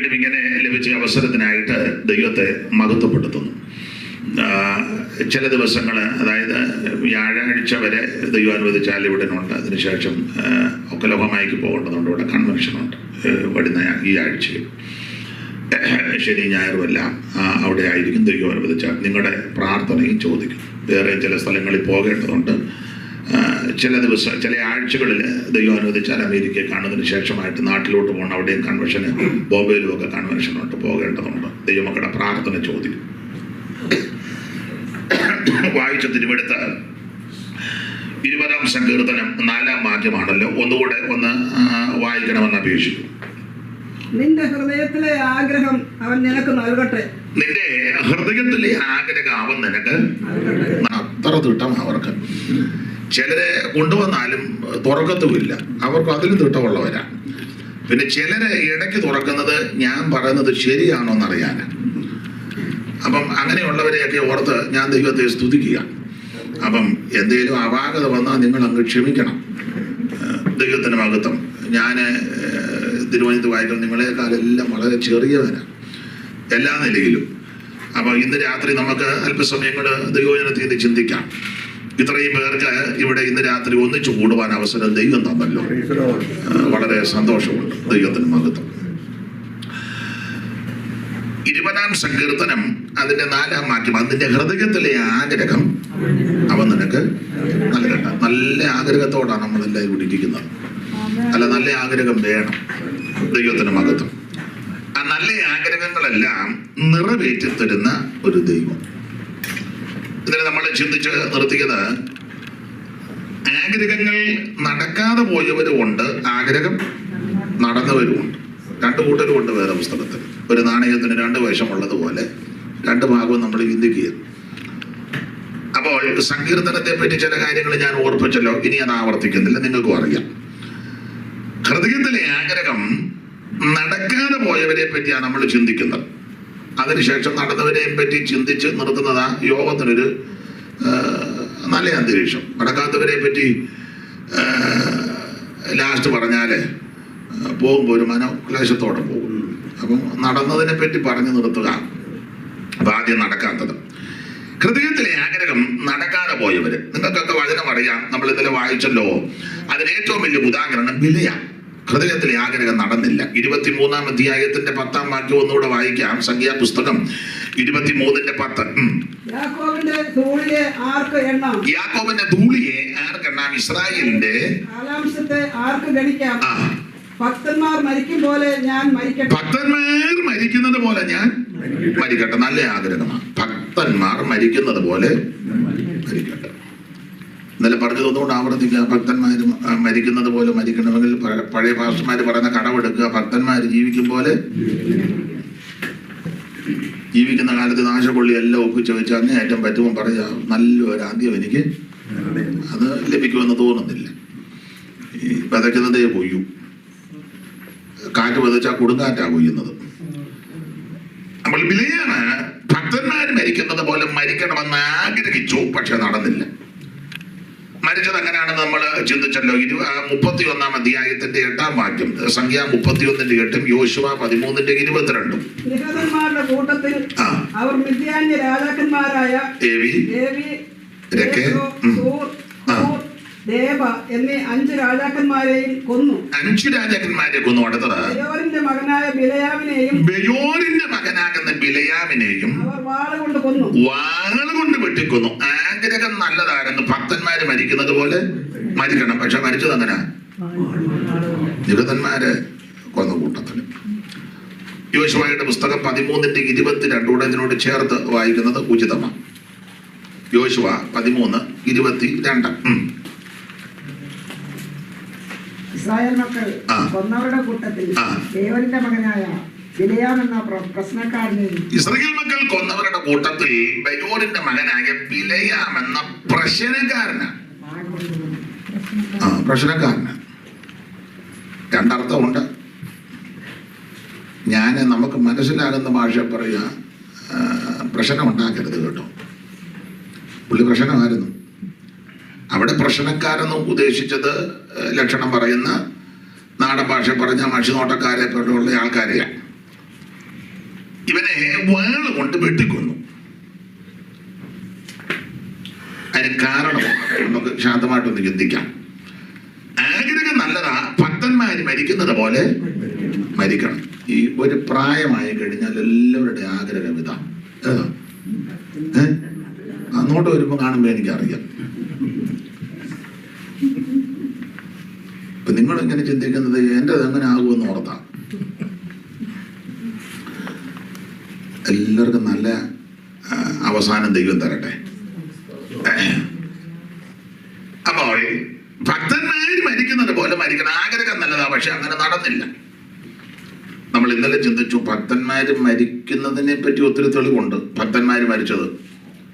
വീണ്ടും ഇങ്ങനെ ലഭിച്ച അവസരത്തിനായിട്ട് ദൈവത്തെ മഹത്വപ്പെടുത്തുന്നു. ചില ദിവസങ്ങൾ, അതായത് വ്യാഴാഴ്ച വരെ ദൈവം അനുവദിച്ചാൽ ഇവിടെ ഉണ്ട്. അതിനുശേഷം ഒക്കലോഹമായിക്ക് പോകേണ്ടതുണ്ട്. ഇവിടെ കൺവെൻഷനുണ്ട് വരുന്ന ഈ ആഴ്ചയും. ശനി ഞായറും എല്ലാം അവിടെ ആയിരിക്കും. ദൈവം അനുവദിച്ചാൽ നിങ്ങളുടെ പ്രാർത്ഥനയും ചോദിക്കും. വേറെ ചില സ്ഥലങ്ങളിൽ പോകേണ്ടതുണ്ട്. ചില ദിവസം, ചില ആഴ്ചകളിൽ ദൈവം അനുവദിച്ചാൽ അമേരിക്കയെ കാണുന്നതിന് ശേഷമായിട്ട് നാട്ടിലോട്ട് പോകണം. അവിടെയും കൺവെൻഷന്, ബോംബെയിലും ഒക്കെ കൺവെൻഷനുണ്ട്, പോകേണ്ടതുണ്ട്. ദൈവമക്കളുടെ പ്രാർത്ഥന ചോദിക്കും. വായിച്ച തിരുവെടുത്ത് 20-ാം സങ്കീർത്തനം 4-ാം വാക്യമാണല്ലോ. ഒന്നുകൂടെ ഒന്ന് വായിക്കണമെന്ന് അപേക്ഷിക്കും. നിന്റെ ഹൃദയത്തിലെ ആഗ്രഹം അവൻ നിനക്ക് നൽകട്ടെ. നിന്റെ ഹൃദയത്തിലെ ആഗ്രഹം അവൻ നിനക്ക്. അത്ര തിട്ടം അവർക്ക്. ചിലരെ കൊണ്ടുവന്നാലും തുറക്കത്തുമില്ല. അവർക്ക് അതിലും തിട്ടമുള്ളവരാ. പിന്നെ ചിലരെ ഇടയ്ക്ക് തുറക്കുന്നത് ഞാൻ പറയുന്നത് ശരിയാണോ എന്നറിയാനാണ്. അപ്പം അങ്ങനെയുള്ളവരെയൊക്കെ ഓർത്ത് ഞാൻ ദൈവത്തെ സ്തുതിക്കുക. അപ്പം എന്തെങ്കിലും അപാകത വന്നാൽ നിങ്ങൾ അങ്ങ് ക്ഷമിക്കണം. ദൈവത്തിന് മഹത്വം. ഞാൻ തിരുവനന്തപുരത്ത് വായിക്കണം. നിങ്ങളെക്കാളെല്ലാം വളരെ ചെറിയവനാണ് എല്ലാ നിലയിലും. അപ്പം ഇന്ന് രാത്രി നമുക്ക് അല്പസമയങ്ങൾ ദൈവജനത്തിൽ നിന്ന് ചിന്തിക്കാം. ഇത്രയും പേർക്ക് ഇവിടെ ഇന്ന് രാത്രി ഒന്നിച്ചു കൂടുവാൻ അവസരം ദൈവം തന്നല്ലോ. വളരെ സന്തോഷമുണ്ട്. ദൈവത്തിന് മഹത്വം. 20-ാം സങ്കീർത്തനം അതിന്റെ 4-ാം വാക്യം. അതിന്റെ ഹൃദയത്തിലെ ആഗ്രഹം അവൻ നിനക്ക് നൽകട്ടെ. നല്ല ആഗ്രഹത്തോടാണ് നമ്മളെല്ലാം ഇവിടെ ഇരിക്കുന്നത്. അല്ല, നല്ല ആഗ്രഹം വേണം. ദൈവത്തിന് മഹത്വം. ആ നല്ല ആഗ്രഹങ്ങളെല്ലാം നിറവേറ്റി തരുന്ന ഒരു ദൈവം. ഇതിനെ നമ്മൾ ചിന്തിച്ച് നിർത്തിയത്, ആഗ്രഹങ്ങൾ നടക്കാതെ പോയവരുമുണ്ട്, ആഗ്രഹം നടന്നവരുമുണ്ട്. രണ്ടു കൂട്ടരുമുണ്ട് വേദപുസ്തകത്തിൽ. ഒരു നാണയത്തിന് 2 വശമുള്ളതുപോലെ 2 ഭാഗവും നമ്മൾ ചിന്തിക്കുക. അപ്പോൾ സങ്കീർത്തനത്തെ പറ്റി ചില കാര്യങ്ങൾ ഞാൻ ഓർപ്പിച്ചല്ലോ. ഇനി അത് ആവർത്തിക്കുന്നില്ല, നിങ്ങൾക്കും അറിയാം. ഹൃദയത്തിലെ ആഗ്രഹം നടക്കാതെ പോയവരെ പറ്റിയാണ് നമ്മൾ ചിന്തിക്കുന്നത്. അതിനുശേഷം നടന്നവരെയും പറ്റി ചിന്തിച്ച് നിർത്തുന്നതാ യോഗത്തിനൊരു നല്ല അന്തരീക്ഷം. നടക്കാത്തവരെ പറ്റി ലാസ്റ്റ് പറഞ്ഞാൽ പോകുമ്പോൾ ഒരു മനോക്ലേശത്തോടെ പോകും. അപ്പം നടന്നതിനെ പറ്റി പറഞ്ഞു നിർത്തുക. അപ്പം ആദ്യം നടക്കാത്തത്. ഹൃദയത്തിലെ ആഗ്രഹം നടക്കാതെ പോയവര്. നിങ്ങൾക്കൊക്കെ വചനം അറിയാം, നമ്മൾ ഇന്നലെ വായിച്ചല്ലോ. അതിന് ഏറ്റവും വലിയ ഉദാഹരണം ബിലയ. ഹൃദയത്തിലെ ആഗ്രഹം നടന്നില്ല. 23-ാം അധ്യായത്തിന്റെ 10-ാം വാക്യം ഒന്നുകൂടെ വായിക്കാം. സംഖ്യാപുസ്തകം 23-10. യാക്കോബിന്റെ ധൂളിയെ ആർക്കെണ്ണാം? ഇസ്രായേലിന്റെ കാലാംശത്തെ ആർക്ക് ഗണിക്കാം? ഭക്തന്മാർ മരിക്കും പോലെ ഞാൻ മരിക്കട്ടെ. ഭക്തന്മാർ മരിക്കുന്നത് പോലെ ഞാൻ മരിക്കട്ടെ. നല്ല ആഗ്രഹമാണ്. ഭക്തന്മാർ മരിക്കുന്നത് പോലെ മരിക്കട്ടെ. ഇന്നലെ പറഞ്ഞതൊന്നുകൊണ്ട് ആവർത്തിക്കുക. ഭക്തന്മാർ മരിക്കുന്നത് പോലെ മരിക്കണമെങ്കിൽ പഴയ പാസ്റ്റർമാർ പറയുന്ന കടമെടുക്കുക. ഭക്തന്മാർ ജീവിക്കും പോലെ ജീവിക്കുന്ന കാലത്ത് നാശക്കൊള്ളി എല്ലാം ഒപ്പിച്ച് വെച്ച് അങ്ങേയറ്റം പറ്റുമ്പോൾ പറയുക, നല്ലൊരു ആദ്യം എനിക്ക് അത് ലഭിക്കുമെന്ന് തോന്നുന്നില്ല. ഈ വിതയ്ക്കുന്നതേ കൊയ്യൂ. കാറ്റ് വിതച്ചാൽ കൊടുങ്കാറ്റാ കൊയ്യുന്നത്. നമ്മൾ ബിലയാണ് ഭക്തന്മാർ മരിക്കുന്നത് പോലെ മരിക്കണമെന്ന് ആഗ്രഹിച്ചു, പക്ഷെ നടന്നില്ല. മരിച്ചത് എങ്ങനെയാണെന്ന് നമ്മൾ ചിന്തിച്ചല്ലോ. 31-ാം അധ്യായത്തിന്റെ 8-ാം വാക്യം. സംഖ്യ 31-ന്റെ 8-ഉം യോശുവ 13-ന്റെ 22-ഉം. നിഹതന്മാരുടെ കൂട്ടത്തിൽ അവർ മിദ്യാന്യ രാജാക്കന്മാരായ ഏവി, ദേവ എന്നീ 5 രാജാക്കന്മാരെയും കൊന്നു. 5 രാജാക്കന്മാരെ കൊന്നു. അടുത്തത് ബെയോരിന്റെ മകനായ ബിലയാമിനെയും അവർ വാളുകൊണ്ട് കൊന്നു. വാളുകൊണ്ട് വെട്ടിക്കൊന്നു. ആഗ്രഹം നല്ലതായിരുന്നു. ഭക്തന്മാര് മരിക്കുന്നത് പോലെ മരിക്കണം. പക്ഷെ മരിച്ചത് അങ്ങനെ നിഹതന്മാരെ കൊന്ന കൂട്ടത്തില്. യോശുവയുടെ പുസ്തകം 13-ന്റെ 22 ഇതിനോട് ചേർത്ത് വായിക്കുന്നത് ഉചിതമാണ്. യോശുവ 13:22. ഇസ്രായേൽ മക്കൾ കൊന്നവരുടെ കൂട്ടത്തിൽ ബെയോരിന്റെ മകനായ ബിലയാം എന്ന പ്രശ്നക്കാരനെയും ഇസ്രായേൽ മക്കൾ കൊന്നവരുടെ കൂട്ടത്തിൽ ബെയോരിന്റെ മകനായ ബിലയാം എന്ന പ്രശ്നക്കാരനാണ്. രണ്ടർത്ഥമുണ്ട്. നമുക്ക് മനസ്സിലാകുന്ന ഭാഷ പറയുക, പ്രശ്നം ഉണ്ടാക്കരുത് കേട്ടോ. പുള്ളി പ്രശ്നമായിരുന്നു. അവിടെ പ്രശ്നക്കാരെന്ന് ഉദ്ദേശിച്ചത് ലക്ഷണം പറയുന്ന നാടൻ ഭാഷ പറഞ്ഞ മഷിനോട്ടക്കാരെ പോലുള്ള ആൾക്കാരെയാണ്. ഇവനെ വാള് കൊണ്ട് വെട്ടിക്കൊന്നു. അതിന് കാരണം നമുക്ക് ശാന്തമായിട്ടൊന്ന് ചിന്തിക്കാം. ആഗ്രഹം നല്ലതാ, ഭക്തന്മാര് മരിക്കുന്നത് പോലെ മരിക്കണം. ഈ ഒരു പ്രായമായി കഴിഞ്ഞാൽ എല്ലാവരുടെ ആഗ്രഹം ഇതാ. ഏതാ? അങ്ങോട്ട് വരുമ്പോ കാണുമ്പോ എനിക്കറിയാം. ഇപ്പൊ നിങ്ങൾ ഇങ്ങനെ ചിന്തിക്കുന്നത് എൻ്റെ അങ്ങനെ ആകുമെന്ന് ഓർത്താ. എല്ലാവർക്കും നല്ല അവസാനം ദൈവം തരട്ടെ. അപ്പോൾ ഭക്തന്മാര് മരിക്കുന്നത് പോലെ മരിക്കണം. ആഗ്രഹം നല്ലതാ, പക്ഷെ അങ്ങനെ നടന്നില്ല. നമ്മൾ ഇന്നലെ ചിന്തിച്ചു, ഭക്തന്മാര് മരിക്കുന്നതിനെ പറ്റി ഒത്തിരി തെളിവുണ്ട്. ഭക്തന്മാര് മരിച്ചത്,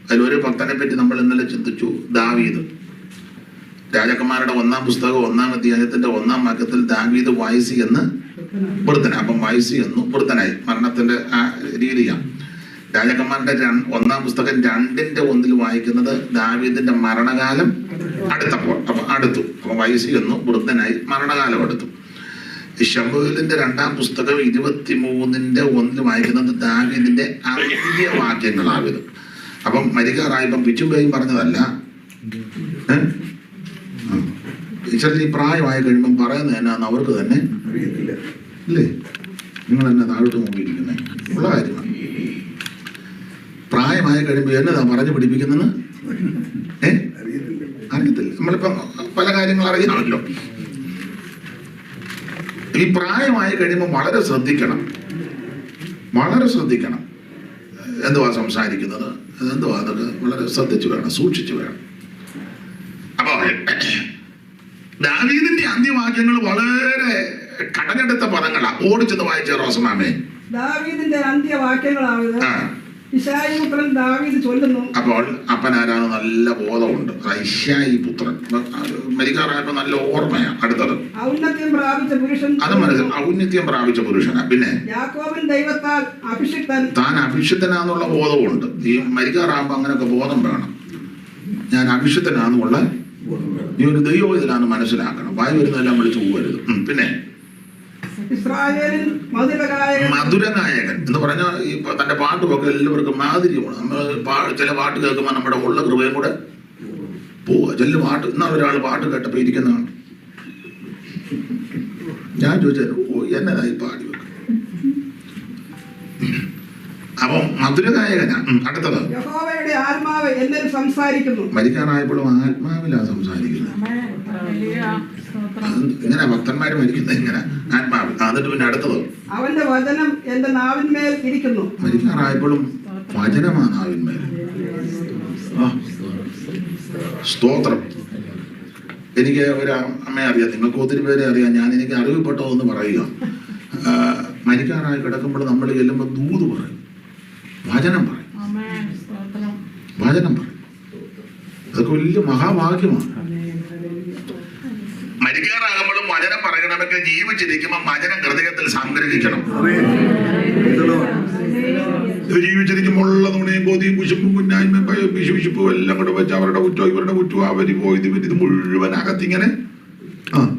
അതിലൊരു ഭക്തനെ പറ്റി നമ്മൾ ഇന്നലെ ചിന്തിച്ചു, ദാവീദ്. രാജകുമാരുടെ 1-ാം പുസ്തകം 1-ാം അധ്യായത്തിന്റെ 1-ാം വാക്യത്തിൽ ദാവീദ് വയസ്സി എന്ന് വൃദ്ധനായി. അപ്പം വയസ്സി എന്നു വൃദ്ധനായി, മരണത്തിന്റെ ആ രീതിയാണ്. രാജകുമാരുടെ 1-ാം പുസ്തകം 2:1 വായിക്കുന്നത് ദാവീദിന്റെ മരണകാലം അടുത്തപ്പോൾ. അപ്പൊ അടുത്തു. അപ്പൊ വയസ്സി എന്നു വൃദ്ധനായി, മരണകാലം അടുത്തു. ശമൂവേലിന്റെ 2-ാം പുസ്തകം 23:1 വായിക്കുന്നത് ദാവീദിന്റെ അന്ത്യവാക്യങ്ങളാവിത്. അപ്പം മരിക്കാറായപ്പം പിച്ചും പേയും പറഞ്ഞതല്ല. ഈ പ്രായമായി കഴിയുമ്പം പറയുന്നത് എന്നാന്ന് അവർക്ക് തന്നെ അറിയത്തില്ല. ഇല്ലേ? നിങ്ങൾ എന്നെ താഴോട്ട് നോക്കിയിരിക്കുന്നത് ഉള്ള കാര്യമാണ്. പ്രായമായി കഴിയുമ്പോൾ എന്നതാ പറഞ്ഞു പിടിപ്പിക്കുന്നത് അറിയത്തില്ല. നമ്മളിപ്പം പല കാര്യങ്ങൾ അറിയാമല്ലോ. ഈ പ്രായമായി കഴിയുമ്പോൾ വളരെ ശ്രദ്ധിക്കണം, വളരെ ശ്രദ്ധിക്കണം. എന്തുവാ സംസാരിക്കുന്നത്, എന്തുവാ, അതൊക്കെ വളരെ ശ്രദ്ധിച്ചു വേണം, സൂക്ഷിച്ചു വേണം. അപ്പൊ ദാവീദിന്റെ അന്ത്യവാക്യങ്ങൾ വളരെ കടഞ്ഞെടുത്ത പദങ്ങളാ. ഓടിച്ചെന്ന് വായിച്ച റോസമാമേ. ദാവീദിന്റെ അന്ത്യവാക്യങ്ങളാവുന്നത് ഇശായി പുത്രൻ ദാവീദ് ചൊല്ലുന്നു. അപ്പോൾ അപ്പനാരാണ് നല്ല ബോധമുണ്ട്. ഇശായി പുത്രൻ മരിക്കാറായപ്പോ നല്ല ഓർമ്മയാ. അടുത്തത് ഔന്നത്യം പ്രാപിച്ച പുരുഷൻ. അത് മനസ്സിൽ ഔന്നത്യം പ്രാപിച്ച പുരുഷനാ. പിന്നെ യാക്കോബൻ ദൈവത്താൽ അഭിഷിക്തൻ. താൻ അഭിഷിക്തനാന്നുള്ള ബോധമുണ്ട്. ഈ മരിക്കാറാകുമ്പോ അങ്ങനെയൊക്കെ ബോധം വേണം. ഞാൻ അഭിഷിക്തനാന്നുള്ള ഈ ഒരു ദൈവം ഇതിലാന്ന് മനസ്സിലാക്കണം. വായി വരുന്നതെല്ലാം വിളിച്ചു പോകരുത്. പിന്നെ ഇസ്രായേലിൽ മധുരഗായകൻ എന്ന് പറഞ്ഞാൽ ഈ തന്റെ പാട്ടുമൊക്കെ എല്ലാവർക്കും മാതിരിയാണ്. നമ്മൾ ചില പാട്ട് കേൾക്കുമ്പോൾ നമ്മുടെ ഉള്ള കൃപയും കൂടെ പോവുക. ചില പാട്ട് എന്നാ ഒരാൾ പാട്ട് കേട്ടപ്പോ ഇരിക്കുന്നതാണ്. ഞാൻ ചോദിച്ചാൽ എന്നതായി പാടി വെക്കും. അപ്പം മധുരഗായകനാ. അടുത്തത് യഹോവയുടെ ആത്മാവ് എന്നിൽ സംസാരിക്കുന്നു. മരിക്കാനായപ്പോഴും ആത്മാവിലാ സംസാരിക്കുന്നത്. ഇങ്ങനെ ഭക്തന്മാര് മരിക്കുന്നത് ഇങ്ങനെ ആത്മാവിൽ. എന്നിട്ട് പിന്നെ അടുത്തത് അവന്റെ വചനം എന്റെ നാവിന്മേൽ ഇരിക്കുന്നു. മരിക്കാറായപ്പോഴും വചനമാ നാവിന്മേൽ. സ്തോത്രം. എനിക്ക് ഒരു അമ്മയെ അറിയാം, നിങ്ങൾക്ക് ഒത്തിരി പേരെ അറിയാം. ഞാൻ എനിക്ക് അറിവിൽപ്പെട്ടോ എന്ന് പറയുക. മരിക്കാറായി കിടക്കുമ്പോൾ നമ്മൾ ചെല്ലുമ്പോൾ ദൂത് പറയും, വചനം പറയും, വചനം പറയും. അതൊക്കെ വലിയ മഹാഭാഗ്യമാണ്. മരിക്കാറാകുമ്പോഴും വചനം പറയണമെങ്കിൽ ജീവിച്ചിരിക്കുമ്പോൾ വചനം ഹൃദയത്തിൽ സംഗ്രഹിക്കണം. ജീവിച്ചിരിക്കുമ്പോൾ ഉള്ള നുണയും കോതിയും കുശുമ്പും കുഞ്ഞായ്മയും വിശുവിശുപ്പും എല്ലാം കൂടെ വെച്ച് അവരുടെ കുറ്റവും ഇവരുടെ കുറ്റവും അവര് പോയി ഇത് മുഴുവൻ അകത്തിങ്ങനെ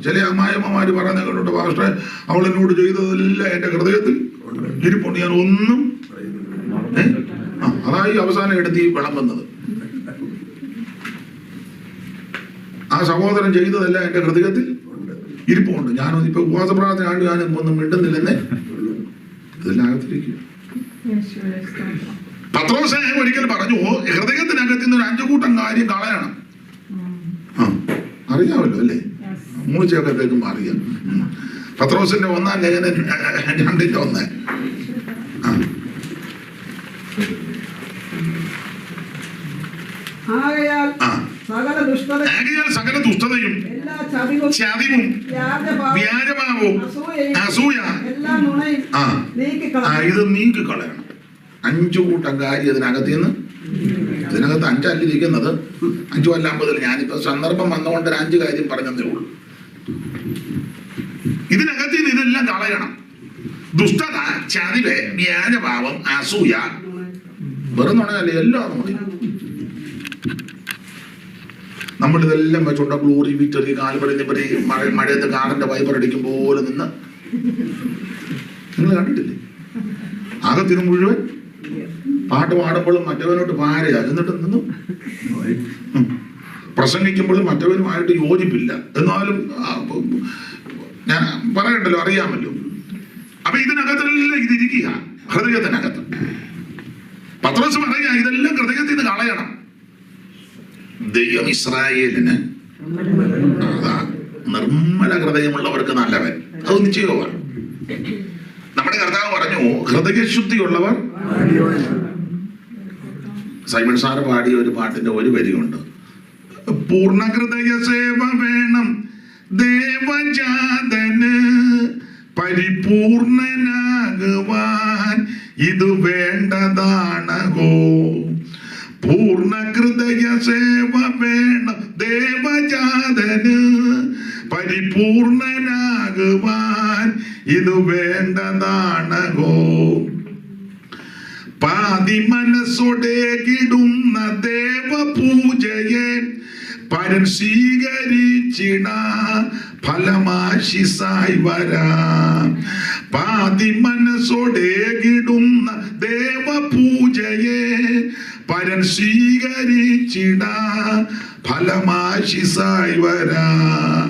ചില അമ്മായിമ്മമാര് പറയുന്ന കേട്ടോ, പാസ്റ്ററെ അവൾ എന്നോട് ചെയ്തതെല്ലാം എന്റെ ഹൃദയത്തിൽ ഇരിപ്പുണ്ട്, ഞാൻ ഒന്നും അതായി അവസാനം എടുത്ത് ഈ വിളമ്പുന്നത്. ആ സഹോദരൻ ചെയ്തതെല്ലാം എന്റെ ഹൃദയത്തിൽ ഇരിപ്പുണ്ട്. ഞാനിപ്പോ ഉപവാസ പ്രാർത്ഥനയാണ്, ഞാൻ ഒന്നും മിണ്ടുന്നില്ലെന്നേ ഇതെല്ലാം അകത്തിരിക്കും. പത്രോസ് ഒരിക്കൽ പറഞ്ഞു, ഹൃദയത്തിനകത്ത് നിന്ന് ഒരു 5 കൂട്ടം കാര്യം കളയണം. അറിയാമല്ലോ അല്ലേ? മൂളിച്ചൊക്കെ കേൾക്കുമ്പോ അറിയാം. പത്രോസിന്റെ 1-ാം ലേഖനം 2:1. ആകയാൽ സകല ദുഷ്ടതയും ചതിവും വ്യാജഭാവവും അസൂയ ഇത് നീക്കിക്കളയണം. 5 കൂട്ടം കാര്യം ഇതിനകത്ത് നിന്ന്. ഇതിനകത്ത് 5 അല്ലിരിക്കുന്നത്, 5 അല്ല 50. ഞാനിപ്പോ സന്ദർഭം വന്നുകൊണ്ട് 5 കാര്യം പറഞ്ഞതേ ഉള്ളൂ. ഇതിനകത്ത് നിന്ന് ഇതെല്ലാം കളയണം. ദുഷ്ടത, ചതിവ്, വ്യാജഭാവം, അസൂയ. വെറും നുണയല്ലേ, എല്ലാം നുണയും. നമ്മളിതെല്ലാം വെച്ചുണ്ട ഗ്ലോറി വിക്ടറി കാൽപടി മഴയത്ത് കാറിന്റെ വൈപ്പർ അടിക്കും പോലെ നിന്ന് നിങ്ങൾ കണ്ടിട്ടില്ലേ? ആകത്തിന് മുഴുവൻ പാട്ട് പാടുമ്പോഴും മറ്റവനോട്ട് ഭാര്യ എന്നിട്ട് നിന്നും പ്രസംഗിക്കുമ്പോഴും മറ്റവനുമായിട്ട് യോജിപ്പില്ല. എന്നാലും ഞാൻ പറയണ്ടല്ലോ, അറിയാമല്ലോ. അപ്പൊ ഇതിനകത്തെല്ലാം ഇതിരിക്കുക, ഹൃദയത്തിനകത്ത്. പത്രോസ് പറയുക, ഇതെല്ലാം ഹൃദയത്തിൽ നിന്ന് കളയണം. ദൈവം ഇസ്രായേലിന് നിർമ്മല ഹൃദയമുള്ളവർക്ക് നല്ലവൻ, അത് നിശ്ചയമാണ്. നമ്മുടെ കർത്താവ് പറഞ്ഞു, ഹൃദയശുദ്ധിയുള്ളവർ. സൈമൺ സാറ് പാടിയ ഒരു പാട്ടിന്റെ ഒരു വരിയുണ്ട്, പൂർണ്ണ ഹൃദയ സേവ വേണം ദേവജാതന്, പരിപൂർണനാകുവാൻ ഇത് വേണ്ടതാണോ. പൂർണ്ണ ഹൃദയ സേവ വേണം ദേവജാതന്, പരിപൂർണനാകുവാൻ ഇത് വേണ്ടതാണോ. പാതി മനസ്സോടെ കിടുന്ന ദേവപൂജയെ പരൻ സ്വീകരിച്ചിട ഫലമാശിസായി വരാം. പാതി മനസ്സോടെ കിടുന്ന ദേവപൂജയെ പരൻ സ്വീകരിച്ചിട ഫലമാശിസായി വരാം.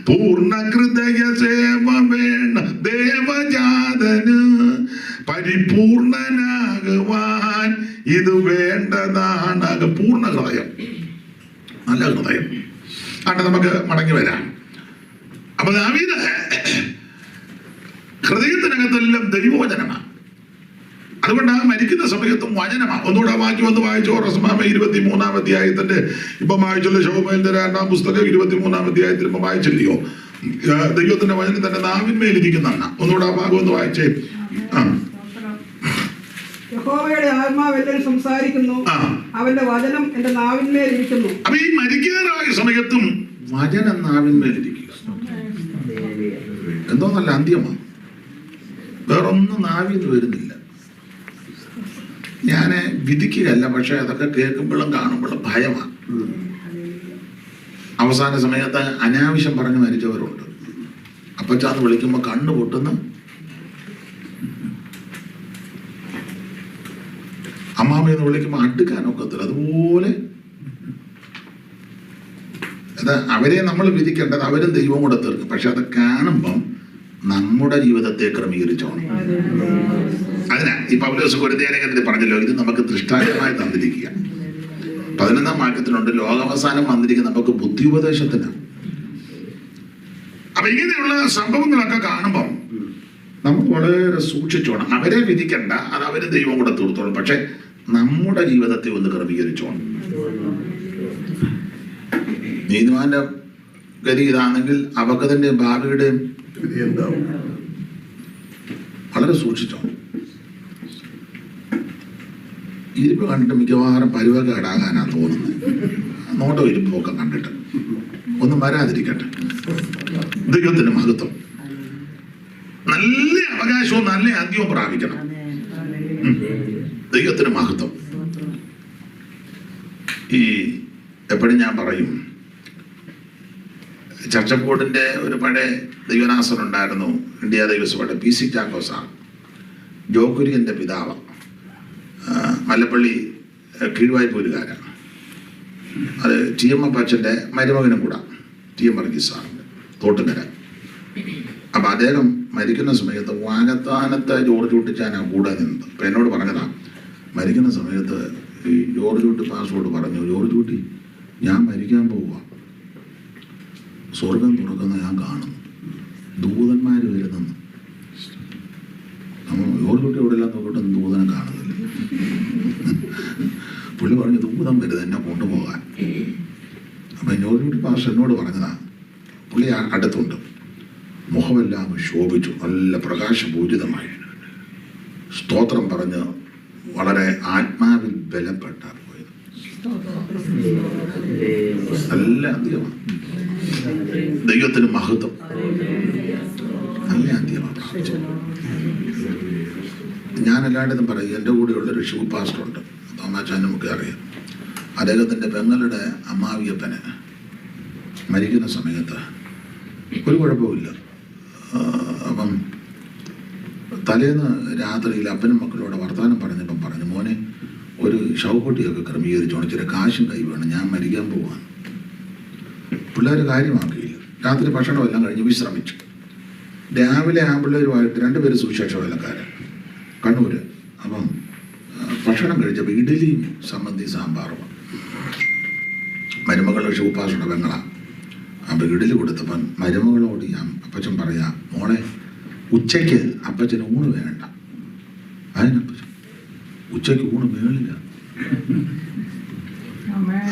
പൂർണ്ണ ഹൃദയ സേവ വേണം ദേവജാതന്, പരിപൂർണനാകുവാൻ ഇത് വേണ്ടതാണ്. പൂർണ്ണ ഹൃദയം, നല്ല ഹൃദയം. ആണ് നമുക്ക് മടങ്ങി വരാം. അപ്പൊ ദാവീദ് ഹൃദയത്തിനകത്തെല്ലാം ദൈവവചനമാണ്. അതുകൊണ്ട് ആ മരിക്കുന്ന സമയത്തും വചനമാണ്. ഒന്നുകൂടെ വാക്യം ഒന്ന് വായിച്ചോ. റസ്മാമ 23-ാം അധ്യായത്തിന്റെ ഇപ്പൊ വായിച്ചല്ലോ. ശോഭമേലിന്റെ 2-ാം പുസ്തകം 23-ാം അധ്യായത്തിൽ ഇപ്പൊ വായിച്ചില്ലയോ? ദൈവത്തിന്റെ വചനം തന്നെ നാവിന്മേലിരിക്കുന്നതാണ്. ഒന്നുകൂടെ ആ ഭാഗം ഒന്ന് വായിച്ചേ. യഹോവയുടെ ആത്മാവ് എന്നിൽ സംസാരിക്കുന്നു, അവന്റെ വചനം എന്റെ നാവിന്മേലിരിക്കുന്നു. അപ്പൊ ഈ മരിക്കാറായ സമയത്തും വചനം നാവിന്മേലിരിക്കുക എന്തോ നല്ല അന്ത്യമാണ്. വേറൊന്നും നാവിന്ന് വരുന്നില്ല. ഞാന് വിധിക്കുകയല്ല, പക്ഷെ അതൊക്കെ കേൾക്കുമ്പോഴും കാണുമ്പോഴും ഭയമാണ്. അവസാന സമയത്ത് അനാവശ്യം പറഞ്ഞ് മരിച്ചവരുണ്ട്. അപ്പച്ചാന്ന് വിളിക്കുമ്പോ കണ്ണു പൊട്ടുന്ന, അമ്മാമയെന്ന് വിളിക്കുമ്പോ അടുക്കാനൊക്കത്തില്ല. അതുപോലെ അത് അവരെ നമ്മൾ വിധിക്കേണ്ടത്, അവരും ദൈവം കൂടെ തീർക്കും. പക്ഷെ അത് കാണുമ്പം നമ്മുടെ ജീവിതത്തെ ക്രമീകരിച്ചോണം. അതിനാ ഈ പൗലോസ് കൊരിന്ത്യലേഖനത്തിൽ പറഞ്ഞല്ലോ, ഇത് നമുക്ക് ദൃഷ്ടാന്തമായി തന്നിരിക്കുക. 11-ാം വാക്യത്തിലുണ്ട്, ലോകാവസാനം വന്നിരിക്കുന്ന നമുക്ക് ബുദ്ധി ഉപദേശത്തിനാണ്. അപ്പൊ ഇങ്ങനെയുള്ള സംഭവങ്ങളൊക്കെ കാണുമ്പം നമ്മൾ വളരെ സൂക്ഷിച്ചോണം. അവരെ വിധിക്കണ്ട, അത് അവര് ദൈവം കൂടെ തീർത്തോളും. പക്ഷെ നമ്മുടെ ജീവിതത്തെ ഒന്ന് ക്രമീകരിച്ചോണം. നീതിമാന്റെ ഗതി ഇതാണെങ്കിൽ അപകടത്തിന്റെയും ഭാവിയുടെയും വളരെ സൂക്ഷിച്ചോണം. ഇരിപ്പ് കണ്ടിട്ട് മിക്കവാറും പരുവക്കേടാകാനാ തോന്നുന്നത്. നോട്ടോ ഇരിപ്പൊക്കെ കണ്ടിട്ട് ഒന്നും വരാതിരിക്കട്ടെ. ദൈവത്തിന്റെ മഹത്വം, നല്ല അവകാശവും നല്ല അന്ത്യവും പ്രാപിക്കണം. ദൈവത്തിന് മഹത്വം. ഈ എപ്പോഴും ഞാൻ പറയും, ചർച്ചക്കോടിന്റെ ഒരു പഴയ ദൈവനാസനുണ്ടായിരുന്നു, ഇന്ത്യ ദൈവസഭയുടെ PC ചാക്കോസാണ്, ജോകുര്യന്റെ പിതാവ്, മല്ലപ്പള്ളി കീഴ്വായ്പൂരുകാരാണ്. അത് TM അപ്പച്ചൻ്റെ മരുമകനും കൂടെ, TM വർഗീസ് സാറിൻ്റെ തോട്ടുകര. അപ്പം അദ്ദേഹം മരിക്കുന്ന സമയത്ത് വാനത്താനത്തെ ജോർജ് കുട്ടിച്ചാനാണ് കൂടെ നിന്നത്. അപ്പം എന്നോട് പറഞ്ഞതാ, മരിക്കുന്ന സമയത്ത് ഈ ജോർജ് കുട്ടി പാസ്വേഡ് പറഞ്ഞു, ജോർജ് കുട്ടി ഞാൻ മരിക്കാൻ പോവുക, സ്വർഗം തുറക്കുന്ന ഞാൻ കാണുന്നു, ദൂതന്മാർ വരുന്നെന്ന്. നമ്മൾ ജോർജ് കുട്ടി ഇവിടെ എല്ലാം നോക്കിയിട്ട് ദൂതനെ കാണുന്നില്ല. പുള്ളി പറഞ്ഞു, ദൂതം വരുന്നത് എന്നെ കൊണ്ടുപോകാൻ. അപ്പം ജോർജ് കുട്ടി പാസ് എന്നോട് പറഞ്ഞതാ, പുള്ളി അടുത്തുണ്ട്, മുഖമെല്ലാം ശോഭിച്ചു, നല്ല പ്രകാശപൂരിതമായി സ്തോത്രം പറഞ്ഞ് വളരെ ആത്മാവിൽ ബലപ്പെട്ട പോയത്. നല്ല അന്ത്യമാണ്. ദൈവത്തിന് മഹത്വം. നല്ല അന്ത്യമാണ് പ്രാപിച്ചത്. ഞാൻ എല്ലായിടത്തും പറയും, എൻ്റെ കൂടെയുള്ളൊരു ഷൂ പാസ്റ്ററുണ്ട്, തോമാച്ചാൻ നമുക്ക് അറിയാം. അദ്ദേഹത്തിൻ്റെ പെങ്ങളുടെ അമ്മാവിയപ്പന് മരിക്കുന്ന സമയത്ത് ഒരു കുഴപ്പമില്ല. അപ്പം തലേന്ന് രാത്രിയിൽ അപ്പനും മക്കളോട് വർത്തമാനം പറഞ്ഞപ്പം പറഞ്ഞു, മോനെ ഒരു ശവപ്പെട്ടിയൊക്കെ ക്രമീകരിച്ചോണ്ട് ഇച്ചിരി കാശും കൈ വേണം, ഞാൻ മരിക്കാൻ പോവാണ്. പിള്ളേർ കാര്യമാക്കിയില്ല. രാത്രി ഭക്ഷണമെല്ലാം കഴിഞ്ഞ് വിശ്രമിച്ചു. രാവിലെ ആമ്പിള്ളേരുമായിട്ട് 2 പേര് സുവിശേഷ വേലക്കാരൻ കണ്ണൂര്. അപ്പം ഭക്ഷണം കഴിച്ചപ്പോൾ ഇഡലിയും സംബന്ധി സാമ്പാറും. മരുമകൾ ഷൂപ്പാസുടെ പെങ്ങള. അപ്പം ഇഡലി കൊടുത്തപ്പം മരുമകളോട് അപ്പച്ചൻ പറയാ, മോളെ ഉച്ചയ്ക്ക് അപ്പച്ചന് ഊണ് വേണ്ട. അതിനപ്പച്ചൻ ഉച്ചയ്ക്ക് ഊണ് വേളില്ല.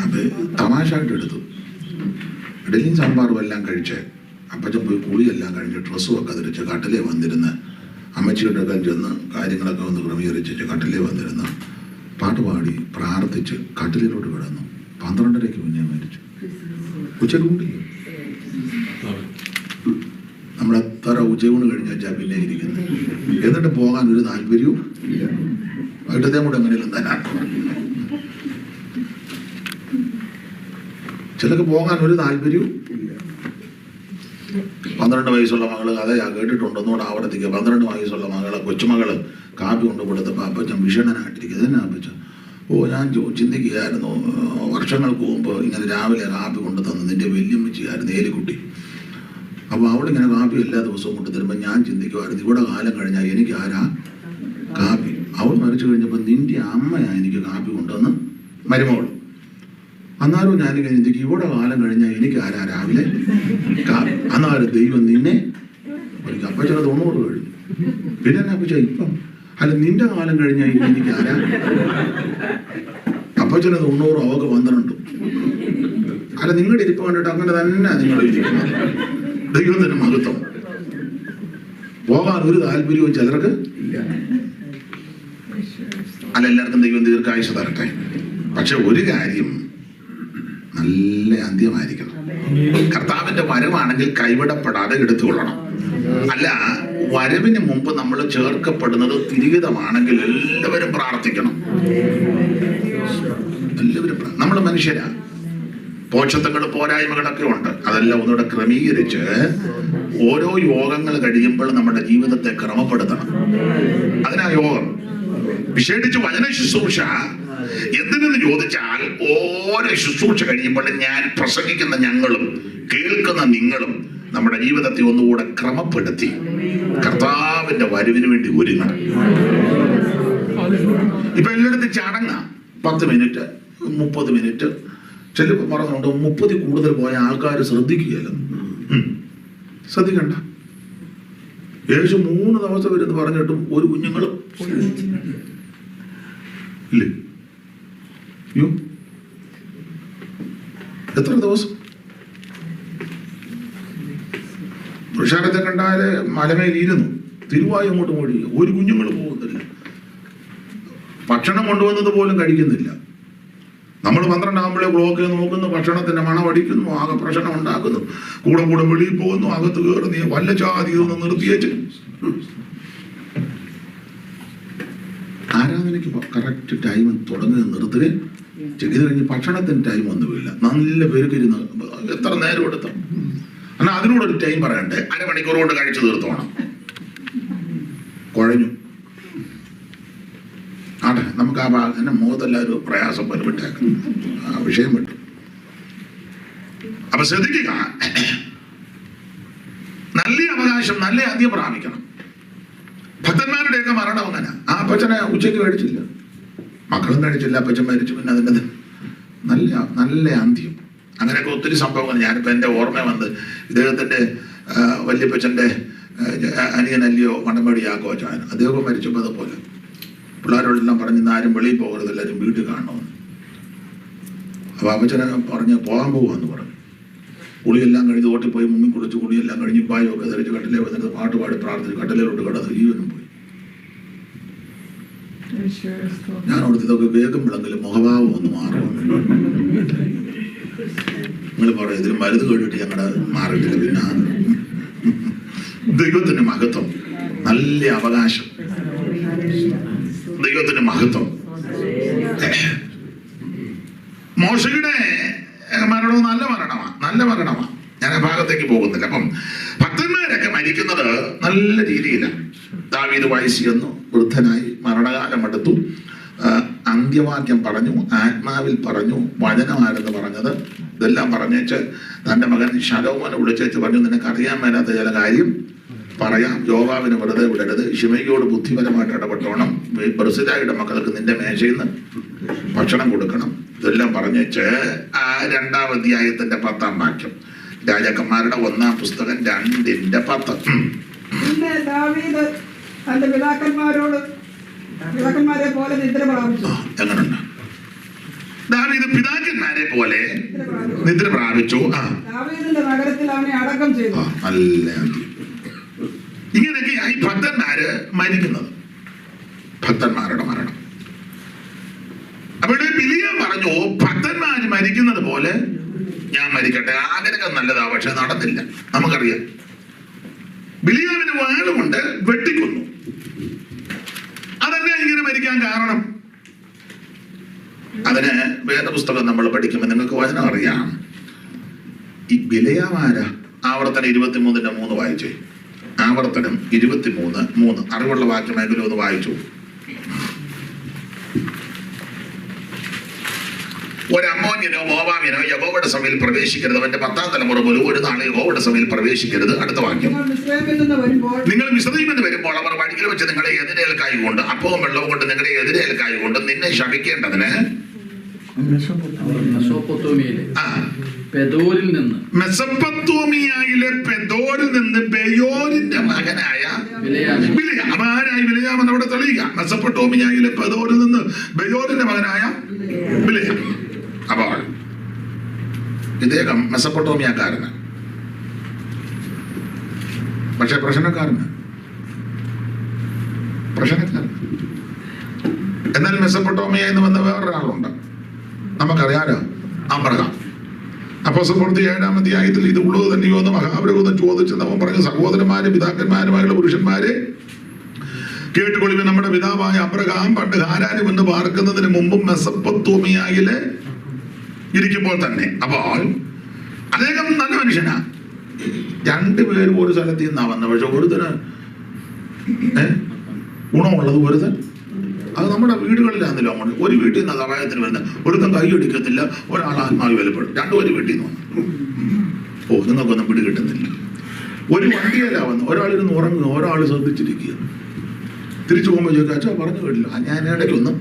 അത് തമാശയായിട്ട് എടുത്തു. ഇഡലിയും സാമ്പാറും എല്ലാം കഴിച്ച് അപ്പച്ചൻ പോയി കുളിയെല്ലാം കഴിഞ്ഞ് ഡ്രസ്സും ഒക്കെ ധരിച്ച് കട്ടിലേ വന്നിരുന്ന് അമ്മച്ചിയുടെ ഒക്കെ ചെന്ന് കാര്യങ്ങളൊക്കെ ഒന്ന് ക്രമീകരിച്ച് കട്ടിലേ വന്നിരുന്ന് പാട്ട് പാടി പ്രാർത്ഥിച്ച് കട്ടിലോട്ട് കിടന്നു. 12:30 മുന്നേ മരിച്ചു. ഉച്ചയ്ക്ക് ഊണില്ല. നമ്മളെത്ര ഉച്ചയൂണ് കഴിഞ്ഞ് വെച്ചാൽ പിന്നെ ഇരിക്കുന്നത്. എന്നിട്ട് പോകാൻ ഒരു താല്പര്യവും വൈകിട്ടത്തെയും കൂടെ എങ്ങനെയും തരാൻ. ചിലക്ക് പോകാൻ ഒരു താല്പര്യവും. 12 വയസ്സുള്ള മകള് അതെയാ കേട്ടിട്ടുണ്ടെന്നോട് ആവർത്തിക്കുക. 12 വയസ്സുള്ള മകള് കൊച്ചുമകള് കാപ്പി കൊണ്ട് കൊടുത്തപ്പോൾ അപ്പച്ചൻ വിഷണനായിട്ടിരിക്കുക. തന്നെ അപ്പച്ചൻ, ഞാൻ ചിന്തിക്കുകയായിരുന്നു, വർഷങ്ങൾക്ക് മുമ്പ് ഇങ്ങനെ രാവിലെ കാപ്പി കൊണ്ട് തന്നു നിന്റെ വല്യമ്മച്ചിയായിരുന്നു ഏലിക്കുട്ടി. അപ്പോൾ അവളിങ്ങനെ കാപ്പി എല്ലാ ദിവസവും കൊണ്ട് തരുമ്പോൾ ഞാൻ ചിന്തിക്കുമായിരുന്നു, ഇവിടെ കാലം കഴിഞ്ഞാൽ എനിക്ക് ആരാ കാപ്പി. അവൾ മരിച്ചു കഴിഞ്ഞപ്പോൾ നിന്റെ അമ്മയാണ് എനിക്ക് കാപ്പി കൊണ്ടുവന്ന് മരുമകൾ. അന്നാലും ഞാനിങ്ങനെ ചിന്തിക്കും, ഇവിടെ കാലം കഴിഞ്ഞാൽ എനിക്ക് ആരാ രാവിലെ കാപ്പി. അന്നാലും ദൈവം നിന്നെ എനിക്ക്. അപ്പച്ചനെ 90 കഴിഞ്ഞു. പിന്നെ എന്നാ അപ്പച്ച ഇപ്പം അല്ല നിന്റെ കാലം കഴിഞ്ഞാൽ എനിക്ക് ആരാ? അപ്പച്ചന് 90, അവക്ക് 12. അല്ല നിങ്ങളുടെ ഇരിപ്പ് കണ്ടിട്ട് അങ്ങനെ തന്നെ നിങ്ങൾ ഇരിക്കുന്നത്. ദൈവത്തിന് മഹത്വം. പോകാൻ ഒരു താല്പര്യവും ചിലർക്ക് ഇല്ല. അല്ല എല്ലാവർക്കും ദൈവം ദീർഘായുസ്സ് തരട്ടെ. പക്ഷെ ഒരു കാര്യം, നല്ല അന്ത്യമായിരിക്കണം. കർത്താവിന്റെ വരവാണെങ്കിൽ കൈവിടപ്പെടാതെ എടുത്തുകൊള്ളണം. അല്ല, വരവിന് മുമ്പ് നമ്മൾ ചേർക്കപ്പെടുന്നത് തിരികിതമാണെങ്കിൽ എല്ലാവരും പ്രാർത്ഥിക്കണം. എല്ലാവരും. നമ്മൾ മനുഷ്യരാ, പോഷത്വങ്ങളും പോരായ്മകളൊക്കെ ഉണ്ട്. അതെല്ലാം ഒന്നുകൂടെ ക്രമീകരിച്ച് ഓരോ യോഗങ്ങൾ കഴിയുമ്പോൾ നമ്മുടെ ജീവിതത്തെ ക്രമപ്പെടുത്തണം. അതിനാ യോഗം. വിശേഷിച്ച് വചന ശുശ്രൂഷ എന്തിനെന്ന് ചോദിച്ചാൽ, ഓരോ ശുശ്രൂഷ കഴിയുമ്പോൾ ഞാൻ പ്രസംഗിക്കുന്ന ഞങ്ങളും കേൾക്കുന്ന നിങ്ങളും നമ്മുടെ ജീവിതത്തെ ഒന്നുകൂടെ ക്രമപ്പെടുത്തി കർത്താവിന്റെ വരവിന് വേണ്ടി ഒരുങ്ങണം. ഇപ്പൊ എല്ലായിടത്തും ചടങ്ങ 10 മിനിറ്റ് 30 മിനിറ്റ്. ചിലപ്പോൾ പറഞ്ഞുകൊണ്ട് 30 കൂടുതൽ പോയ ആൾക്കാർ ശ്രദ്ധിക്കുകയല്ല. ശ്രദ്ധിക്കണ്ട. ഏകദേശം 3 ദിവസം വരുന്ന് പറഞ്ഞിട്ടും ഒരു കുഞ്ഞുങ്ങളും ഇല്ലേ? യോ, എത്ര ദിവസം? പുരുഷാരത്തെ കണ്ടാല് മലമേലിരുന്നു, തിരുവായി അങ്ങോട്ട് പോയി, ഒരു കുഞ്ഞുങ്ങൾ പോകുന്നില്ല. ഭക്ഷണം കൊണ്ടുവന്നത് പോലും കഴിക്കുന്നില്ല. നമ്മൾ 12 ആകുമ്പോഴേ ബ്ലോക്ക് നോക്കുന്നു, ഭക്ഷണത്തിന്റെ മണം അടിക്കുന്നു, ആകെ പ്രശ്നം ഉണ്ടാക്കുന്നു, കൂടെ വെളിയിൽ പോകുന്നു, അകത്ത് കയറുന്നു, വല്ല ജാതി ഒന്ന് നിർത്തിയേച്ച്. ആരാധനയ്ക്ക് കറക്റ്റ് ടൈം തുടങ്ങുക നിർത്തുകയും ചെയ്ത് കഴിഞ്ഞ് ഭക്ഷണത്തിന് ടൈം ഒന്നുമില്ല. നല്ല പേരുക്കിരുന്ന് എത്ര നേരം എടുത്തു. എന്നാൽ അതിനോടൊരു ടൈം പറയണ്ടേ? അരമണിക്കൂർ കൊണ്ട് കഴിച്ചു തീർത്തോണം. കുഴഞ്ഞു. ആട്ടെ, നമുക്ക് ആ ഭാഗത്തിന് മുഖത്തെല്ലാവരും പ്രയാസം പരിവിട്ടേക്കും. ആ വിഷയം വിട്ടു. അപ്പൊ ശ്രദ്ധിക്കുക, നല്ല അവകാശം, നല്ല അന്ത്യം പ്രാപിക്കണം. ഭക്തന്മാരുടെയൊക്കെ മരണം അങ്ങനെ. ആ അപ്പച്ചനെ ഉച്ചയ്ക്ക് കഴിച്ചില്ല, മക്കളും കഴിച്ചില്ല, അപ്പച്ചൻ മരിച്ചു. പിന്നെ അതിൻ്റെ നല്ല അന്ത്യം. അങ്ങനെയൊക്കെ ഒത്തിരി സംഭവങ്ങൾ. ഞാനിപ്പോൾ എൻ്റെ ഓർമ്മ വന്ന് ഇദ്ദേഹത്തിൻ്റെ വല്യപ്പച്ചൻ്റെ അനിയനല്ലയോ വണ്ടമ്പടി യാക്കോച്ചാൻ, അദ്ദേഹം മരിച്ചപ്പോൾ അതുപോലെ പിള്ളേരോടെല്ലാം പറഞ്ഞ് ഇന്ന് ആരും വെളിയിൽ പോകരുത്, എല്ലാവരും വീട്ടിൽ കാണണമെന്ന്. അപ്പോൾ അപ്പച്ചനെ പറഞ്ഞ് പോകാൻ പോകുമെന്ന് പറഞ്ഞു. കുളിയെല്ലാം കഴിഞ്ഞ് തോട്ടിൽ പോയി മുങ്ങി കുളിച്ച് കുളിയെല്ലാം കഴിഞ്ഞ് പായൊക്കെ ധരിച്ച് കട്ടിലേ വന്നിട്ട് പാട്ട് പാടി പ്രാർത്ഥിച്ച് കട്ടിലോട്ട് കിടന്ന് ജീവനും പോയി. ഞാൻ അവിടുത്തെ ഇതൊക്കെ വേഗം വിളങ്കിലും മുഖഭാവം ഒന്ന് മാറും. നിങ്ങൾ പറയും ഇതിന് മരുന്ന് കേട്ടിട്ട് ഞങ്ങളുടെ മാറിയിട്ടില്ല. പിന്നെ ദൈവത്തിന്റെ മഹത്വം, നല്ല അവകാശം, ദൈവത്തിന്റെ മഹത്വം. മോശയുടെ മരണവും നല്ല മരണമാണ്. ഞാൻ ആ ഭാഗത്തേക്ക് പോകുന്നില്ല. അപ്പം ഭക്തന്മാരൊക്കെ മരിക്കുന്നത് നല്ല രീതിയിലാണ്. ദാവീദ് വയസ്സ് ചെന്നു, വൃദ്ധനായി, മരണകാലം അടുത്തു. അന്ത്യവാക്യം പറഞ്ഞു, ആത്മാവിൽ പറഞ്ഞു, വചനമാരെന്ന് പറഞ്ഞത് ഇതെല്ലാം പറഞ്ഞേച്ച് തൻ്റെ മകൻ ശലോമോനെ വിളിച്ചേച്ച് പറഞ്ഞു, നിനക്ക് അറിയാൻ മേലാത്ത ചില കാര്യം പറയാം. യോവാബിന് വെറുതെ വിടരുത്, ശിമയോട് ബുദ്ധിപരമായിട്ട് ഇടപെട്ടോണം, ബർസിലായുടെ മക്കൾക്ക് നിന്റെ മേശയിൽ നിന്ന് ഭക്ഷണം കൊടുക്കണം. ഇതെല്ലാം പറഞ്ഞേച്ച് ആ 2-ാം അധ്യായത്തിന്റെ 10-ാം വാക്യം, രാജാക്കന്മാരുടെ 1-ാം പുസ്തകം 2:10. പിന്നെ ദാവീദ് തന്റെ പിതാക്കന്മാരെ പോലെ നിദ്ര പ്രാപിച്ചു. എങ്ങനെയുണ്ട്? ദാവീദ് പിതാക്കന്മാരെ പോലെ നിദ്ര പ്രാപിച്ചു. ദാവീദിന്റെ നഗരത്തിൽ അവനെ അടക്കം ചെയ്തു. നല്ല ഇങ്ങനെയൊക്കെയായി ഭക്തന്മാര് മരിക്കുന്നത്, ഭക്തന്മാരുടെ മരണം. അവിടെ ബിലിയാം പറഞ്ഞു, ഭക്തന്മാര് മരിക്കുന്നത് പോലെ ഞാൻ മരിക്കട്ടെ. ആഗ്രഹം നല്ലതാ, പക്ഷെ നടന്നില്ല. നമുക്കറിയാം ബിലിയാമിന് വാളുകൊണ്ട് വെട്ടിക്കൊന്നു. അതെന്നെ ഇങ്ങനെ മരിക്കാൻ കാരണം? അതിന് വേദപുസ്തകം നമ്മൾ പഠിക്കുമ്പോൾ നിങ്ങൾക്ക് വചനം അറിയാം. ഈ ബിലിയാം ആരാ? ആവർത്തനം 23:3 വായിച്ചേ. ആവർത്തനം 23:3 അറിവുള്ള വാക്യമെങ്കിലും ഒന്ന് വായിച്ചു. ഒരമ്മോന്യനോ മോവാമ്യനോ യഹോവയുടെ സഭയിൽ പ്രവേശിക്കരുത്. അവന്റെ 10-ാം തലമുറ പോലും ഒരു നാളെ യഹോവയുടെ സഭയിൽ പ്രവേശിക്കരുത്. അടുത്ത വാക്യം, നിങ്ങൾ മിസ്രയീമിൽ നിന്ന് വരുമ്പോൾ അവർ വഴിയിൽ വെച്ച് നിങ്ങളെ എതിരേൽക്കായികൊണ്ട് അപ്പവും വെള്ളവും കൊണ്ട് നിങ്ങളെ എതിരേൽക്കായികൊണ്ട് നിന്നെ ശപിക്കേണ്ടതിന് മെസൊപ്പൊത്താമിയയിലെ പെദോരിൽ നിന്ന് ബെയോരിന്റെ മകനായ ബിലിയാം അവിടെ തെളിയുക. മെസൊപ്പൊത്താമിയയിലെ പെദോരിൽ നിന്ന് ബെയോരിന്റെ മകനായ ബിലിയാം. അപ്പോൾ ഇദ്ദേഹം മെസൊപ്പൊത്താമിയക്കാരന്, പക്ഷെ പ്രശ്നക്കാരന്. എന്നാൽ മെസൊപ്പൊത്താമിയ എന്ന് വന്ന വേറൊരാളുണ്ട്, നമുക്കറിയാലോ, അബ്രഹാം. അപ്പോസ്തലപ്രവൃത്തി 7-ാം അധ്യായത്തിൽ ഇത് ഉള്ളത് തന്നെയോ എന്ന് മഹാപുരോഹിതൻ ചോദിച്ചെന്ന് അവൻ പറഞ്ഞു, സഹോദരന്മാരും പിതാക്കന്മാരുമായുള്ള പുരുഷന്മാരെ കേട്ടുകൊള്ളുവിൻ. നമ്മുടെ പിതാവായ അബ്രഹാം പണ്ട് ഹാരാനിൽ വന്ന് പാർക്കുന്നതിന് മുമ്പും മെസൊപ്പൊത്താമിയയിലെ ഇരിക്കുമ്പോൾ തന്നെ. അപ്പോൾ അദ്ദേഹം നല്ല മനുഷ്യനാ. 2 പേരും ഒരു സ്ഥലത്ത് നിന്നാ വന്നത്, പക്ഷെ ഒരുത്തന് ഗുണമുള്ളത് ഒരുത്തൻ. അത് നമ്മുടെ വീടുകളിലാണല്ലോ. ഒരു വീട്ടിൽ നിന്ന് സഹായത്തിന് വരുന്ന ഒരുത്തൻ കൈ എടുക്കത്തില്ല, ഒരാൾ ആത്മാവ് വിലപ്പെടും. 2 ഒരു വീട്ടിൽ നിന്ന് വന്നു. നിങ്ങൾക്കൊന്നും പിടി കിട്ടുന്നില്ല. ഒരു വണ്ടിയല്ല വന്നു, ഒരാളിരുന്ന് ഉറങ്ങുക, ഒരാൾ ശ്രദ്ധിച്ചിരിക്കുക. തിരിച്ചു പോകുമ്പോൾ ചോദിക്കുക, അച്ഛാ പറഞ്ഞു കേട്ടില്ല. ഞാൻ ഇടയ്ക്കൊന്നും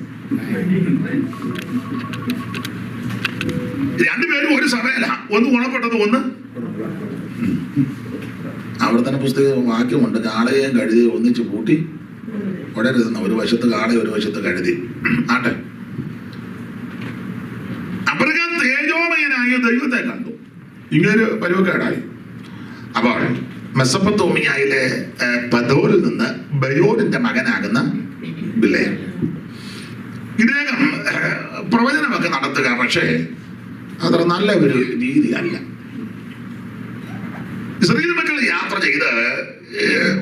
2 പേരും ഒരു സഭയല്ല, ഒന്ന് ഗുണപ്പെട്ടത്, ഒന്ന്. ആവർത്തന പുസ്തക വാക്യമുണ്ട്, കാളയെയും കഴുതിയും ഒന്നിച്ച് പൂട്ടി ഉടരുതെന്ന. ഒരു വശത്ത് കാള, ഒരു വശത്ത് കഴുതി. ആട്ടെ, അബ്രഹാം തേജോമയനായ ദൈവത്തെ കണ്ടു. ഇങ്ങനൊരു പരുവക്കേടായി. അപ്പോൾ മെസൊപ്പൊത്താമിയയിലെ പെദോരിൽ നിന്ന് ബെയോരിന്റെ മകനാകുന്ന ബിലിയാം, ഇദ്ദേഹം പ്രവചനമൊക്കെ നടത്തുക, പക്ഷേ അത്ര നല്ല ഒരു രീതിയല്ല. ഇസ്രായേൽ മക്കൾ യാത്ര ചെയ്ത്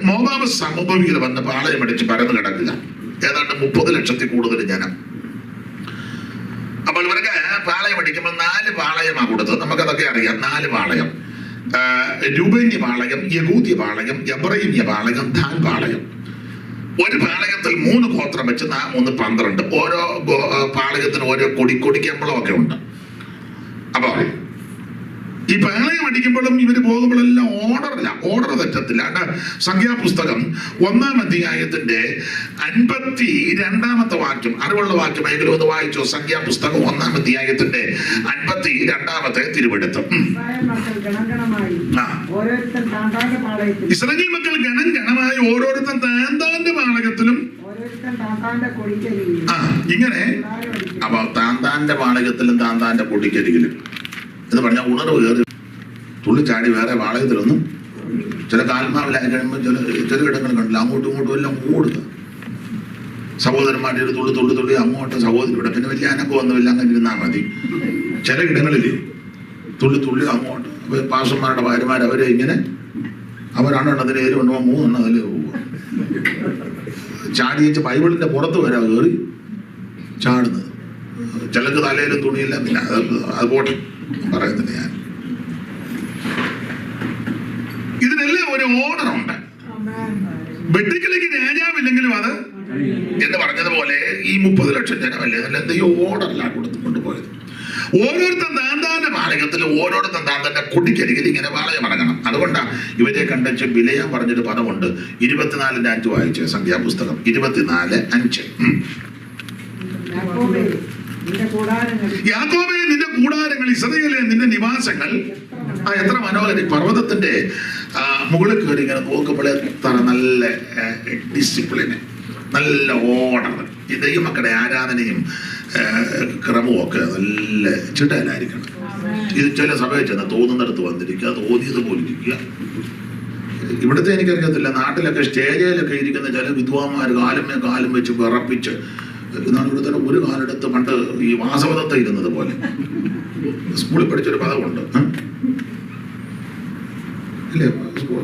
മോവാബ് സമഭൂമിയിൽ വന്ന് പാളയം അടിച്ച് പരന്നു കിടക്കുക. ഏതാണ്ട് 30 ലക്ഷത്തിൽ കൂടുതൽ ജനം. അപ്പോൾ ഇവർക്ക് പാളയം അടിക്കുമ്പോൾ 4 പാളയമാണ് കൊടുത്തത്. നമുക്കതൊക്കെ അറിയാം. 4 പാളയം: രൂബേന്യ പാളയം, യഹൂദ്യ പാളയം, എബ്രയീമ്യ പാളയം, ദാൻ പാളയം. ഒരു പാളയത്തിൽ 3 ഗോത്രം വെച്ച് 3 12. ഓരോ പാളയത്തിന് ഓരോ കൊടിക്കമ്പളമൊക്കെ ഉണ്ട്. അപ്പോൾ ഈ പാളയം അടിക്കുമ്പോഴും ഇവര് പോകുമ്പോഴെല്ലാം ഓർഡർ തെറ്റത്തില്ല. സംഖ്യാപുസ്തകം 1-ാം അധ്യായത്തിന്റെ 52-ാമത്തെ വാക്യം, അറിവുള്ള വാക്യം എങ്കിലും ഒന്ന് വായിച്ചു. സംഖ്യാപുസ്തകം 1-ാം അധ്യായത്തിന്റെ 52-ാമത്തെ തിരുവെടുത്ത്. ഇസ്രായേൽ മക്കൾ ഗണം ഗണമായി ഓരോരുത്തർ താന്താന്റെ പാളയത്തിലും ഇങ്ങനെ. അപ്പൊ താന്താന്റെ പാളയത്തിലും താന്താന്റെ കൊടിക്കരികിലും എന്ന് പറഞ്ഞാൽ ഉണർവ് കയറി തുള്ളിച്ചാടി വേറെ പാളയത്തിലൊന്നും. ചില ആത്മാവിലായി കഴിയുമ്പോൾ ചില ഇടങ്ങൾ കണ്ടില്ല, അങ്ങോട്ടും ഇങ്ങോട്ടും എല്ലാം ഓടുക. സഹോദരന്മാരുടെ ഒരു തുള്ളി അങ്ങോട്ട് സഹോദരി ഇവിടെ, പിന്നെ വലിയ അനക്കമൊന്നുമില്ല, അങ്ങനെ ഇരുന്നാൽ മതി. ചില ഇടങ്ങളിൽ തുള്ളി അങ്ങോട്ട്. പാസ്റ്റർമാരുടെ ഭാര്യമാർ അവരെ ഇങ്ങനെ, അവരാണ് അതിൽ 7 എണ്ണമോ 3 എണ്ണം അതിൽ ചാടി വെച്ച് ബൈബിളിന്റെ പുറത്ത് വരാ കയറി ചാടുന്നത്. ചിലക്ക് തലയിലും തുണിയില്ല. പിന്നെ അത് പോട്ടെ, പറയുന്നില്ല ഞാൻ. ഇതിനെല്ലാം ഒരു ഓർഡർ ഉണ്ട്. വെട്ടിക്കിളിക്ക് രാജാവില്ലെങ്കിലും അത് എന്ന് പറഞ്ഞതുപോലെ ഈ 30 ലക്ഷം ജനമല്ലേ നല്ല എന്തെയോ ഓർഡറല്ല കൊണ്ടുപോയത്. ഓരോരുത്തർ താന്താന്റെ പാളയത്തിൽ ഓരോരുത്തർ താന്താന്റെ കൊടിക്കരികിൽ ഇങ്ങനെ പാളയം അടങ്ങണം. അതുകൊണ്ടാണ് ഇവരെ കണ്ടെച്ച് വിലയാൻ പറഞ്ഞൊരു പദമുണ്ട്. 24:5 വായിച്ച സംഖ്യാപുസ്തകം 24:5. യാക്കോബേ നിന്റെ കൂടാരങ്ങൾ, ഇസ്രായേലേ നിന്റെ നിവാസങ്ങൾ. എത്ര മനോഹരം! പർവ്വതത്തിന്റെ മുകളിൽ കയറി ഇങ്ങനെ നോക്കുമ്പോൾ എത്ര നല്ല ഡിസിപ്ലിന്, നല്ല ഓർഡർ. ഈ ദൈവമക്കളുടെ ആരാധനയും ക്രമവും ഒക്കെ നല്ല ചിട്ടയിലായിരിക്കണം. ഇത് ചില സഭയിൽ ചെന്ന് തോന്നുന്നിടത്ത് വന്നിരിക്കുക, തോന്നിയത് പോലെ ഇരിക്കുക. ഇവിടുത്തെ എനിക്കറിയത്തില്ല, നാട്ടിലൊക്കെ സ്റ്റേജിലൊക്കെ ഇരിക്കുന്ന ചില വിദ്വാന്മാർ കാലും വെച്ച് വിറപ്പിച്ച്, എന്നാണ് ഇവിടുത്തെ ഒരു കാലെടുത്ത് പണ്ട് ഈ വാസവദത്ത ഇരുന്നത് പോലെ. സ്കൂളിൽ പഠിച്ചൊരു പദമുണ്ട്, ഇല്ലേ?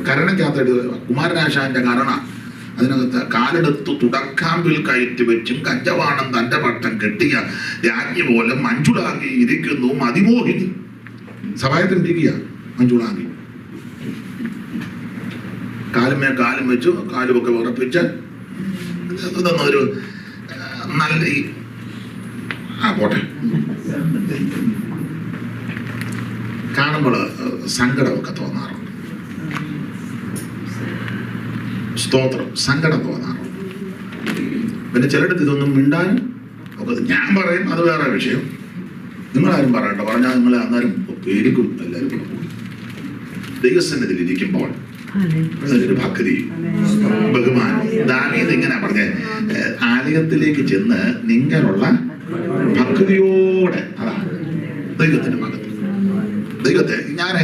കരണക്കകത്ത് കുമാരനാശാന്റെ കരണ, അതിനകത്ത് കാലെടുത്ത് തുടക്കാമ്പിൽ കയറ്റി വെച്ചും കഞ്ചവാണം തന്റെ പട്ടം കെട്ടിയ രാജ്ഞി പോലെ മഞ്ജുളാങ്കി ഇരിക്കുന്നു മതിമോഹിനി. സഭായത്തിരിക്കുക മഞ്ജുളാങ്കി, കാലും വെച്ചു, കാലുമൊക്കെ ഉറപ്പിച്ച് ഇതൊന്നൊരു നല്ല പോട്ടെ. കാണുമ്പോൾ സങ്കടമൊക്കെ തോന്നാറുണ്ട്. സ്തോത്രം, സങ്കടം തോന്നാറുണ്ട്. പിന്നെ ചിലയിടത്ത് ഇതൊന്നും മിണ്ടാനും ഒക്കെ ഞാൻ പറയും, അത് വേറെ വിഷയം. നിങ്ങളാരും പറയണ്ട, പറഞ്ഞാൽ നിങ്ങൾ അന്നേരം പേരിക്കും എല്ലാവരും കൂടെ പോകും. ദൈവസന്നിധിയിൽ ഇരിക്കുമ്പോൾ ഒരു ഭക്തി, ബഹുമാനം. ദാവീദ് ഇങ്ങനെ പറഞ്ഞ ആലയത്തിലേക്ക് ചെന്ന് നിങ്ങളുള്ള ഭക്തിയോടെ, അതാണ് ദൈവത്തിന്റെ ഭക്തി. ദൈവത്തെ ഞാൻ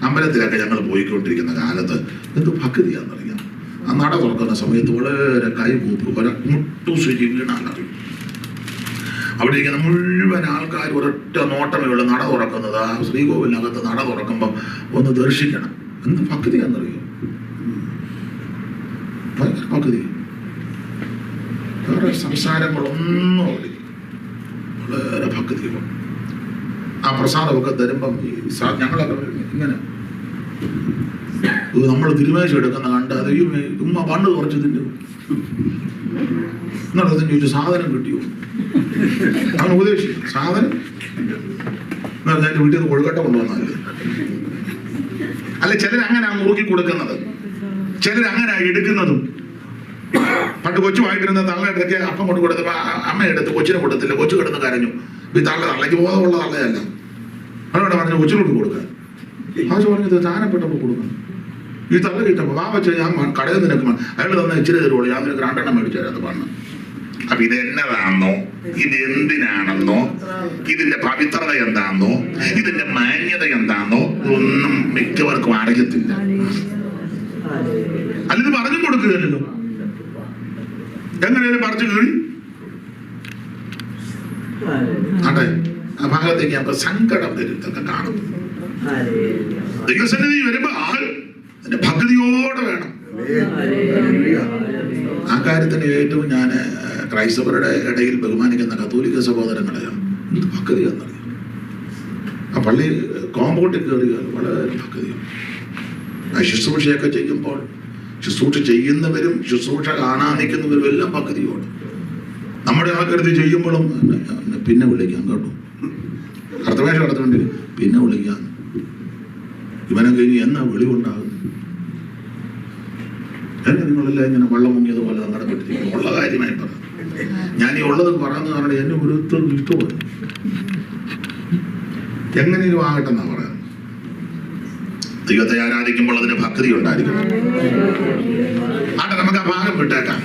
അമ്പലത്തിലൊക്കെ ഞങ്ങൾ പോയിക്കൊണ്ടിരിക്കുന്ന കാലത്ത് എന്ത് ഭക്തിയാണെന്നറിയാം. ആ നട തുറക്കുന്ന സമയത്ത് വളരെ കൈകൂപ്പ്, ഒരു മുട്ടുശുചി വീണാലറിയും. അവിടെ ഇരിക്കുന്ന മുഴുവൻ ആൾക്കാർ ഒരൊറ്റ നോട്ടമേയുള്ള നട തുറക്കുന്നത്. ആ ശ്രീകോവിലിനകത്ത് നട തുറക്കുമ്പോൾ ഒന്ന് ദർശിക്കണം. എന്ത് ഭക്തിയാണെന്നറിയോ? ഭയങ്കര ഭക്തി. വേറെ സംസാരങ്ങളൊന്നും അവിടെ വളരെ ഭക്തി. ആ പ്രസാദമൊക്കെ തരുമ്പം ഞങ്ങളൊക്കെ ഇങ്ങനെ നമ്മൾ തിരുമേശ എടുക്കുന്ന കണ്ട് അത് ഉമ്മ പണ്ട് കുറച്ച് തിന്നു എന്നിട്ട് ചോദിച്ചു സാധനം കിട്ടിയോ? അവൻ ഉപദേശിച്ചു സാധനം ഞാൻ വീട്ടിൽ നിന്ന് കൊഴുക്കട്ട കൊണ്ടുവന്നല്ലേ. അല്ല, ചിലരങ്ങനെ മുറുക്കി കൊടുക്കുന്നത്, ചിലരങ്ങനെ എടുക്കുന്നതും. പണ്ട് കൊച്ചു വായിട്ടിരുന്ന തള്ളയെടുത്ത് അപ്പം കൊണ്ട് കൊടുത്തപ്പോൾ അമ്മയെടുത്ത് കൊച്ചിനെ കൊടുത്തില്ല. കൊച്ചു കിടന്ന് കരഞ്ഞു. ഈ തള്ളയ്ക്ക് ബോധമുള്ള തള്ളയല്ല. അവരോട് പറഞ്ഞു കൊച്ചിനോട്ട് കൊടുക്കാൻ. ഭാഷ പറഞ്ഞത് ചാനപ്പെട്ടപ്പോൾ കൊടുക്കണം. ഈ തള്ള കിട്ടപ്പോൾ വാ വെച്ച് ഞാൻ കടയിൽ നിനക്ക് അയാൾ തന്നെ ഇച്ചിരി തരുള്ളൂ, ഞാൻ നിനക്ക് 2 എണ്ണം മേടിച്ചു തരാമെന്ന് പറഞ്ഞു. അപ്പൊ ഇതെന്നതാണെന്നോ, ഇത് എന്തിനാണെന്നോ, ഇതിന്റെ പവിത്രത എന്താണെന്നോ, ഇതിന്റെ മാന്യത എന്താണെന്നോ ഒന്നും മിക്കവർക്കും അറിയത്തില്ല. അല്ലിത് പറഞ്ഞു കൊടുക്കുകയല്ലോ. എങ്ങനെയാലും പറിച്ചു കീറി അതെ ആ ഭാഗത്തേക്ക് അപ്പൊ സങ്കടം വരുത്തൊക്കെ കാണുന്നു. ദൈവസന്നിധി വരുമ്പോ ആൾ അതിന്റെ ഭക്തിയോടെ വേണം. ആ കാര്യത്തിന് ഏറ്റവും ഞാൻ ക്രൈസ്തവരുടെ ഇടയിൽ ബഹുമാനിക്കുന്ന കത്തോലിക്ക സഹോദരങ്ങളെയാണ്. എന്ത് ഭക്തി എന്നറിയാം. ആ പള്ളി കോമ്പൗണ്ടിൽ കയറിയാൽ വളരെ ഭക്തിയാണ്. ആ ശുശ്രൂഷയൊക്കെ ചെയ്യുമ്പോൾ ശുശ്രൂഷ ചെയ്യുന്നവരും ശുശ്രൂഷ കാണാൻ നിൽക്കുന്നവരും എല്ലാം ഭക്തിയോട്. നമ്മുടെ ആൾക്കാരത് ചെയ്യുമ്പോഴും പിന്നെ വിളിക്കാം കേട്ടോ, അർത്ഥവേഷ നടത്തുന്നുണ്ട്, പിന്നെ വിളിക്കാം. ഇവനൊക്കെ ഇനി എന്നാ വെളിവുണ്ടാകും? എന്നെ നിങ്ങളെല്ലാം ഇങ്ങനെ വെള്ളം മുങ്ങിയതുപോലെ നടപ്പെട്ടിരിക്കും. ഉള്ള കാര്യമായി പറ. ഞാൻ ഈ ഉള്ളത് പറയാന്ന് പറഞ്ഞാൽ എന്നെ ഓരോരുത്തർ ഇഷ്ടമാണ്. എങ്ങനെയും ആകട്ടെ എന്നാ പറയാം. ദൈവത്തെ ആരാധിക്കുമ്പോൾ അതിന് ഭക്തി ഉണ്ടായിരിക്കണം. ആട്ടെ, നമുക്ക് ആ ഭാഗം വിട്ടേക്കാം.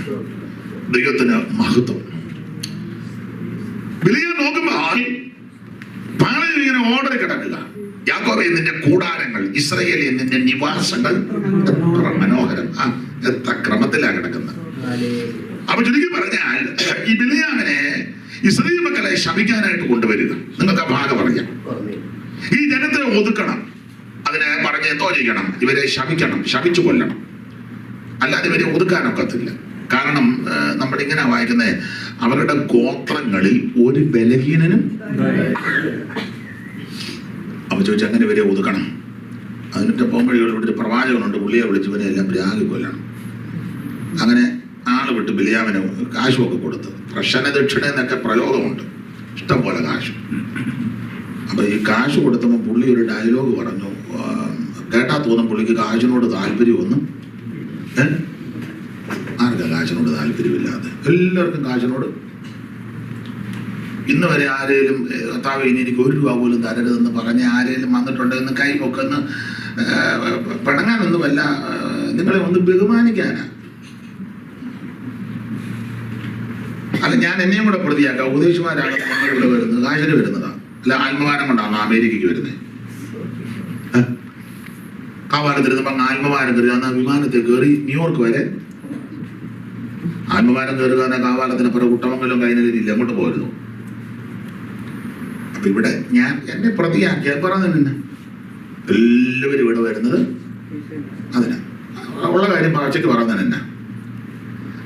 ദൈവത്തിന് മഹത്വം. വിളിയാൻ നോക്കുമ്പോൾ പാളയിൽ ഇങ്ങനെ ഓർഡർ കിടക്കുക. യാക്കോബേ നിന്റെ കൂടാരങ്ങൾ, ഇസ്രായേലേ നിന്റെ നിവാസങ്ങൾ. എത്ര മനോഹരം! എത്ര ക്രമത്തിലാണ് കിടക്കുന്നത്. അപ്പൊ ചുരുക്കി പറഞ്ഞാൽ ഈ ബിലിയാമിനെ ഇസ്രായേൽ മക്കളെ ശപിക്കാനായിട്ട് കൊണ്ടുവരിക. നിങ്ങൾക്ക് ആ ഭാഗം പറയാം. ഈ ജനത്തെ ഒതുക്കണം. അതിനെ പറഞ്ഞ് എന്തോ ചെയ്യണം? ഇവരെ ശപിക്കണം, ശപിച്ചു കൊല്ലണം. അല്ലാതെ ഇവരെ ഒതുക്കാനൊക്കത്തില്ല. കാരണം നമ്മളിങ്ങനെ വായിക്കുന്നത് അവരുടെ ഗോത്രങ്ങളിൽ ഒരു ബലഹീനനും. അപ്പൊ ചോദിച്ചാൽ അങ്ങനെ ഇവരെ ഒതുക്കണം. അതിന്റെ പോംവഴികളിലൂടെ ഒരു പ്രവാചകനുണ്ട്, പുള്ളിയെ വിളിച്ചവനെ എല്ലാം പ്രാഗി കൊല്ലണം. അങ്ങനെ ആള് വിട്ട് ബിലിയാമിന് കാശുമൊക്കെ കൊടുത്തു. പ്രശ്ന ദക്ഷിണ എന്നൊക്കെ പ്രയോഗമുണ്ട്, ഇഷ്ടം പോലെ കാശ്. അപ്പൊ ഈ കാശ് കൊടുത്തപ്പോൾ പുള്ളി ഒരു ഡയലോഗ് പറഞ്ഞു. കേട്ടാ തോന്നും പുള്ളിക്ക് കാശിനോട് താല്പര്യമൊന്നും. ആർക്കാ കാശിനോട് താല്പര്യമില്ലാതെ? എല്ലാവർക്കും കാശിനോട്. ഇന്ന് വരെ ആരേലും കർത്താവേ ഇനി എനിക്ക് 1 രൂപ പോലും തരരുതെന്ന് പറഞ്ഞ് ആരേലും വന്നിട്ടുണ്ടെന്ന് കൈ പൊക്കെന്ന് പിണങ്ങാനൊന്നുമല്ല, നിങ്ങളെ ഒന്ന് ബഹുമാനിക്കാനാ. അല്ല, ഞാൻ എന്നെയും കൂടെ പ്രതിയാക്കാം. ഉപദേശിമാരാണ് ഇവിടെ വരുന്നത്, കാശിന് വരുന്നതാ. അല്ല, ആത്മഭാരം കൊണ്ടാണ് അമേരിക്കയ്ക്ക് വരുന്നത്. കാവാലത്തിരുന്നപ്പോ ആത്മഭാരം കയറി അന്ന് വിമാനത്തിൽ കയറി ന്യൂയോർക്ക് വരെ. ആത്മഭാരം കയറുക കാവാലത്തിനപ്പുറം കുട്ടമംഗലം കൈനഗിരിയില്ല, അങ്ങോട്ട് പോയിരുന്നു. അപ്പൊ ഇവിടെ ഞാൻ എന്നെ പ്രതിയാക്കിയ പറഞ്ഞു തന്നെ എല്ലാവരും ഇവിടെ വരുന്നത് അതിനാ. ഉള്ള കാര്യം പറച്ചിട്ട് പറയുന്നത് തന്നെ.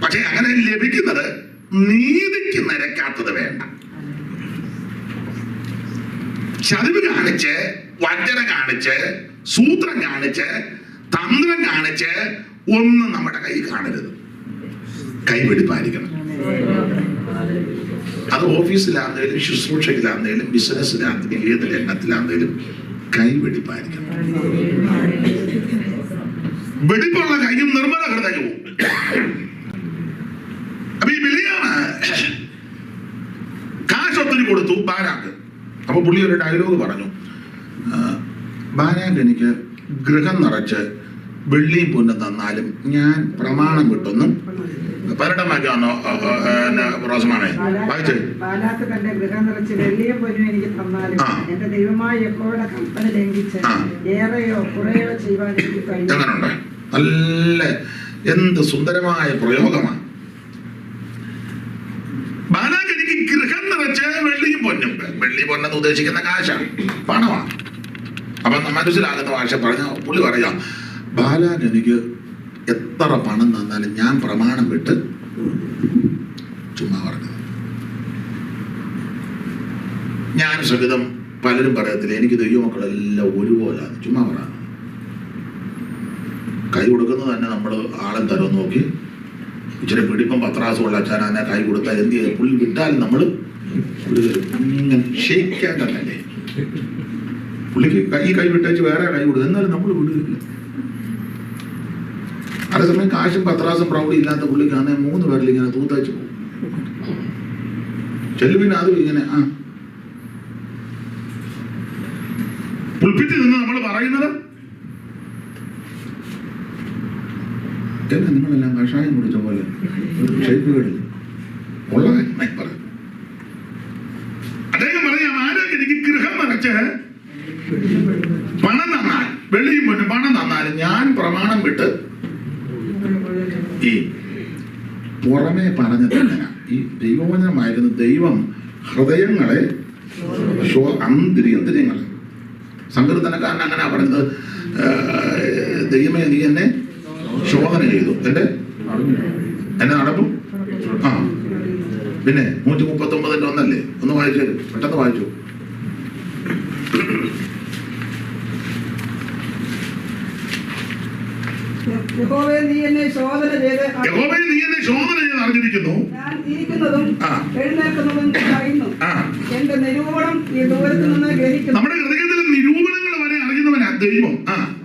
പക്ഷെ അങ്ങനെ ലഭിക്കുന്നത് നീതിക്ക് നിരക്കാത്തത് വേണ്ട. ചതിവ് കാണിച്ച്, വഞ്ചന കാണിച്ച്, സൂത്രം കാണിച്ച്, തന്ത്രം കാണിച്ച് ഒന്നും നമ്മുടെ കൈ കാണരുത്. കൈവെടിപ്പായിരിക്കണം. അത് ഓഫീസിലാണെങ്കിലും ശുശ്രൂഷയിലാണെങ്കിലും ബിസിനസ്സിലാണെങ്കിലും ഏത് രംഗത്തിലാണെങ്കിലും കൈവെടിപ്പായിരിക്കണം. വെടിപ്പുള്ള കൈയും നിർമ്മല ഹൃദയവും. അപ്പൊ ഈ ബിലിയാമ് കാശൊത്തിരി കൊടുത്തു ബാരാക്ക്. അപ്പൊ പുള്ളി ഒരു ഡയലോഗ് പറഞ്ഞു, ബാരാക്ക് എനിക്ക് ഗൃഹം നിറച്ച് വെള്ളിയും പൊന്നും തന്നാലും ഞാൻ പ്രമാണം വിട്ടൊന്നും. 12 വാക്യാണോ റോസമാണേ വായിച്ചേ? ബാലാക്ക് തന്റെ ഗൃഹം നിറച്ച് വെള്ളിയും പൊന്നും എനിക്ക് തന്നാലും എന്റെ ദൈവമായ യഹോവയുടെ കൽപ്പന ലംഘിച്ച് ഏറെയോ കുറയോ ചെയ്യുവാൻ എനിക്ക് കഴിയും. എങ്ങനുണ്ട്? നല്ല എന്ത് സുന്ദരമായ പ്രയോഗമാണ്. ബാലാക്ക് എനിക്ക് ഗൃഹം നിറച്ച് വെള്ളിയും പൊന്നും. വെള്ളി പൊന്നെന്ന് ഉദ്ദേശിക്കുന്ന കാശാണ്, പണമാണ്. അപ്പൊ മനസ്സിലാകുന്ന ഭാഷ പറഞ്ഞ പുള്ളി പറയാം, ബാലാക്ക് എനിക്ക് എത്ര പണം തന്നാലും ഞാൻ പ്രമാണം വിട്ട്. ചുമ്മാ പറഞ്ഞത്. ഞാൻ സഹിതം പലരും പറയത്തില്ല എനിക്ക് ദൈവമക്കളെല്ലാം ഒരുപോലാണ്. ചുമ്മാ പറയാം. കൈ കൊടുക്കുന്നത് തന്നെ നമ്മൾ ആളെ തരം നോക്കി ഇച്ചിരി പിടിപ്പം പത്രാസുള്ള അച്ഛനെ കൈ കൊടുത്താൽ എന്ത് ചെയ്ത് പുള്ളി വിട്ടാലും നമ്മൾ ഇങ്ങനെ ഷെയ്ക്കാൻ തന്നെ. പുള്ളിക്ക് കൈ വിട്ടേച്ച് വേറെ കൈ കൊടുക്കും, എന്നാലും നമ്മൾ വിടുകയില്ല. അതേസമയം കാശും പത്രാസും പ്രൗഢി ഇല്ലാത്ത പുള്ളിക്ക് അന്നേ 3 പേരിൽ ഇങ്ങനെ തൂത്തയച്ച് പോകും. ചെല്ലുവിന് അതും ഇങ്ങനെ പുൽപ്പിറ്റിൽ നിന്ന് നമ്മൾ പറയുന്നത് എന്നെ നിങ്ങളെല്ലാം കഷായം കുടിച്ച പോലെ ഷെയ്പ്പുകളിൽ ഉള്ള പറയും. അദ്ദേഹം പറയാം, ആരോഗ്യം എനിക്ക് ഗൃഹം നിറച്ച് പണം തന്നാൽ വെള്ളിയും പൊന്നും പണം തന്നാലും ഞാൻ പ്രമാണം വിട്ട്. ഈ പുറമെ പറഞ്ഞത് എങ്ങനെ? ഈ ദൈവവചനമായിരുന്നു ദൈവം ഹൃദയങ്ങളെ അന്തര്യങ്ങളെ. സങ്കീർത്തനക്കാരൻ അങ്ങനെ പറഞ്ഞത്, ദൈവമേ നീ എന്നെ ശോധന ചെയ്തു, എന്നെ നടപ്പും. പിന്നെ 139 ഒന്നല്ലേ? ഒന്ന് വായിച്ചു, പെട്ടെന്ന് വായിച്ചു. യഹോവേ നീ എന്നെ ശോധന ചെയ്ത് അറിഞ്ഞിരിക്കുന്നു. ഞാൻ ഇരിക്കുന്നതും എഴുന്നേൽക്കുന്നതും അറിയുന്നു. എന്റെ നിരൂപണം ഈ ദൂരത്ത് നിന്ന് ഗ്രഹിക്കുന്നു. നമ്മുടെ ഹൃദയത്തിലെ നിരൂപണങ്ങൾ വരെ അറിയുന്നവനാ ദൈവം.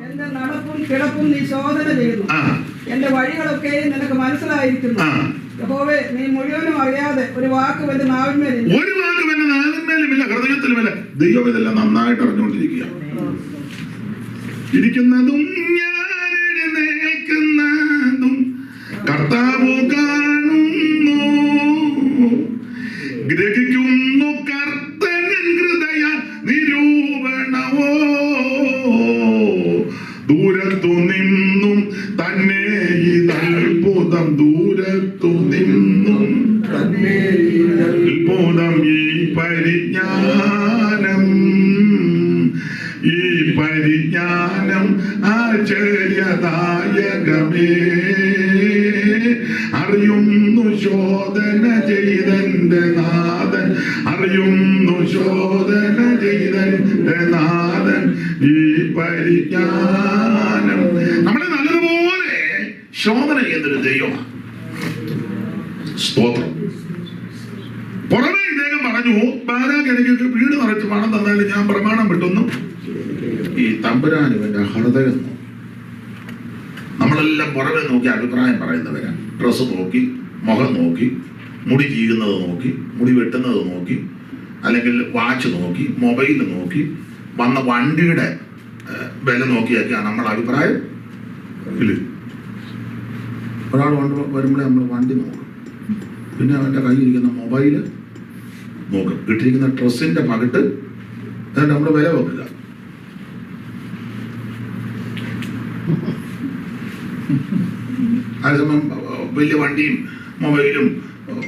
എന്റെ നടപ്പും കിടപ്പും നീ ശോധന ചെയ്യുന്നു. എന്റെ വഴികളൊക്കെ നിനക്ക് മനസ്സിലായിരിക്കുന്നു. യഹോവേ നീ മുഴുവനും അറിയാതെ ഒരു വാക്ക് എന്റെ നാവിന്മേലില്ല. ഒരു വാക്ക് എന്റെ നാവിന്മേലുമില്ല, ഹൃദയത്തിലുമില്ല. ദൈവം ഇതെല്ലാം നന്നായിട്ട് അറിഞ്ഞുകൊണ്ടിരിക്കുക. ഇരിക്കുന്നതും എഴുന്നേൽക്കുന്നതും കർത്താവ് കാണുന്നു, ഗ്രഹിക്കുന്നു കർത്തനൻ ഹൃദയ നിരൂപണമോ. ദൂരത്തു നിന്നും തന്നെ ഇതത്ഭുതം, ദൂരത്തു നിന്നും തന്നെ അത്ഭുതം. ഈ പരിജ്ഞാനം, ഈ പരിജ്ഞാനം ആശ്ചര്യദായകമേ. അറിയുന്നു ശോധന ചെയ്തന്റെ നാഥൻ, അറിയുന്നു ശോധന ചെയ്തന്റെ നാഥൻ. ഈ പരിജ്ഞാനം നമ്മളെ നല്ലതുപോലെ ശോധന ചെയ്യുന്നൊരു ദൈവമാണ്. സ്തോത്രം. പുറമെ ഇദ്ദേഹം പറഞ്ഞു, ബാരാക്ക് എനിക്ക് വീട് നിറച്ച് പണം തന്നാലും ഞാൻ പ്രമാണം വിട്ടൊന്നും ഈ തമ്പുരാൻ ഇവന്റെ ഹൃദയം നോക്കും. നമ്മളെല്ലാം പുറമെ നോക്കി അഭിപ്രായം പറയുന്നവരാണ്. ഡ്രസ്സ് നോക്കി, മുഖം നോക്കി, മുടി ചീകുന്നത് നോക്കി, മുടി വെട്ടുന്നത് നോക്കി, അല്ലെങ്കിൽ വാച്ച് നോക്കി, മൊബൈൽ നോക്കി, വന്ന വണ്ടിയുടെ വില നോക്കിയൊക്കെയാണ് നമ്മൾ അഭിപ്രായം. ഇല്ല, ഒരാൾ വരുമ്പോഴേ നമ്മൾ വണ്ടി നോക്കും, പിന്നെ അവൻ്റെ കയ്യിലിരിക്കുന്ന മൊബൈല് നോക്കും, ഇട്ടിരിക്കുന്ന ഡ്രസ്സിന്റെ പകിട്ട് എന്നിട്ട് നമ്മൾ വില വെക്കുക. അതേസമയം വലിയ വണ്ടിയും മൊബൈലും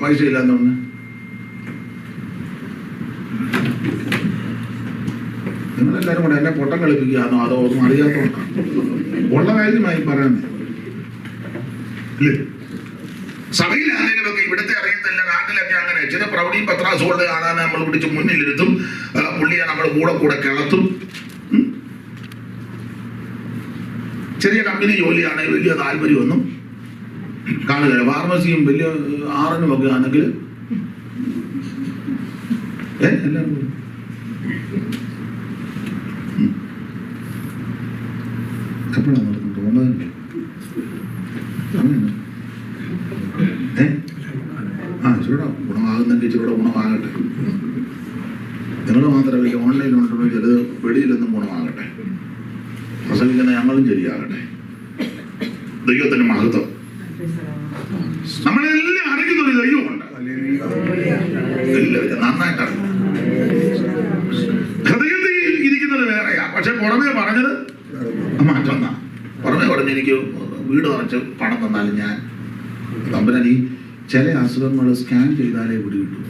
പൈസ ഇല്ലാന്ന് പറഞ്ഞ് നിങ്ങളെല്ലാവരും കൂടെ എന്നെ പൊട്ടം കളിപ്പിക്കുകയാണോ അതോ ഒന്നും അറിയാത്തതുകൊണ്ടാണ്? ഉള്ള കാര്യമായി പറയുന്നത് ഇല്ലേ? സഭയിലാണെങ്കിലൊക്കെ ഇവിടുത്തെ അറിയത്തില്ല, നാട്ടിലൊക്കെ അങ്ങനെ ചില പ്രൗഢിയും പത്രാസുകളുടെ കാണാൻ നമ്മൾ പിടിച്ച് മുന്നിലിരുത്തും, പുള്ളിയെ നമ്മൾ കൂടെ കിളത്തും. ചെറിയ കമ്പനി ജോലിയാണെങ്കിൽ വലിയ താല്പര്യമൊന്നും കാണുകയില്ല. ഫാർമസിയും വലിയ ആറിനും ഒക്കെ ആണെങ്കിൽ എല്ലാവരും എപ്പോഴാണ് നടക്കുന്നത്? ഒന്നതന്നെ ഇച്ചിരൂടെ ഗുണമാകുന്നെങ്കിൽ ഇച്ചിരൂടെ ഗുണമാകട്ടെ. നിങ്ങൾ മാത്രമല്ല, ഓൺലൈനിലുണ്ടല്ലോ ചിലത് വെളിയിലൊന്നും ഗുണമാകട്ടെ. പ്രസംഗിക്കുന്ന ഞങ്ങളും ശരിയാകട്ടെ. ദൈവത്തിന് മഹത്വം. നമ്മളെല്ലാം അറിയുന്ന ഒരു ദൈവമുണ്ട്, എല്ലാവരും നന്നായിട്ടാണ്. ഹൃദയത്തിൽ ഇരിക്കുന്നത് വേറെയാ, പക്ഷെ പുറമേ പറഞ്ഞത് മറ്റൊന്നാ. പുറമേ പറഞ്ഞ് എനിക്ക് വീട് നിറച്ച് പണം തന്നാലും ഞാൻ തമ്പുരാൻ ഈ ചില അസുഖങ്ങൾ സ്കാൻ ചെയ്താലേ പിടി കിട്ടും.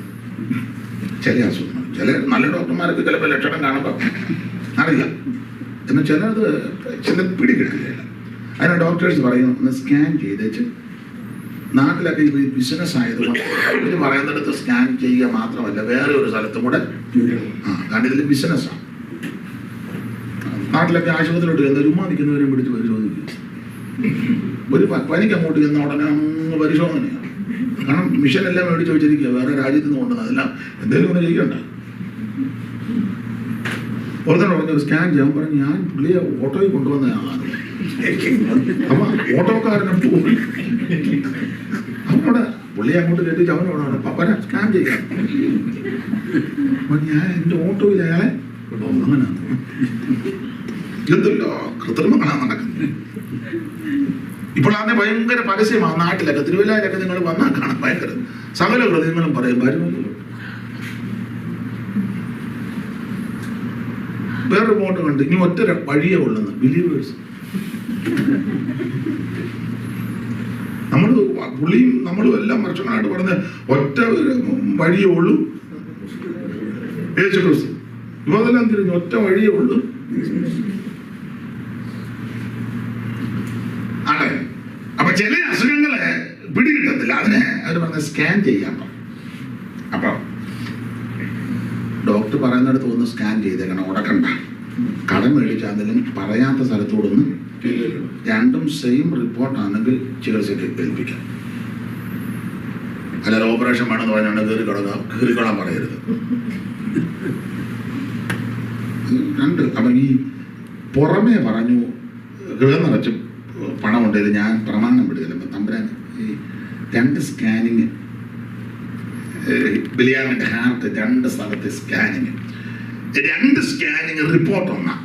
ചില അസുഖങ്ങൾ ചില നല്ല ഡോക്ടർമാരൊക്കെ ചിലപ്പോൾ ലക്ഷണം കാണുമ്പോൾ അറിയാം, എന്നാൽ ചില പിടി കിട്ടില്ല. അതിന് ഡോക്ടേഴ്സ് പറയും ഒന്ന് സ്കാൻ ചെയ്തേച്ച്. നാട്ടിലൊക്കെ ഇത് ബിസിനസ് ആയതുകൊണ്ട് ഇവർ പറയുന്നിടത്ത് സ്കാൻ ചെയ്യുക മാത്രമല്ല, വേറെ ഒരു സ്ഥലത്തും കൂടെ കാരണം ഇതിൽ ബിസിനസ്സാണ്. നാട്ടിലൊക്കെ ആശുപത്രിയിലോട്ട് ചെന്ന് ചുമ്മാ നിൽക്കുന്നവരെയും പിടിച്ച് പരിശോധിക്കും. ഒരു പനിക്ക് അങ്ങോട്ട് ചെന്ന ഉടനെ അങ്ങ് പരിശോധനയാണ്. കാരണം മിഷനെല്ലാം മേടിച്ച് വെച്ചിരിക്കുക, വേറെ രാജ്യത്ത് നിന്ന് കൊണ്ടുവന്നത്. അതെല്ലാം എന്തെങ്കിലും ഒന്ന് ചെയ്യണ്ട. ഒരുത്തന്നെ പറഞ്ഞു സ്കാൻ ചെയ്യാൻ പറഞ്ഞു, ഞാൻ പുള്ളിയെ ഓട്ടോയിൽ കൊണ്ടുവന്നതാണ്. അപ്പൊ ഓട്ടോക്കാരനെ പോയി അവനോട് പുള്ളിയെ അങ്ങോട്ട് കയറ്റി അവനോടാണ് പപ്പനെ സ്കാൻ ചെയ്യാം. ഞാൻ എൻ്റെ ഓട്ടോയിൽ അയാളെ അങ്ങനെ എന്തല്ലോ കൃത്രിമങ്ങളാണ് നടക്കുന്നത്. ഇപ്പോൾ അതിന് ഭയങ്കര പരസ്യമാണ് നാട്ടിലൊക്കെ. തിരുവല്ലയിലൊക്കെ നിങ്ങൾ വന്നാൽ കാണാം ഭയങ്കര സകല ഹൃദയങ്ങളും പറയും വരുമല്ലോ. വേറെ റിപ്പോർട്ട് കണ്ട് ഇനി ഒറ്റ വഴിയേ ഉള്ളെന്ന് ബിലീവേഴ്സ്. പുള്ളിയും നമ്മളും എല്ലാം വർഷങ്ങളായിട്ട് പറഞ്ഞ ഒറ്റ വഴിയേ ഉള്ളൂ, യേശു ക്രിസ്തു. ഇപ്പൊ അതെല്ലാം തിരിഞ്ഞു ഒറ്റ വഴിയേ ഉള്ളൂ. അതെ, അപ്പൊ ചില അസുഖങ്ങളെ പിടികിട്ടത്തില്ല, അതിനെ അവർ പറഞ്ഞ സ്കാൻ ചെയ്യാൻ. അപ്പൊ ഡോക്ടർ പറയുന്നിടത്ത് ഒന്ന് സ്കാൻ ചെയ്തേക്കണം, ഉടക്കണ്ട. കടം മേടിച്ചാലും പറയാത്ത സ്ഥലത്തോടൊന്ന് രണ്ടും സെയിം റിപ്പോർട്ടാണെങ്കിൽ ചികിത്സയ്ക്ക് ഏൽപ്പിക്കാം. അല്ലാതെ ഓപ്പറേഷൻ വേണമെന്ന് പറഞ്ഞാണ് കീറിക്കൊള്ളാൻ പറയരുത്. രണ്ട് അപ്പൊ ഈ പുറമേ പറഞ്ഞു ഗൃഹം നിറച്ച് പണം ഉണ്ടെങ്കിൽ ഞാൻ പ്രമാണം വിടുകയില്ല. അപ്പൊ തമ്പുരാൻ ഈ രണ്ട് സ്കാനിങ്, ബിലിയാമിന്റെ ഹാർട്ട് രണ്ട് സ്ഥലത്തെ സ്കാനിങ്, രണ്ട് സ്കാനിങ് റിപ്പോർട്ട് ഒന്നാണ്.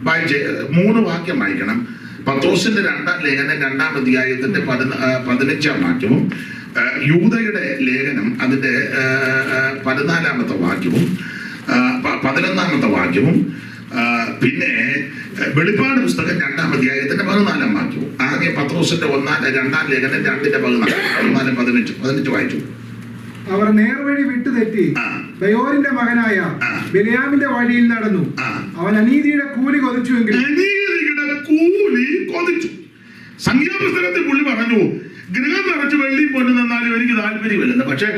വായിച്ച് 3 വാക്യം വായിക്കണം. പത്രോസിന്റെ 2-ാം ലേഖനം 2-ാം അധ്യായത്തിന്റെ 15-ാം വാക്യവും യൂദയുടെ ലേഖനം അതിന്റെ 14-ാമത്തെ വാക്യവും 11-ാമത്തെ വാക്യവും പിന്നെ വെളിപ്പാട് പുസ്തകം 2-ാം അധ്യായത്തിന്റെ 14-ാം വാക്യവും. ആകെ പത്രോസിന്റെ 2-ാം ലേഖനം 2-ന്റെ 14, 15 വായിച്ചു. അവർ നേർവഴി വിട്ടുതെറ്റി ബയോരിന്റെ മകനായ ബിലിയാമിന്റെ വഴിയിൽ നടന്നു. അവൻ അനീതിയുടെ കൂലി കൊതിച്ചുവെങ്കിൽ സംഖ്യാപുസ്തകത്തിൽ പുള്ളി പറഞ്ഞു ഗൃഹം നിറച്ച് വെള്ളി കൊണ്ട് തന്നാലും എനിക്ക് താല്പര്യമില്ലെന്ന്. പക്ഷെ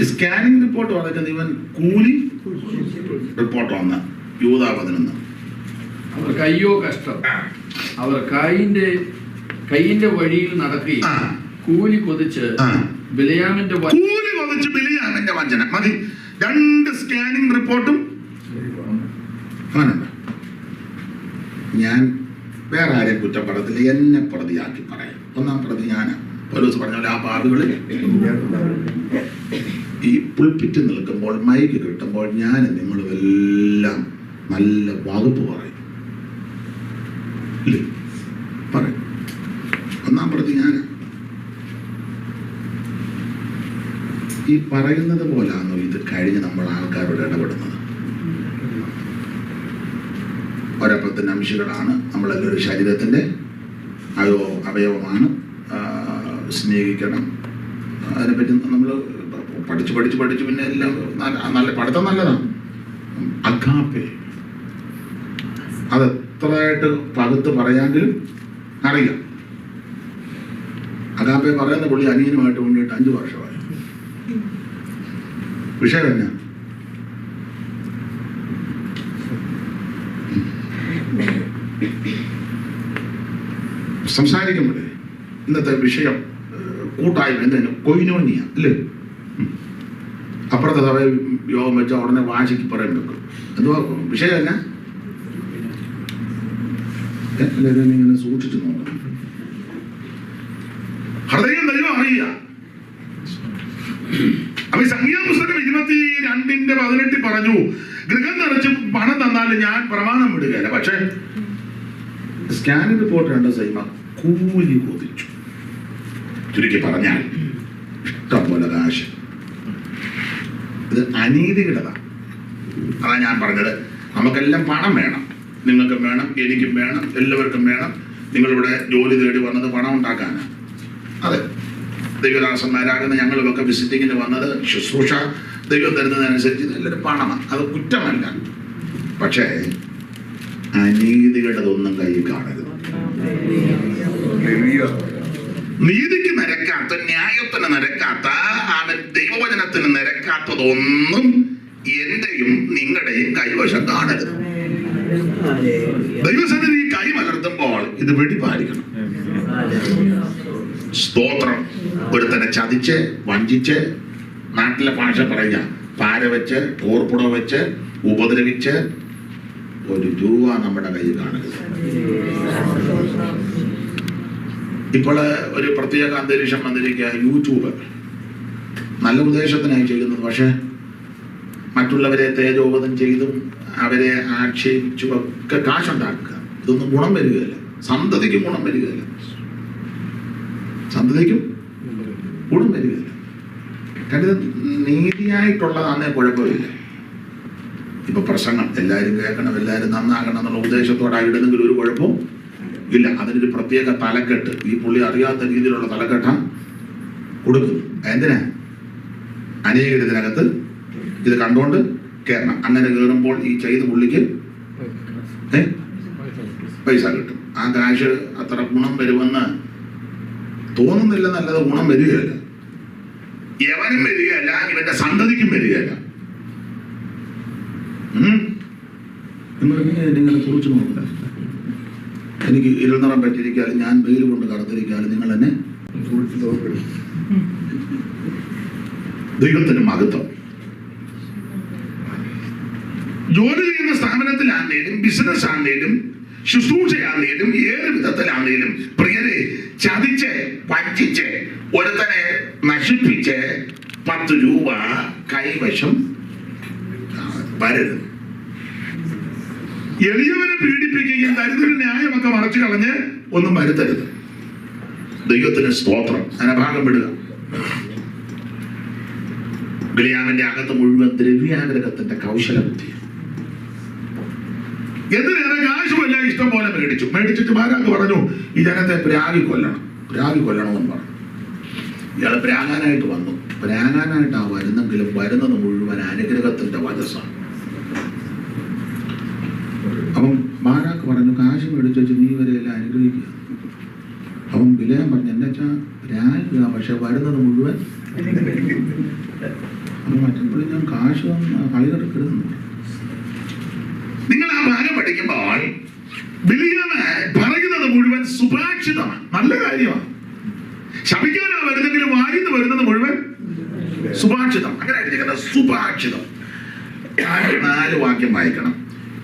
സ്കാനിങ് റിപ്പോർട്ട് പറഞ്ഞത് ഇവൻ കൂലി റിപ്പോർട്ട് വന്ന യൂദാ 11. അവർക്ക് അയ്യോ കഷ്ടം, അവർ കായിന്റെ കയ്യിന്റെ വഴിയിൽ നടക്കുകയും ആ. കൂലി കൊതിച്ച് ആ. ബിലയാമിന്റെ കൂലി കൊതിച്ച് ബിലിയാമിന്റെ വഞ്ചന. മതി. 2 സ്കാനിംഗ് റിപ്പോർട്ടും അങ്ങനെയുണ്ട്. ഞാൻ വേറെ ആരെയും കുറ്റപ്പെടത്തില്ല, എന്നെ പ്രതിയാക്കി പറയാം. 1-ാം പ്രതി ഞാൻ. പൗലോസ് പറഞ്ഞ പോലെ ആ പാപികളിൽ ഈ പുൾപിറ്റ് നിൽക്കുമ്പോൾ മൈക്ക് കിട്ടുമ്പോൾ ഞാൻ നിങ്ങളും എല്ലാം നല്ല വകുപ്പ് പറയും. ഇല്ലേ? പറയും. 1-ാം പ്രതി ഞാൻ. ഈ പറയുന്നത് പോലാണോ ഇത് കഴിഞ്ഞ് നമ്മൾ ആൾക്കാരോട് ഇടപെടുന്നത്? ഒരപ്പത്തിൻ്റെ അംശങ്ങളാണ് നമ്മളെല്ലാവരും. ശരീരത്തിൻ്റെ അവയവമാണ്. സ്നേഹിക്കണം. അതിനെപ്പറ്റി നമ്മൾ പഠിച്ച് പിന്നെ എല്ലാം നല്ല പഠിത്തം നല്ലതാണ്. അഗാപ്പെ അതെത്രയായിട്ട് പകുത്ത് പറയാമെങ്കിലും അറിയാം. അഗാപ്പെ പറയുന്ന പുള്ളി അനിയനുമായിട്ട് കൊണ്ടിട്ട് 5 വർഷമായി. വിഷയം എന്നാ? സംസാരിക്കുമ്പോഴേ ഇന്നത്തെ വിഷയം കൂട്ടായ്മ എന്തെങ്കിലും കൊയിനോനിയ അല്ലേ? അപ്പുറത്തെ സഭ യോഗം വെച്ചാൽ ഉടനെ വാശിക്ക് പറയാൻ വെക്കും. എന്തുവാ വിഷയം എന്നാ? എല്ലാവരും ഇങ്ങനെ സൂക്ഷിച്ചു നോക്കണം. ഹൃദയം ദൈവം അറിയുക. അപ്പൊ ഈ സംഖ്യാപുസ്തകം 22:18 പറഞ്ഞു, ഗൃഹം നിറച്ച് പണം തന്നാലും ഞാൻ പ്രമാണം വിടുകയില്ല. പക്ഷെ സ്കാനിംഗ് റിപ്പോർട്ട് 2 സൈമ കൂലി കൊതിച്ചു. ചുരുക്കി പറഞ്ഞാൽ ഇഷ്ടം പോലെ കാശ്. ഇത് അനീതികളതാണ്. അതാ ഞാൻ പറഞ്ഞത്. നമുക്കെല്ലാം പണം വേണം. നിങ്ങൾക്കും വേണം, എനിക്കും വേണം, എല്ലാവർക്കും വേണം. നിങ്ങളിവിടെ ജോലി തേടി വന്നത് പണം ഉണ്ടാക്കാനാണ്. അതെ, ദൈവദാസന്മാരാകുന്ന ഞങ്ങളുമൊക്കെ വിസിറ്റിങ്ങിന് വന്നത് ശുശ്രൂഷ ദൈവം തരുന്നതനുസരിച്ച് നല്ലൊരു പണമാണ്. അത് കുറ്റമല്ല. പക്ഷേ അനീതികളുടെതൊന്നും കയ്യിൽ കാണരുത്. നീതിക്ക് നിരക്കാത്ത, ന്യായത്തിന് നിരക്കാത്ത, അവൻ ദൈവവചനത്തിന് നിരക്കാത്തതൊന്നും എന്റെയും നിങ്ങളുടെയും കൈവശം കാണരുത്. ദൈവസന്നിധി കൈ മലർത്തുമ്പോൾ ഇത് വെടിപ്പായിരിക്കണം. സ്തോത്രം. ഒരുത്തനെ ചതിച്ച് വഞ്ചിച്ച്, നാട്ടിലെ ഭാഷ പറയുക, പാര വെച്ച് പോർപ്പുട വെച്ച് ഉപദ്രവിച്ച് 1 രൂപ നമ്മുടെ കയ്യിൽ കാണരുത്. ഇപ്പോൾ ഒരു പ്രത്യേക അന്തരീക്ഷം വന്നിരിക്കുക. യൂട്യൂബ് നല്ല ഉദ്ദേശത്തിനായി ചെയ്യുന്നത്. പക്ഷെ മറ്റുള്ളവരെ തേജോവധം ചെയ്തും അവരെ ആക്ഷേപിച്ചും ഒക്കെ കാശുണ്ടാക്കുക. ഇതൊന്നും ഗുണം വരികയില്ല. സന്തതിക്കും ഗുണം വരികയില്ല. സന്തതിക്കും ഗുണം വരികയില്ല. കാരണം ഇത് നീതിയായിട്ടുള്ളതാണേ കുഴപ്പമില്ല. ഇപ്പൊ പ്രസംഗം എല്ലാവരും കേൾക്കണം, എല്ലാവരും നന്നാകണം എന്നുള്ള ഉദ്ദേശത്തോടെ ഇടുന്നെങ്കിൽ ഒരു കുഴപ്പവും ഇല്ല. അതിനൊരു പ്രത്യേക തലക്കെട്ട്, ഈ പുള്ളി അറിയാത്ത രീതിയിലുള്ള തലക്കെട്ടാണ് കൊടുക്കുന്നു. എന്തിനാ? അനേകർ ഇതിനകത്ത് ഇത് കണ്ടുകൊണ്ട് കയറണം. അങ്ങനെ കയറുമ്പോൾ ഈ ചെയ്ത പുള്ളിക്ക് പൈസ കിട്ടും. ആ കാശ് അത്ര ഗുണം വരുമെന്ന് തോന്നുന്നില്ല. നല്ലത് ഗുണം വരികയല്ല. യവനും വരികയല്ല, ഇവന്റെ സന്തതിക്കും വരികയല്ല. നിങ്ങളെ കുറിച്ച് നോക്കുക. എനിക്ക് ഇരുനിറം പറ്റിയിരിക്കാലും ഞാൻ വെയിൽ കൊണ്ട് കടത്തിരിക്കാലും നിങ്ങൾ എന്നെ ദൈവത്തിന് മഹത്വം. ജോലി ചെയ്യുന്ന സ്ഥാപനത്തിലാണെങ്കിലും ബിസിനസ് ആണെങ്കിലും ശുശ്രൂഷയാണെങ്കിലും ഏത് വിധത്തിലാണെങ്കിലും പ്രിയരെ, ചതിച്ച് വഞ്ചിച്ച് ഒരുത്തനെ നശിപ്പിച്ച് 10 രൂപ കൈവശം വരരുത്. എളിയവരെ പീഡിപ്പിക്കുകയും ദരിദ്ര ന്യായമൊക്കെ മറച്ചു കളഞ്ഞ് ഒന്നും വരുത്തരുത്. ദൈവത്തിന് സ്തോത്രം. അതിനെ ഭാഗം വിടുക. ബിലിയാമിന്റെ അകത്ത് മുഴുവൻ ദ്രവ്യാഗ്രഹത്തിന്റെ കൗശല ബുദ്ധി. എന്തിനേറെ കാശുമല്ല ഇഷ്ടം പോലെ മേടിച്ചിട്ട് ബാരാക്ക് പറഞ്ഞു, ഈ ജനത്തെ പ്രാഗി കൊല്ലണമെന്ന് പറഞ്ഞു. ഇയാള് പ്രാകാനായിട്ട് വന്നു. പ്രാകാനായിട്ടാ വരുന്നെങ്കിലും വരുന്നത് മുഴുവൻ അനുഗ്രഹത്തിന്റെ വചസ്സാണ്. അപ്പം ബാരാക്ക് പറഞ്ഞു, കാശ് മേടിച്ചു വെച്ച് നീ വരെയെല്ലാം അനുഗ്രഹിക്കുക. അപ്പം ബിലിയാം പറഞ്ഞു, എന്നെ വെച്ചാൽ പ്രാഗിക, പക്ഷെ വരുന്നത് മുഴുവൻ. അപ്പം മറ്റുമ്പോൾ ഞാൻ കാശ് കളി കിടക്കുന്നു. നിങ്ങൾ ആ ഭാഗം പഠിക്കുമ്പോൾ ബിലിയാം പറയുന്നത് മുഴുവൻ സുഭാഷിതമാണ്, നല്ല കാര്യമാണ്. ശപിക്കാനാ വരുന്നെങ്കിലും വായിന്ന് വരുന്നത് മുഴുവൻ സുഭാഷിതം. അങ്ങനെ എഴുതിയിരിക്കുന്നത് സുഭാഷിതം. 4 വാക്യം വായിക്കണം.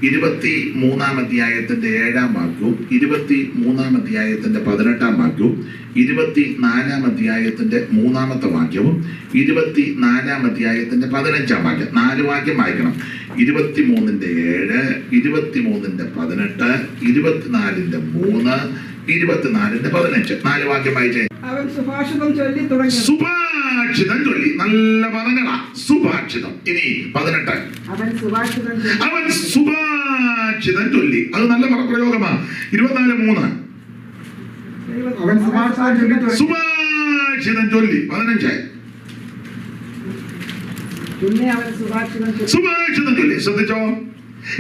23-ാം അധ്യായത്തിന്റെ 7-ാം വാക്യവും 23-ാം അധ്യായത്തിന്റെ 18-ാം വാക്യവും 24-ാം അധ്യായത്തിന്റെ 3-ാമത്തെ വാക്യവും 24-ാം അധ്യായത്തിന്റെ 15-ാം വാക്യം. 4 വാക്യം വായിക്കണം. 23-ന്റെ 7, 23-ന്റെ 18, 24-ന്റെ 3, 24-ന്റെ 15. 4 വാക്യം വായിച്ചേ. അവൻ സുഭാഷിതം ചൊല്ലി തുടങ്ങി. സുഭാഷിതം ചൊല്ലി. നല്ല പദങ്ങളാ. സുഭാഷിതം. ഇനി 18. അവൻ സുഭാഷിതം ചൊല്ലി. അവൻ സുഭാഷിതം ചൊല്ലി. അത് നല്ല പ്രയോഗമാ. 24:3. അവൻ സുഭാഷിതം ചൊല്ലി തുടങ്ങി. സുഭാഷിതം ചൊല്ലി. 15. പിന്നെ അവൻ സുഭാഷിതം ചൊല്ലി. സുഭാഷിതം ചൊല്ലി. ശ്രദ്ധിച്ചോ,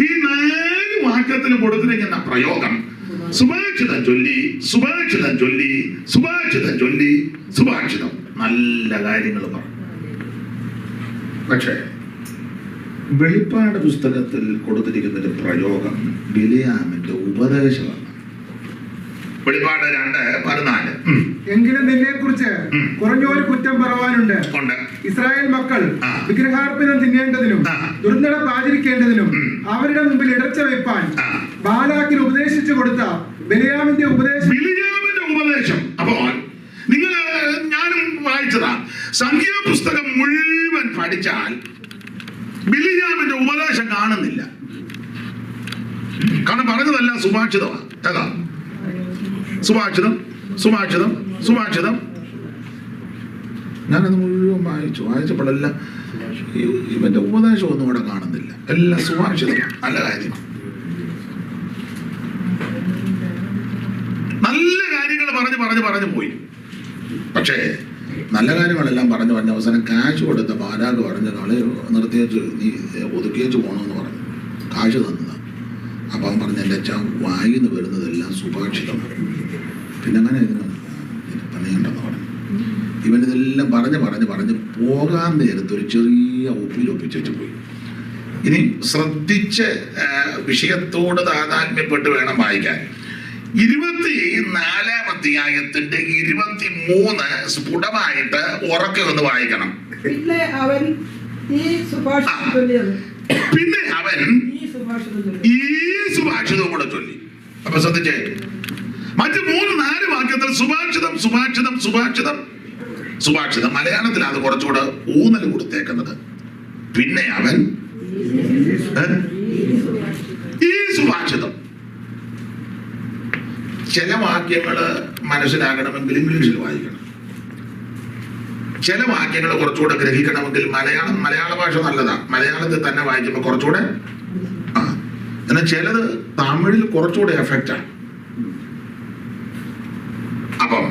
ഈ 4 വാക്യത്തിന് കൊടുത്തിരിക്കുന്ന പ്രയോഗം സുഭാഷിതം ചൊല്ലി, സുഭാഷിതം ചൊല്ലി, സുഭാഷിതം ചൊല്ലി, സുഭാഷിതം. നല്ല കാര്യങ്ങൾ പറഞ്ഞു. പക്ഷേ വെളിപ്പാട് പുസ്തകത്തിൽ കൊടുത്തിരിക്കുന്ന ഒരു പ്രയോഗം ബിലിയാമിന്റെ ഉപദേശമാണ്. വെളിപ്പാട് 2:14. എങ്കിലും നിന്നെ കുറിച്ച് കുറഞ്ഞൊരു കുറ്റം പറവാനുണ്ട്. ഉണ്ട്. ഇസ്രായേൽ മക്കൾ ആ. വിഗ്രഹാർപ്പണം തിന്നേണ്ടതിനും ആ. ദുർനടപ്പ് ആചരിക്കേണ്ടതിനും അവരുടെ മുമ്പിൽ ഇടർച്ച വെപ്പാൻ ആ. ബാലാക്കിന് ഉപദേശിച്ചു കൊടുത്ത ബിലിയാമിന്റെ ഉപദേശം. ബിലിയാമിന്റെ ഉപദേശം. അപ്പോൾ നിങ്ങൾ, ഞാനും വായിച്ചതാ, സംഖ്യാപുസ്തകം മുഴുവൻ പഠിച്ചാൽ ബിലിയാമിന്റെ ഉപദേശം കാണുന്നില്ല. കാരണം പറഞ്ഞതെല്ലാം സുഭാഷിതമാണ്. ഏതാ? സുഭാഷിതം, സുഭാഷിതം, സുഭാഷിതം. ഞാനത് മുഴുവൻ വായിച്ചപ്പോഴെല്ലാം ഇവന്റെ ഉപദേശം ഒന്നും ഇവിടെ കാണുന്നില്ല. എല്ലാം സുഭാഷിതമാണ്. നല്ല കാര്യമാണ്. നല്ല കാര്യങ്ങൾ പറഞ്ഞു പോയി. പക്ഷേ നല്ല കാര്യങ്ങളെല്ലാം പറഞ്ഞു അവസാനം കാശ് കൊടുത്ത പാരാഗ് പറഞ്ഞ നാളെ നിർത്തിയേച്ച് നീ ഒതുക്കിയേച്ച് പോകണമെന്ന് പറഞ്ഞു. കാശ് തന്നതാണ്. അപ്പം അവൻ പറഞ്ഞ എൻ്റെ അച്ഛൻ വായിന്ന് വരുന്നതെല്ലാം സുഭാഷിതമാണ്. പിന്നെ അങ്ങനെ ഇതിന് പണിയുണ്ടെന്ന് പറഞ്ഞു. ഇവനിതെല്ലാം പറഞ്ഞ് പോകാൻ നേരത്ത് ഒരു ചെറിയ ഒപ്പിച്ച് പോയി. ഇനി ശ്രദ്ധിച്ച് വിഷയത്തോട് താതാത്മ്യപ്പെട്ട് വേണം വായിക്കാൻ. 24-ാം അധ്യായത്തിന്റെ 23 സ്ഫുടമായിട്ട് ഉറക്കെ ഒന്ന് വായിക്കണം. പിന്നെ അവൻ ഈ സുഭാഷിതം ചൊല്ലിയത്. പിന്നെ അവൻ ഈ സുഭാഷിതവും കൂടെ ചൊല്ലി. അപ്പൊ ശ്രദ്ധിച്ചേ, മറ്റ് 3-4 വാക്യത്തിൽ സുഭാഷിതം സുഭാഷിതം സുഭാഷിതം സുഭാഷിതം. മലയാളത്തിൽ അത് കുറച്ചുകൂടെ ഊന്നൽ കൊടുത്തേക്കുന്നത്. പിന്നെ അവൻ ഈ സുഭാഷിതം. ചില വാക്യങ്ങള് മനസ്സിലാകണമെങ്കിൽ ഇംഗ്ലീഷിൽ വായിക്കണം. ചില വാക്യങ്ങൾ കുറച്ചുകൂടെ ഗ്രഹിക്കണമെങ്കിൽ മലയാള ഭാഷ നല്ലതാ. മലയാളത്തിൽ തന്നെ വായിക്കുമ്പോൾ കുറച്ചുകൂടെ എന്നാൽ ചിലത് തമിഴിൽ കുറച്ചുകൂടെ എഫക്റ്റാണ്. അപ്പം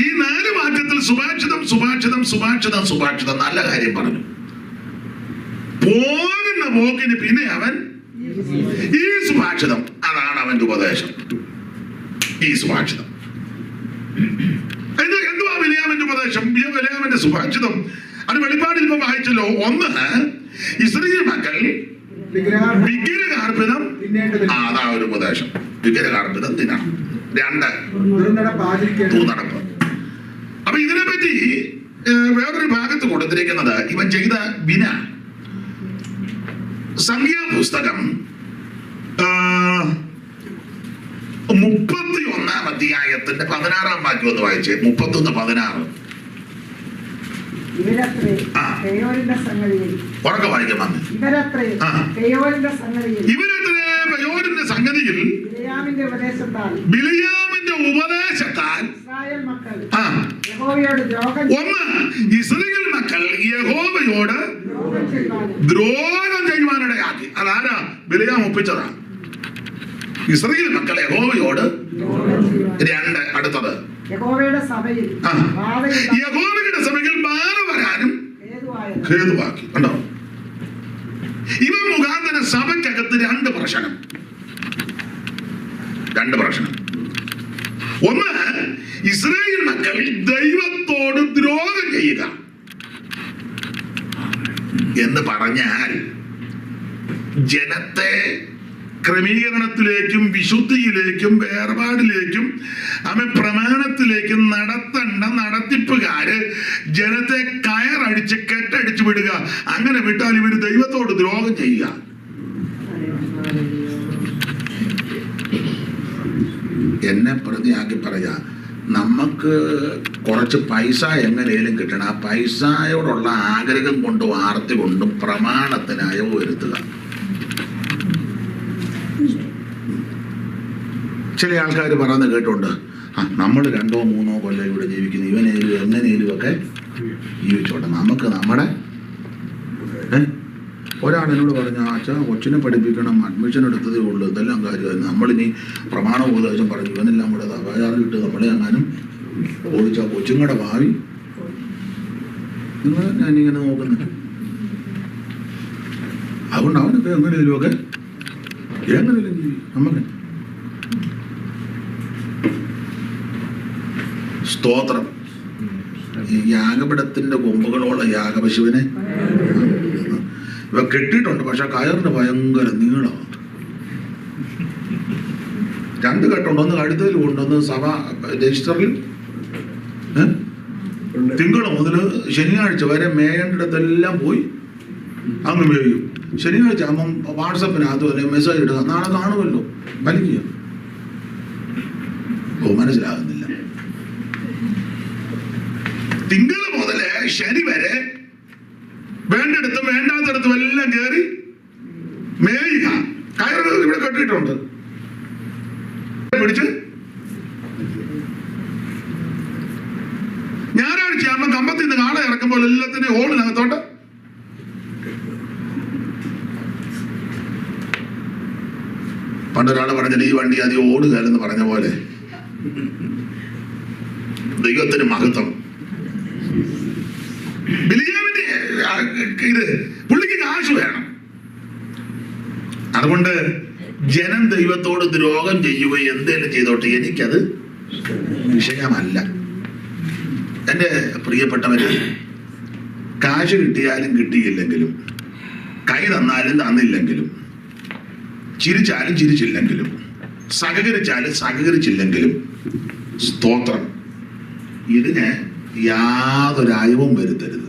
ഈ 4 വാക്യത്തിൽ സുഭാഷിതം സുഭാഷിതം സുഭാഷിതം സുഭാഷിതം നല്ല കാര്യം പറഞ്ഞു. പോകുന്ന പോക്കിന് പിന്നെ അവൻ ഈ സുഭാഷിതം. അതാണ് അവന്റെ ഉപദേശം. ഈ സുഭാഷിതം. എന്തുവാ ബിലിയാമിന്റെ ഉപദേശം? ബിലിയാമിന്റെ സുഭാഷിതം. അത് വെളിപ്പാടിൽ ഇപ്പൊ വായിച്ചല്ലോ. 1, ഇസ്രായേൽ മക്കൾ വിഗ്രഹാർപ്പിതം. അതാ ഒരു ഉപദേശം. വിഗ്രഹാർപ്പിതം തിന്നണം. 2, തൂന്നടപ്പ്. അപ്പൊ ഇതിനെപ്പറ്റി വേറൊരു ഭാഗത്ത് കൊടുത്തിരിക്കുന്നത് ഇവൻ ചെയ്ത വിന. സംഖ്യാപുസ്തകം 31-ാം അധ്യായത്തിന്റെ 16-ാം വാക്യം ഒന്ന് വായിച്ചേ. 31:16. ഉറക്കെ വായിക്കാം. ഇവരത്രേ പെയോരിന്റെ സംഗതിയിൽ ബിലിയാമിന്റെ ഉപദേശത്താൽ 1, ഇസ്രായേൽ മക്കൾ യഹോവയോട് ദ്രോഹം ചെയ്യുവാനിടയാക്കി. അതാരാ? ബിലിയാം ഒപ്പിച്ചതാ. ഇസ്രായേൽ മക്കൾ യഹോവയോട്. 2, അടുത്തത് യഹോവയുടെ സഭയിൽ ബാധ വരാനും ഹേതുവാക്കി. കണ്ടോ? ഇവ മുഖാന്തരം സഭയ്ക്കകത്ത് 2 പ്രശ്നം. 1, ഇസ്രായേൽ മക്കൾ ദൈവത്തോട് ദ്രോഹം ചെയ്യുക എന്ന് പറഞ്ഞാൽ ജനത്തെ ക്രമീകരണത്തിലേക്കും വിശുദ്ധിയിലേക്കും വേർപാടിലേക്കും പ്രമാണത്തിലേക്കും നടത്തേണ്ട നടത്തിപ്പുകാര് ജനത്തെ കയറടിച്ച് കെട്ടടിച്ചു വിടുക. അങ്ങനെ വിട്ടാൽ ഇവര് ദൈവത്തോട് ദ്രോഹം ചെയ്യുക. എന്നെ പ്രതിയാക്കി പറയാ, നമുക്ക് കുറച്ച് പൈസ എങ്ങനെയും കിട്ടണം. ആ പൈസയോടുള്ള ആഗ്രഹം കൊണ്ടും ആർത്തി കൊണ്ടും പ്രമാണത്തിനായോ വരുത്തുക. ചില ആൾക്കാർ പറയുന്നത് കേട്ടുണ്ട്, നമ്മൾ 2 or 3 കൊല്ലം ഇവിടെ ജീവിക്കുന്നു, ഇവനേലും എങ്ങനെയും ഒക്കെ ജീവിച്ചോട്ടെ, നമുക്ക് നമ്മുടെ ഒരാളെന്നോട് പറഞ്ഞു, അച്ഛാ കൊച്ചിനെ പഠിപ്പിക്കണം, അഡ്മിഷൻ എടുത്തതേ ഉള്ളൂ, ഇതെല്ലാം കാര്യമായിരുന്നു, നമ്മളിനി പ്രമാണ ഉപദേശം പറഞ്ഞു ഇവനെല്ലാം കൂടെ അപചാരമിട്ട് നമ്മളെ എങ്ങാനും ഓടിച്ചാൽ കൊച്ചുങ്ങളുടെ ഭാവി നിങ്ങൾ ഞാനിങ്ങനെ നോക്കുന്നത്. അതുകൊണ്ട് അവനൊക്കെ എങ്ങനെയും ഒക്കെ എങ്ങനെയും ജീവി. നമുക്ക് സ്തോത്രം. ഈ യാഗപീഠത്തിന്റെ കൊമ്പുകളോളം യാഗപശുവിനെ ഇവ കെട്ടിയിട്ടുണ്ട്, പക്ഷെ കയറിന് ഭയങ്കര നീളമാണ്. 2 കെട്ടുണ്ട്, ഒന്ന് കഴുത്തിൽ കൊണ്ടൊന്ന് സഭ രജിസ്റ്ററിൽ. തിങ്കൾ മുതൽ ശനിയാഴ്ച വരെ മേയേണ്ടിടത്തെല്ലാം പോയി അങ്ങ് മേയും. ശനിയാഴ്ച ആകുമ്പം വാട്സപ്പിനകത്ത് വരെ മെസ്സേജ് ഇടുക, നാളെ കാണുമല്ലോ, വലിക്കുക. മനസ്സിലാകുന്നില്ല. തിങ്കൾ മുതൽ ശനി വരെ വേണ്ടിടത്തും വേണ്ടാത്തടത്തും എല്ലാം കയറി മേയുക. കയറുകൾ ഇവിടെ കെട്ടിയിട്ടുണ്ട്, പിടിച്ച് ഞായറാഴ്ച ആകുമ്പോൾ കമ്പത്തിൽ നിന്ന് കാളെ ഇറക്കുമ്പോൾ എല്ലാത്തിനും ഹോളിനകത്തോട്ട് പണ്ടൊരാള് പറഞ്ഞത് ഈ വണ്ടി അധികം ഓടുകയെന്ന് പറഞ്ഞ പോലെ ദൈവത്തിന് മഹത്വം. ബിലിയാമിന്റെ ഇത് പുള്ളിക്ക് കാശ് വേണം. അതുകൊണ്ട് ജനം ദൈവത്തോട് ദ്രോഹം ചെയ്യുകയും എന്തേലും ചെയ്തോട്ടെ, എനിക്കത് വിഷയമല്ല. എൻ്റെ പ്രിയപ്പെട്ടവര്, കാശ് കിട്ടിയാലും കിട്ടിയില്ലെങ്കിലും, കൈ തന്നാലും തന്നില്ലെങ്കിലും, ചിരിച്ചാലും ചിരിച്ചില്ലെങ്കിലും, സഹകരിച്ചാലും സഹകരിച്ചില്ലെങ്കിലും, സ്തോത്രം, ഇതിന് യാതൊരു അയവും വരുത്തരുത്.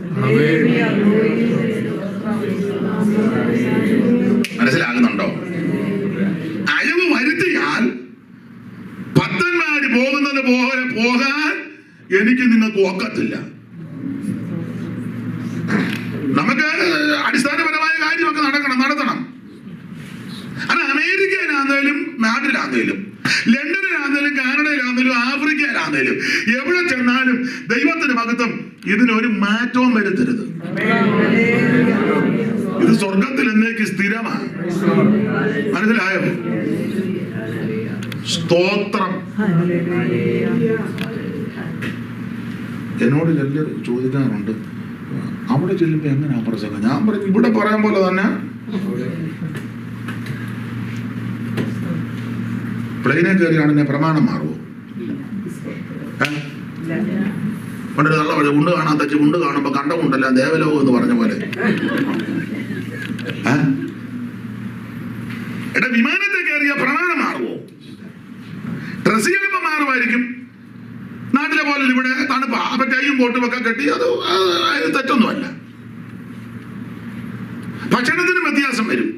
മനസ്സിലാകുന്നുണ്ടോ? അയവ് വരുത്തിയാൽ ഭക്തന്മാര് പോകുന്നത് പോലെ പോകാൻ എനിക്ക് നിങ്ങൾക്ക് ഒക്കത്തില്ല. നമുക്ക് അടിസ്ഥാനപരമായ കാര്യമൊക്കെ നടത്തണം. അത് അമേരിക്കയിലാന്നേലും നാട്ടിലാന്നേലും ലണ്ടനിലാന്നേലും കാനഡയിലാന്നേലും ആഫ്രിക്കയിലാന്നേലും എവിടെ ചെന്നാലും ദൈവത്തിന് മഹത്വം. ഇതിനൊരു മാറ്റവും വരുത്തരുത്. ഇത് സ്വർഗത്തിൽ എന്നേക്ക് സ്ഥിരമാണ്. മനസ്സിലായോ? സ്തോത്രം. എന്നോട് ചിലർ ചോദിക്കാറുണ്ട്, അവിടെ ചെല്ലുമ്പോ എങ്ങനെയാ പ്രസംഗം? ഞാൻ പറഞ്ഞു, ഇവിടെ പറയാൻ പോലെ തന്നെ. പ്ലെയിനെ കയറിയാണെന്നെ പ്രമാണം മാറുമോ? പണ്ടൊരു നല്ല വഴി ഉണ്ട് കാണാൻ തച്ച് ഉണ്ട് കാണുമ്പോ കണ്ടമുണ്ടല്ല ദേവലോകം എന്ന് പറഞ്ഞ പോലെ. എടാ, വിമാനത്തെ കയറിയ പ്രമാണം മാറുമോ? ഡ്രസ് ചെയ്യുമ്പോ മാറുമായിരിക്കും. നാട്ടിലെ പോലെ ഇവിടെ തണുപ്പാ, അപ്പൊ കൈയും ബോട്ടും ഒക്കെ കെട്ടി, അത് തെറ്റൊന്നുമല്ല. ഭക്ഷണത്തിന് വ്യത്യാസം വരും.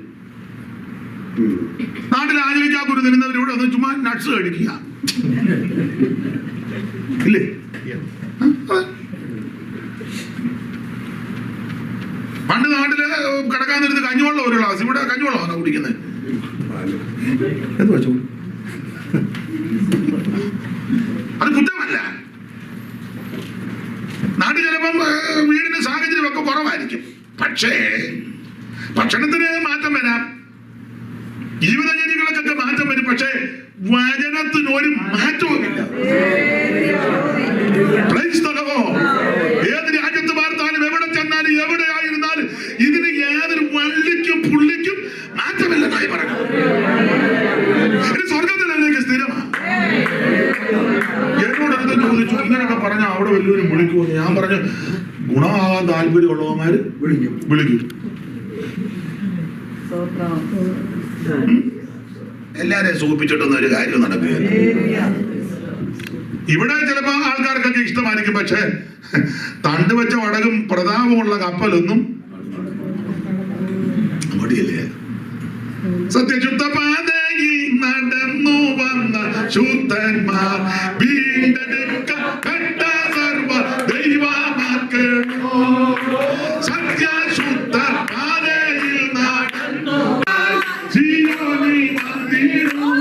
നാട്ടിൽ ആചരിക്കാക്കുരു തിരുന്നവരിവിടെ ഒന്ന് ചുമ്മാ നട്ട്സ് കഴിക്കുക ഇല്ലേ? പണ്ട് നാട്ടില് കിടക്കാൻ നേരത്ത് കഞ്ഞിവെള്ളം ഒരു ഗ്ലാസ്, ഇവിടെ കഞ്ഞിവെള്ളമാണോ കുടിക്കുന്നത്? എന്ത് വെച്ചു? അത് കുറ്റമല്ല. നാട്ടിൽ ചിലപ്പം വീടിന് സാഹചര്യമൊക്കെ കുറവായിരിക്കും, പക്ഷേ ഭക്ഷണത്തിന് മാറ്റം വരാം, ജീവിതചര്യകളൊക്കെ മാറ്റം വരും. പക്ഷേ വചനത്തിന് ഒരു മാറ്റവുമില്ല. ഏത് രാജ്യത്ത് വാർത്താലും എവിടെ ചെന്നാലും എവിടെയായിരുന്നാലും ഇതിന് യാതൊരു വള്ളിക്കും പുള്ളിക്കും മാറ്റമില്ലെന്നായി പറഞ്ഞു. സ്വർഗത്തിലേക്ക് സ്ഥിരമാണ്. എന്നോടടുത്ത് ചോദിച്ചു, ഇങ്ങനെയൊക്കെ പറഞ്ഞാൽ അവിടെ വലിയൊരു വിളിക്കുമെന്ന്. ഞാൻ പറഞ്ഞു, ഗുണമാകാൻ താല്പര്യമുള്ളവന്മാര് വിളിക്കും. എല്ലാരെയും സൂപ്പിച്ചിട്ടൊന്നും ഒരു കാര്യം നടക്കുകയില്ല. ഇവിടെ ചിലപ്പോ ആൾക്കാർക്കൊക്കെ ഇഷ്ടമായിരിക്കും, പക്ഷെ തണ്ട് വെച്ച വടകും പ്രതാപമുള്ള കപ്പലൊന്നും അങ്ങോട്ടില്ലേ. സത്യശുദ്ധ പാതയിൽ നടന്നു വന്ന ശുദ്ധന്മാർ വീണ്ടെടുക്കപ്പെട്ട സർവ ദൈവമക്കളോ. സത്യശുദ്ധ പാതയിൽ നടന്നു ജീവനിൽ വന്നിടുന്നു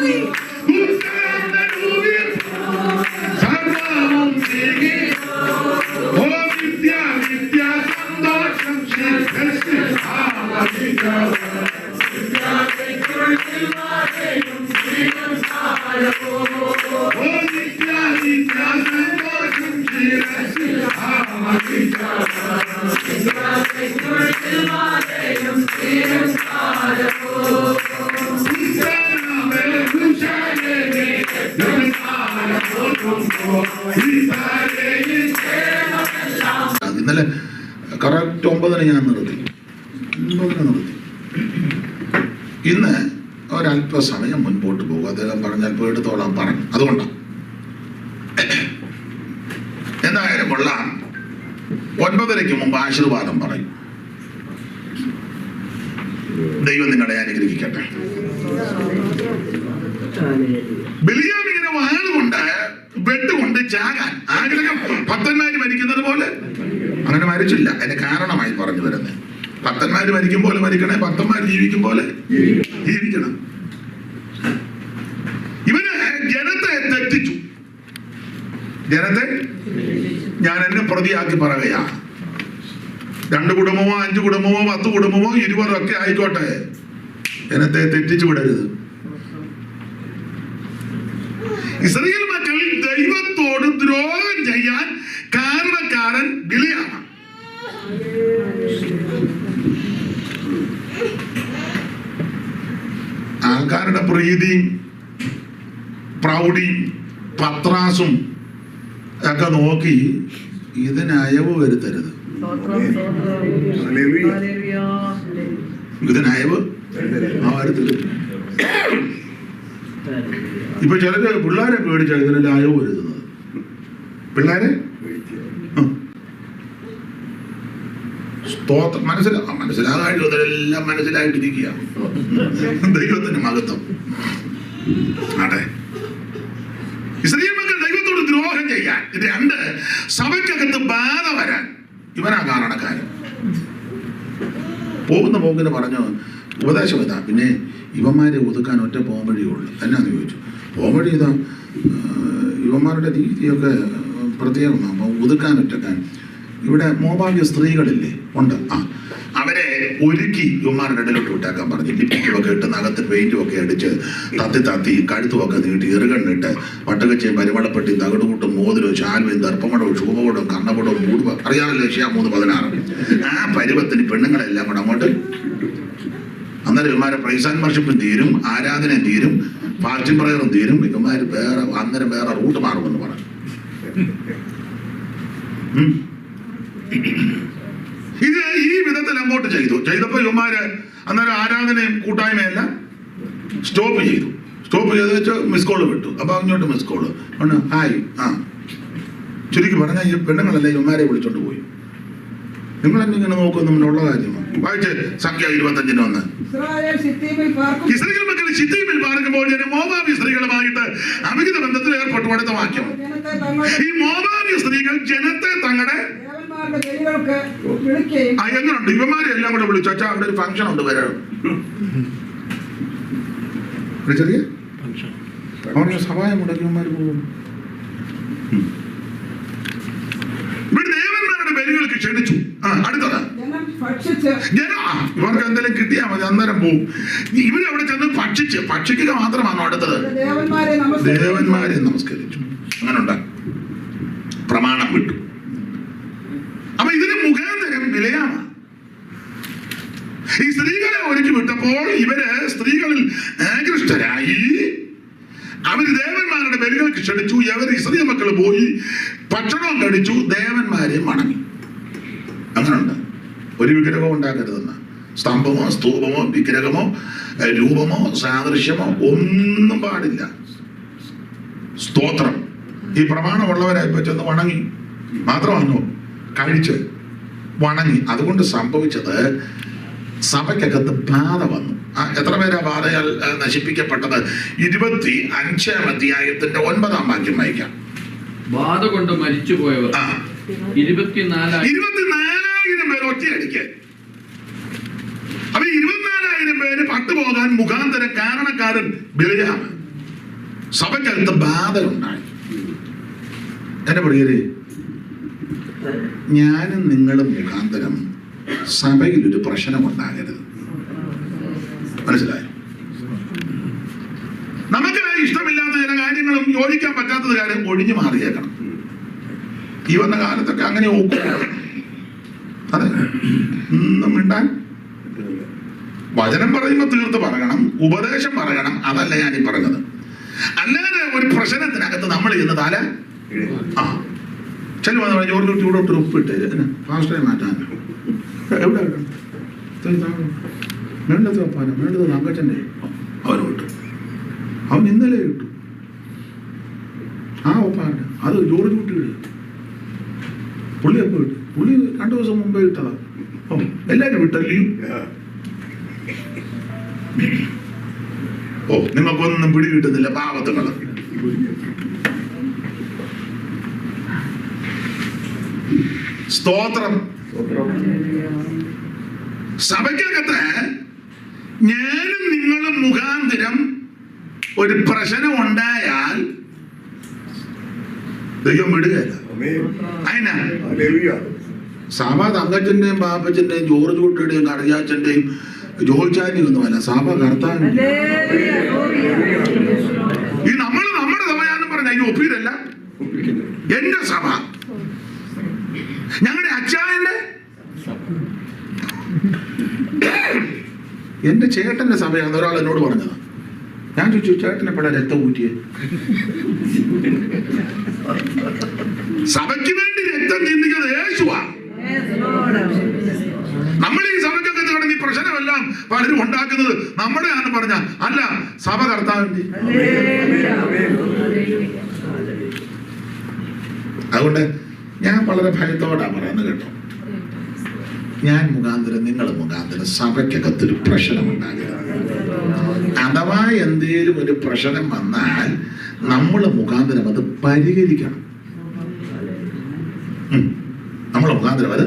സർവവും നീങ്ങി. ഓ വിദ്യ വിദ്യ സന്തോഷം ഇന്നലെ കറക്റ്റ് 9 ഞാൻ നിർത്തി. ഇന്ന് ഒരല്പസമയം മുൻപോട്ട് പോകും. അദ്ദേഹം പറഞ്ഞാൽ പോയെടുത്തോളാം പറഞ്ഞു. അതുകൊണ്ടാണ്. എന്തായാലും കൊള്ളാം. 9:30 മുമ്പ് ആശീർവാദം പറയും. ദൈവം നിങ്ങളെ അനുഗ്രഹിക്കട്ടെ. ബിലിയാം ഇങ്ങനെ വാളുകൊണ്ട് വെട്ടുകൊണ്ട് ചാകാൻ ആഗ്രഹം. ഭക്തന്മാര് മരിക്കുന്നത് പോലെ അങ്ങനെ മരിച്ചില്ല. അതിന് കാരണമായി പറഞ്ഞു വരുന്നത്, ഭക്തന്മാര് മരിക്കും പോലെ മരിക്കണേ, ഭക്തന്മാർ ജീവിക്കും പോലെ ജീവിക്കണം. ഇവന് ജനത്തെ തെറ്റിച്ചു. ജനത്തെ ഞാൻ എന്നെ പ്രതിയാക്കി പറയുകയാ. 2 കുടുംബമോ 5 കുടുംബമോ 10 കുടുംബമോ 20 ഒക്കെ ആയിക്കോട്ടെ, ജനത്തെ തെറ്റിച്ചു വിടരുത്. ഇസ്രായേൽ മക്കൾ ദൈവത്തോട് ദ്രോഹം ചെയ്യാൻ കാരണക്കാരൻ ബിലിയാമാണ്. ആൾക്കാരുടെ പ്രീതിയും പ്രൗഢിയും പത്രാസും ഒക്കെ നോക്കി ഇതിന് അയവ് വരുത്തരുത്. ഇതിന് അയവ് വരുത്തരുത്. ഇപ്പൊ ചിലര് പിള്ളേരെ പേടിച്ചാൽ ഇതിനെല്ലാം അയവ് വരുത്തുന്നത്. പിള്ളേരെ മനസ്സിലാകാതെല്ലാം മനസ്സിലായിട്ടിരിക്കുക. ദൈവത്തിന് മഹത്വം. അതെ, ഇസ്രായേൽ മക്കൾ ദൈവത്തോട് ദ്രോഹം ചെയ്യാൻ 2 സഭയ്ക്കകത്ത് ബാധ വരാൻ ഇവനാ കാരണക്കാരൻ. പോകുന്ന പോക്കിന് പറഞ്ഞു ഉപദേശം ഇതാ, പിന്നെ ഇവന്മാരെ ഒതുക്കാൻ ഒറ്റ പോംവഴിയുള്ളൂ. എന്നാന്ന് ചോദിച്ചു. പോംവഴി ഇതാ, ഇവന്മാരുടെ രീതിയൊക്കെ പ്രത്യേകം. അപ്പം ഒതുക്കാൻ ഒറ്റക്കാൻ ഇവിടെ മോബാബ്യ സ്ത്രീകളില്ലേ ഉണ്ട്. അവരെ ഒരുക്കി ഇവന്മാരുടെ ഇടയിലോട്ട് വിട്ടാക്കാൻ പറഞ്ഞു. ലിപ്പിക്കുമൊക്കെ ഇട്ട് നഖത്ത് പെയിന്റും ഒക്കെ അടിച്ച് തത്തി കഴുത്തുമൊക്കെ നീട്ടി എറുകണ്ണിട്ട് വട്ടകച്ചയും പരിമളപ്പെട്ടി തകടുകൂട്ടും മോതിരവും ശാൽവയും ദർപ്പമടവും ശൂഭകടവും കണ്ണപടവും മൂടുക അറിയാമല്ലോ. 3:16 ആ പരുവത്തിന് പെണ്ണുങ്ങളെല്ലാം കൂടെ അങ്ങോട്ട്. അന്നേരം ഇവന്മാരെ പ്രൈസ് ആൻഡ് വർഷിപ്പും തീരും, ആരാധനയും തീരും, ഫാസ്റ്റിംഗ് പ്രയറും തീരും. ഇവന്മാര് അന്നേരം വേറെ റൂട്ട് മാറുമെന്ന് പറഞ്ഞു. ഇത് ഈ വിധത്തിൽ അങ്ങോട്ട് ചെയ്തപ്പോ ഇവന്മാര് അന്നേരം ആരാധനയും കൂട്ടായ്മയെല്ലാം സ്റ്റോപ്പ് ചെയ്ത് വെച്ച് മിസ് കോള് വിട്ടു. അപ്പൊ അങ്ങോട്ട് മിസ് കോള് ഹായ്. ചുരുക്കി പറഞ്ഞാൽ ഈ പെണ്ണുങ്ങളല്ല ഇവന്മാരെ വിളിച്ചോണ്ട് പോയി. നിങ്ങൾ എന്നെ ഇങ്ങനെ നോക്കും, നമ്മളുള്ള കാര്യമാണ്. വായിച്ച് സംഖ്യ 25:1. ഇസ്രായേൽ മക്കൾ ശിത്തീമിൽ പാർക്കുമ്പോൾ മോവാബി സ്ത്രീകളുമായിട്ട് അമിത ബന്ധത്തിൽ ഏർപ്പെട്ടു. അടുത്ത വാക്യം. ഈ മോവാബി സ്ത്രീകൾ ജനത്തെ തങ്ങളുടെ എങ്ങനെയുണ്ട് ഇവന്മാരെ എല്ലാം കൂടെ വിളിച്ചു. അച്ഛാ അവിടെ ഒരു ഫംഗ്ഷൻ ഉണ്ട്, വരണം. ചെറിയ അവരുടെ സഹായം മുടക്കി ഇവന്മാർ പോകും. ഇവിടെ ദേവന്മാരുടെ ബലികൾക്ക് ക്ഷണിച്ചു. അടുത്തത് ഇവർക്ക് എന്തെങ്കിലും കിട്ടിയാൽ മതി, അന്നേരം പോവും. ഇവര് അവിടെ ചെന്ന് ഭക്ഷിക്കുക മാത്രമാണോ അടുത്തത്? ദേവന്മാരെ നമസ്കരിച്ചു. അങ്ങനെ ഉണ്ടാ പ്രമാണം വിട്ടു. അപ്പൊ ഇതിന് മുഖാന്തരം വിലയാണ്. ഈ സ്ത്രീകളെ ഒരുക്കി വിട്ടപ്പോൾ ഇവര് സ്ത്രീകളിൽ ആകൃഷ്ടരായി. അവര് ദേവന്മാരുടെ ബലികൾക്ക് ക്ഷണിച്ചു. ഇവർ ഇസ്രായേൽ മക്കൾ പോയി ഭക്ഷണം കഴിച്ചു, ദേവന്മാരെ മണങ്ങി. അങ്ങനെയുണ്ട്. ഒരു വിഗ്രഹം ഉണ്ടാക്കരുതെന്ന സ്തംഭമോ സ്തൂപമോ വിഗ്രഹമോ രൂപമോ സാദൃശ്യമോ ഒന്നും പാടില്ല. സ്തോത്രം. ഈ പ്രമാണമുള്ളവരായിപ്പോ ചെന്ന് വണങ്ങി മാത്രമാണോ കഴിച്ച് വണങ്ങി. അതുകൊണ്ട് സംഭവിച്ചത് സഭയ്ക്കകത്ത് ബാധ വന്നു. എത്ര പേരാ ബാധയാൽ നശിപ്പിക്കപ്പെട്ടത്? 25-ാം അധ്യായത്തിന്റെ 9-ാം വാക്യം വായിക്കാം. ബാധ കൊണ്ട് മരിച്ചുപോയവർ 24,000 പേര് ഒറ്റയടിക്ക്. അപ്പൊ 24,000 പേര് പട്ടുപോകാൻ മുഖാന്തരം കാരണക്കാരൻ ബിലെയാം. സഭയ്ക്കകത്ത് ബാധ ഉണ്ടായി. എന്റെ പ്രിയരെ, ഞാനും നിങ്ങളും മുഖാന്തരം സഭയിൽ ഒരു പ്രശ്നം ഉണ്ടാകരുത്. മനസ്സിലായോ? നമുക്ക് ഇഷ്ടമില്ലാത്ത ചില കാര്യങ്ങളും യോജിക്കാൻ പറ്റാത്തത് കാര്യം ഒഴിഞ്ഞു മാറിയേക്കണം. ഈ വന്ന കാലത്തൊക്കെ അങ്ങനെ നോക്കും. അതെ, ഒന്നും മിണ്ടാൻ. വചനം പറയുമ്പോൾ തീർത്ത് പറയണം, ഉപദേശം പറയണം. അതല്ല ഞാനീ പറഞ്ഞത്. അല്ലാതെ ഒരു പ്രശ്നത്തിനകത്ത് നമ്മൾ ഇന്ന് തല ചെല്ലുമ്പോൾ ജോലി കുട്ടി ഇവിടെ ഒട്ട് ഉപ്പിട്ട് ഫാസ്റ്റേ മാറ്റാൻ എവിടെ വേണ്ടത് വെപ്പാനോ വേണ്ടത് അങ്കച്ചൻ്റെ അവന് കിട്ടും. അവൻ ഇന്നലെ കിട്ടും. ആ ഒപ്പാൻ്റെ അത് ജോർജ് കുട്ടി പുള്ളി എപ്പോൾ കിട്ടും? പുള്ളി 2 ദിവസം മുമ്പേ ഇട്ടതാ. ഓ, എല്ലാവരും വിട്ടല്ലേ? ഓ, നിങ്ങൾക്കൊന്നും പിടി കിട്ടുന്നില്ല പാവത്തുകൾ. സ്തോത്രം. സഭയ്ക്കകത്ത് ഞാനും നിങ്ങളും മുഖാന്തരം ഒരു പ്രശ്നം ഉണ്ടായാൽ ദൈവം വിടുകയല്ല. അതിനാ സഭ തങ്കച്ചന്റെയും പാപ്പച്ചന്റെയും ജോർജ് കുട്ടിയുടെയും കടയാച്ചന്റെയും ജോയിച്ചാന്റെയും ഒന്നുമല്ല. സഭ കർത്താൻ. ഈ നമ്മുടെ സഭയാണെന്ന് പറഞ്ഞ അതിന് ഒപ്പീരല്ല. എന്റെ സഭ, ഞങ്ങളുടെ അച്ചായന്റെ, എന്റെ ചേട്ടന്റെ സഭയാണ്. ഒരാൾ എന്നോട് പറഞ്ഞതാ. ഞാൻ ചോദിച്ചു, ചേട്ടൻ എപ്പോഴാ രക്തം ഊറ്റിയെ? സഭയ്ക്ക് വേണ്ടി രക്തം ചിന്തിക്കുന്നത് യേശുവാ. നമ്മൾ ഈ സഭയ്ക്കൊക്കെ നടന്ന് ഈ പ്രശ്നമെല്ലാം പലരും ഉണ്ടാക്കുന്നത് നമ്മുടെയാണെന്ന് പറഞ്ഞ അല്ല, സഭ കർത്താവിന്റെ. അതുകൊണ്ട് ഞാൻ വളരെ ഭയത്തോടാ പറയുന്നത് കേട്ടോ. ഞാൻ മുഖാന്തരം നിങ്ങൾ മുഖാന്തരം സഭയ്ക്കകത്തൊരു പ്രശ്നം ഉണ്ടാകരുത്. അഥവാ എന്തേലും ഒരു പ്രശ്നം വന്നാൽ നമ്മൾ മുഖാന്തരം അത് പരിഹരിക്കണം. നമ്മൾ മുഖാന്തരം അത്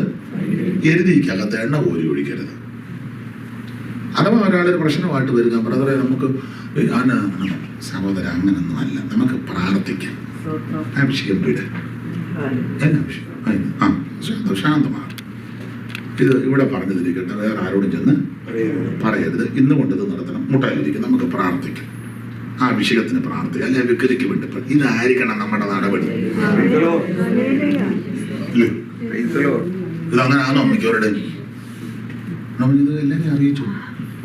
എരുതിക്കകത്ത് എണ്ണ പോലും ഒഴിക്കരുത്. അഥവാ ഒരാളൊരു പ്രശ്നമായിട്ട് വരിക, ബ്രദറെ നമുക്ക് സഹോദര അങ്ങനൊന്നും അല്ല, നമുക്ക് പ്രാർത്ഥിക്കാം. അഭിഷേകം വിട്. എന്നാ അഭിഷേകം? ശാന്തമാണ്. ഇത് ഇവിടെ പറഞ്ഞു തിരിക്കട്ടെ, വേറെ ആരോടും ചെന്ന് പറയരുത്. ഇന്ന് കൊണ്ടത് നടത്തണം. മുട്ടായിരിക്കും, നമുക്ക് പ്രാർത്ഥിക്കാം. ആ അഭിഷേകത്തിന് പ്രാർത്ഥിക്കാം. അല്ലെ വിക്രിക്ക് വേണ്ടി ഇതായിരിക്കണം നമ്മുടെ നടപടി. ഇതങ്ങനെ ആണോ മിക്കവരുടെ? നമ്മളിത് എല്ലാവരും അറിയിച്ചു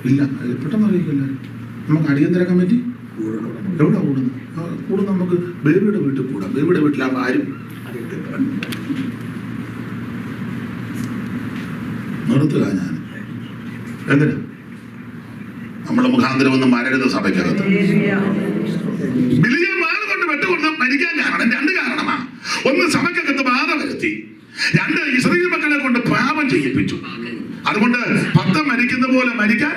ഇല്ല, പെട്ടെന്ന് അറിയിക്കില്ല. നമുക്ക് അടിയന്തര കമ്മിറ്റി എവിടെ കൂടും? നമുക്ക് ബേബിയുടെ വീട്ടിൽ കൂടാം. ബേബിയുടെ വീട്ടിലാകുമ്പോൾ ആരും നിർത്തുക. ഞാൻ എന്തിനാ നമ്മളെ മുഖാന്തരം ഒന്നും മരരുത് സഭയ്ക്കകത്ത്. ബിലിയാം ബാധ കൊണ്ട് വെട്ടുകൊടുത്ത് മരിക്കാൻ കാരണം 2 കാരണമാണ്. ഒന്ന്, സഭയ്ക്കകത്ത് ബാധ വരുത്തി. 2, ഇസ്രായേൽ മക്കളെ കൊണ്ട് പാപം ചെയ്യിപ്പിച്ചു. അതുകൊണ്ട് 10 മരിക്കുന്ന പോലെ മരിക്കാൻ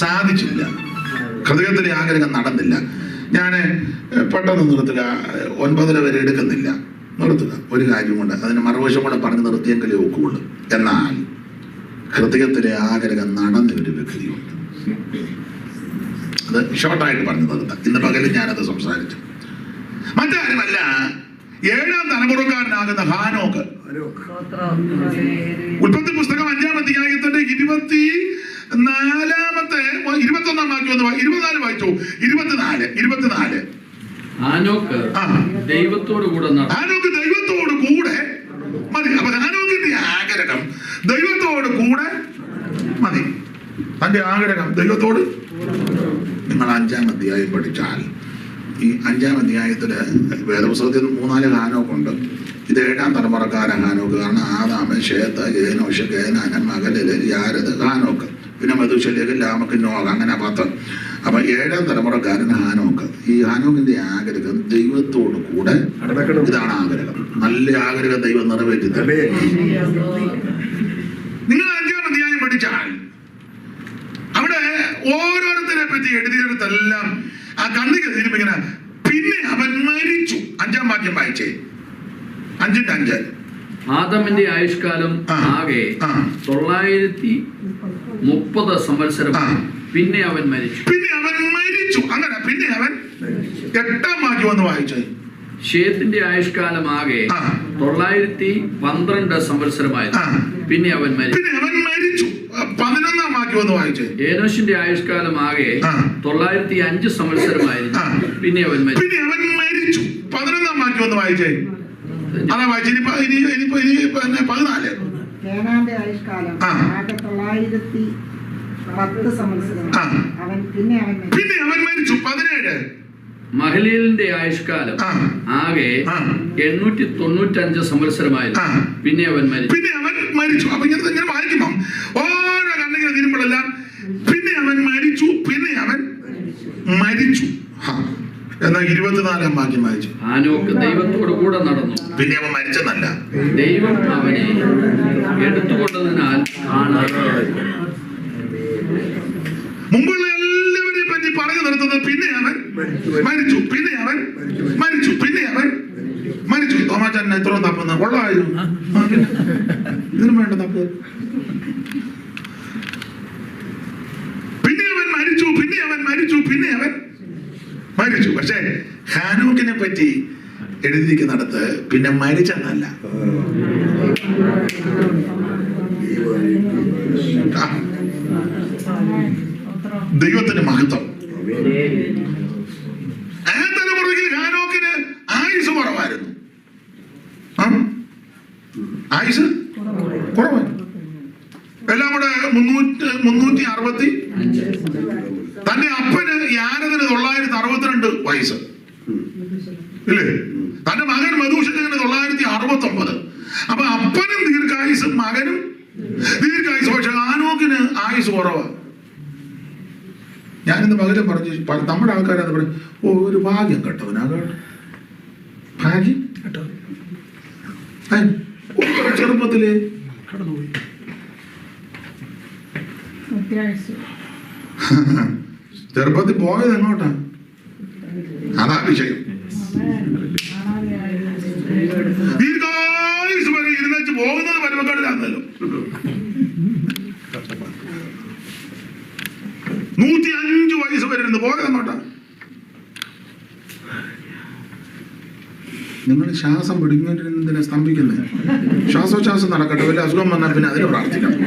സാധിച്ചില്ല. ഹൃദയത്തിലെ ആഗ്രഹം നടന്നില്ല. ഞാൻ പെട്ടെന്ന് നിർത്തുക, 9:30 വരെ എടുക്കുന്നില്ല. നിർത്തുക. ഒരു കാര്യം കൊണ്ട് അതിന് മറുവശം കൂടെ പറഞ്ഞ് നിർത്തിയെങ്കിലേ ഒക്കുള്ളൂ. എന്നാൽ ഹൃദയത്തിലെ ആഗ്രഹം നടന്നൊരു വ്യക്തിയുണ്ട്. അത് ഷോർട്ടായിട്ട് പറഞ്ഞു നിർത്താം. ഇന്ന് പകലും ഞാനത് സംസാരിച്ചു. മറ്റാരുമല്ല, 7ാം തലമുറക്കാരനാകുന്ന ഹാനോക്ക്. ഉൽപ്പത്തി പുസ്തകം 5-ാം അധ്യായത്തിന്റെ 21-ാം വാക്യം 24 വായിച്ചു. 24 ഹാനോക്ക് ദൈവത്തോട് കൂടെ മതി. അപ്പൊ ഹാനോക്കിന്റെ ആഗ്രഹം ദൈവത്തോട് കൂടെ മതി. തന്റെ ആഗ്രഹം ദൈവത്തോട്. നിങ്ങൾ 5-ാം അധ്യായം പഠിച്ചാൽ ഈ 5-ാം അധ്യായത്തില് വേദപുസ്തകത്തിൽ 3-4 ഹാനോക്കുണ്ട്. ഇത് 7-ാം തലമുറക്കാരൻ ഹാനോക്ക്. കാരണം ആദാമ്, ശേത്ത്, ഏനോഷ്, കേനാന്, മകലില്, യാരദ്, ഹാനോക്ക്, പിന്നെ മെഥൂശലേക്ക്, ലാമക്ക്, നോഹ, അങ്ങനെ 10. അപ്പൊ 7-ാം തലമുറക്കാരൻ ഹാനോക്ക്. ഈ ഹാനോക്കിന്റെ ആഗ്രഹം ദൈവത്തോട് കൂടെ, ഇതാണ് ആഗ്രഹം. നല്ല ആഗ്രഹം ദൈവം നിറവേറ്റി തരും. നിങ്ങൾ 5-ാം അധ്യായം പഠിച്ചാൽ അവിടെ ഓരോരുത്തരെ പറ്റി എഴുതിയെടുത്തെല്ലാം ആ കണ്ണിക്ക് തീരുമിങ്ങനെ പിന്നെ അവൻ മരിച്ചു. 5-ാം വാക്യം വായിച്ചേ, 5:5. ആദമിന്റെ ആയുഷ്കാലം ആകെ 930 സംവത്സരം. പിന്നെ അവൻ മരിച്ചു. അങ്ങനെ പിന്നെ അവൻ 8-ാം വാക്യം ഒന്ന് വായിച്ചേ. ശേത്തിന്റെ ആയുഷ്കാലം ആകെ 912 സംവത്സരമായിരുന്നു. പിന്നെ അവൻ മരിച്ചു. 11-ാം വാക്യം ഒന്ന് വായിച്ചേ. ഏനോഷിന്റെ ആയുഷ്കാലം ആകെ 905 സംവത്സരമായിരുന്നു. പിന്നെ അവൻ മരിച്ചു. 11-ാം വാക്യം ഒന്ന് വായിച്ചേ. അതാ വായിച്ചു. ഇനി 14. കേനാന്റെ ആയുഷ്കാലം ആകെ 910 സംവത്സരം. പിന്നെ അവൻ മരിച്ചു. 17. മഹലീലിന്റെ ആയുഷ്കാലം ആകെ 895 സംവത്സരമായിരുന്നു. പിന്നെ അവൻ മരിച്ചു. അപ്പൊ ഇങ്ങനെ വായിക്കുമ്പോ ഓരോ കണ്ണിങ്ങനെ തീരുമ്പോഴെല്ലാം പിന്നെ അവൻ മരിച്ചു. എന്നാൽ 24-ാം വാക്യം വായിച്ചു. ഹാനോക്ക് ദൈവത്തോട് കൂടെ നടന്നു. പിന്നെ അവൻ മരിച്ചെന്നല്ല, ദൈവം അവനെ എടുത്തുകൊണ്ടതിനാൽ ആണ്. മുമ്പുള്ള എല്ലാവരെയും പറ്റി പറഞ്ഞു നിർത്തുന്നത് പിന്നെ അവൻ മരിച്ചു. തോമാച്ചാൻ എത്രയും തപ്പുന്ന കൊള്ളായിരുന്നു. ഇതിനും വേണ്ട തപ്പ്. പിന്നെ അവൻ മരിച്ചു. പക്ഷെ ഹാനോക്കിനെ പറ്റി എഴുതിയിരിക്കുന്നിടത്ത് പിന്നെ മരിച്ചെന്നല്ല, ദൈവത്തിന് മഹത്വം. ആ തലമുറയിൽ ഹാനോക്കിന് ആയുസ് കുറവായിരുന്നു. എല്ലാം കൂടെ 360. തന്റെ അപ്പന് യാരദിന് 962 വയസ്സ് ഇല്ലേ? തന്റെ മകൻ മെഥൂശലഹിന് 969. അപ്പൊ അപ്പനും ദീർഘായുസും മകനും ദീർഘായുസ്. പക്ഷെ ഹാനോക്കിന് ആയുസ് കുറവാണ്. ഞാനിന്ന് പകരം പറഞ്ഞു, നമ്മുടെ ആൾക്കാരത് പറയും, ഓ ഒരു ഭാഗ്യം കേട്ടവനാകട്ടെ, ഭാഗ്യം കേട്ടോ. ചെറുപ്പത്തില് കടന്നുപോയി. ചെറുപ്പത്തിൽ പോയത് എങ്ങോട്ടാ? അതാ വിഷയം. ദീർഘായുസ് വരെ ഇരുന്നച്ച് പോകുന്നത് പരമക്കാടിലാണല്ലോ. 105 വയസ്സ് വരെ ഇരുന്ന് പോയത് എങ്ങോട്ടാ? നിങ്ങൾ ശ്വാസം പിടിക്കുന്നതിനെ സ്തംഭിക്കുന്നത്. ശ്വാസോച്ഛ്വാസം നടക്കട്ടെ. വലിയ അസുഖം വന്നാൽ പിന്നെ അതിന് പ്രാർത്ഥിക്കണം.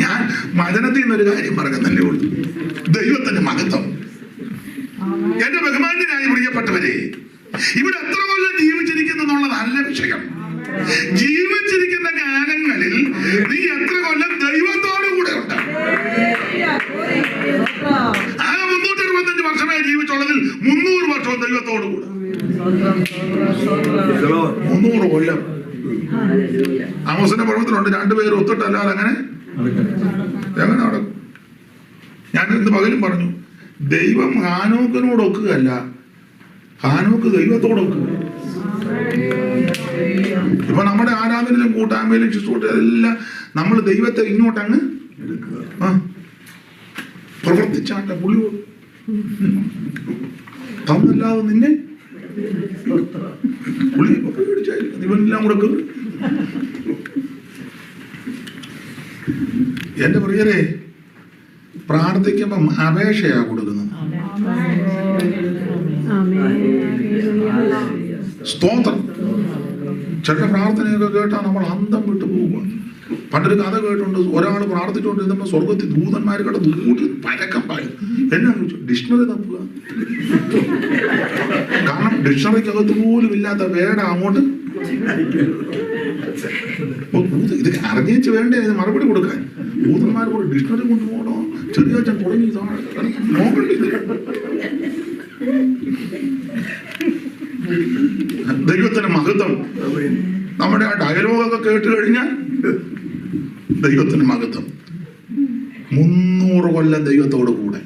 ഞാൻ വചനത്തിൽ നിന്നൊരു കാര്യം പറയുന്നല്ലേ ഉള്ളൂ. ദൈവത്തിന്റെ മഹത്വം. എന്റെ ബഹുമാന്യനായി പ്രിയപ്പെട്ടവരെ, ഇവിടെ എത്ര കൊല്ലം ജീവിച്ചിരിക്കുന്നു എന്നുള്ളതല്ല വിഷയം. ജീവിച്ചിരിക്കുന്ന കാലങ്ങളിൽ നീ എത്ര കൊല്ലം ദൈവത്തോടു കൂടെ ഉണ്ട്. ആ 365 വർഷമേ ജീവിച്ചുള്ളതിൽ 300 വർഷവും ദൈവത്തോടു കൂടെ. 300 കൊല്ലം. ആമോസിന്റെ പർവ്വതത്തിലുണ്ട് 2 പേര് ഒത്തിട്ടല്ലാതെ എങ്ങനെ നടക്കും? ഞാൻ ഇന്ന് പകലും പറഞ്ഞു, ദൈവം ഹാനോക്കിനോട് ഒക്കുകയല്ല, ഹാനോക്ക് ദൈവത്തോടൊക്കുക. ഇപ്പൊ നമ്മുടെ ആരാധനയിലും കൂട്ടായ്മയിലും ശുശ്രൂഷയിലെല്ലാം നമ്മൾ ദൈവത്തെ ഇങ്ങോട്ടങ്ങ് പ്രവർത്തിച്ചാട്ടെ. പുള്ളി തന്നല്ലാതെ നിന്നെ പുള്ളി പേടിച്ചായിരിക്കും. ഇവനെല്ലാം കൂടെ എന്റെ പ്രിയരെ, പ്രാർത്ഥിക്കുമ്പം അപേക്ഷയാ കൊടുക്കുന്നത്. സ്തോത്രം. ചില പ്രാർത്ഥനയൊക്കെ കേട്ടാൽ നമ്മൾ അന്തം വിട്ടു പോകുക. പണ്ടൊരു കഥ കേട്ടുണ്ട്. ഒരാൾ പ്രാർത്ഥിച്ചുകൊണ്ടിരുന്നപ്പോൾ സ്വർഗത്തിൽ ദൂതന്മാർ കണ്ട് ദൂട്ടി പരക്കം പായും. എന്നാ ചോദിച്ചു? ഡിക്ഷണറി തപ്പുക. കാരണം ഡിക്ഷണറിക്കകത്ത് പോലും ഇല്ലാത്ത വേട അങ്ങോട്ട് ഇത് അറിഞ്ഞേച്ച് വേണ്ടേ ഇത് മറുപടി കൊടുക്കാൻ. ദൂതന്മാർ കൂടെ ഡിക്ഷണറി കൊണ്ടുപോകണോ? ചെറിയ അച്ഛൻ തുടങ്ങി നോക്കണ്ടില്ല. ദൈവത്തിന്റെ മഹത്വം. 300 കൊല്ലം ദൈവത്തോട് കൂടെ.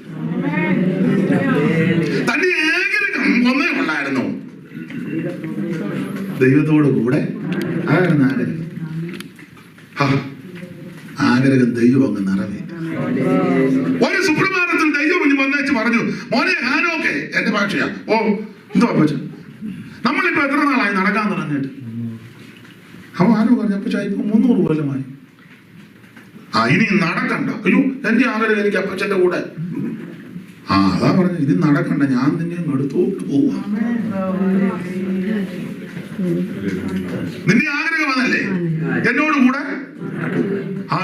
തന്റെ ആഗ്രഹം ഒന്നേ ഉള്ളായിരുന്നു, ദൈവത്തോട് കൂടെ. അതായിരുന്നു ആഗ്രഹം. ആഗ്രഹം ദൈവം അങ്ങ് നിറവേറ്റി. ഒരു സുപ്രഭാതത്തിൽ ദൈവം വന്നേച്ച് പറഞ്ഞു, മോനെ ഹാനോക്കെ, എന്റെ ഭാഷയാ, ഓ എന്തോ അപ്പച്ച, നമ്മളിപ്പോ എത്ര നാളായി നടക്കാൻ തുടങ്ങിയിട്ട്? അവൻ ആരോ പറഞ്ഞു, അപ്പച്ച ഇപ്പൊ 300 കൊല്ലമായി. ഇനി നടക്കണ്ട. അയ്യോ, എന്റെ ആഗ്രഹം എനിക്ക് അപ്പച്ചന്റെ കൂടെ. അതാ പറഞ്ഞു, ഇനി നടക്കണ്ട, ഞാൻ നിന്നെ എടുത്തോട്ട് പോവാ. നിന്റെ ആഗ്രഹം അതല്ലേ, എന്നോട് കൂടെ.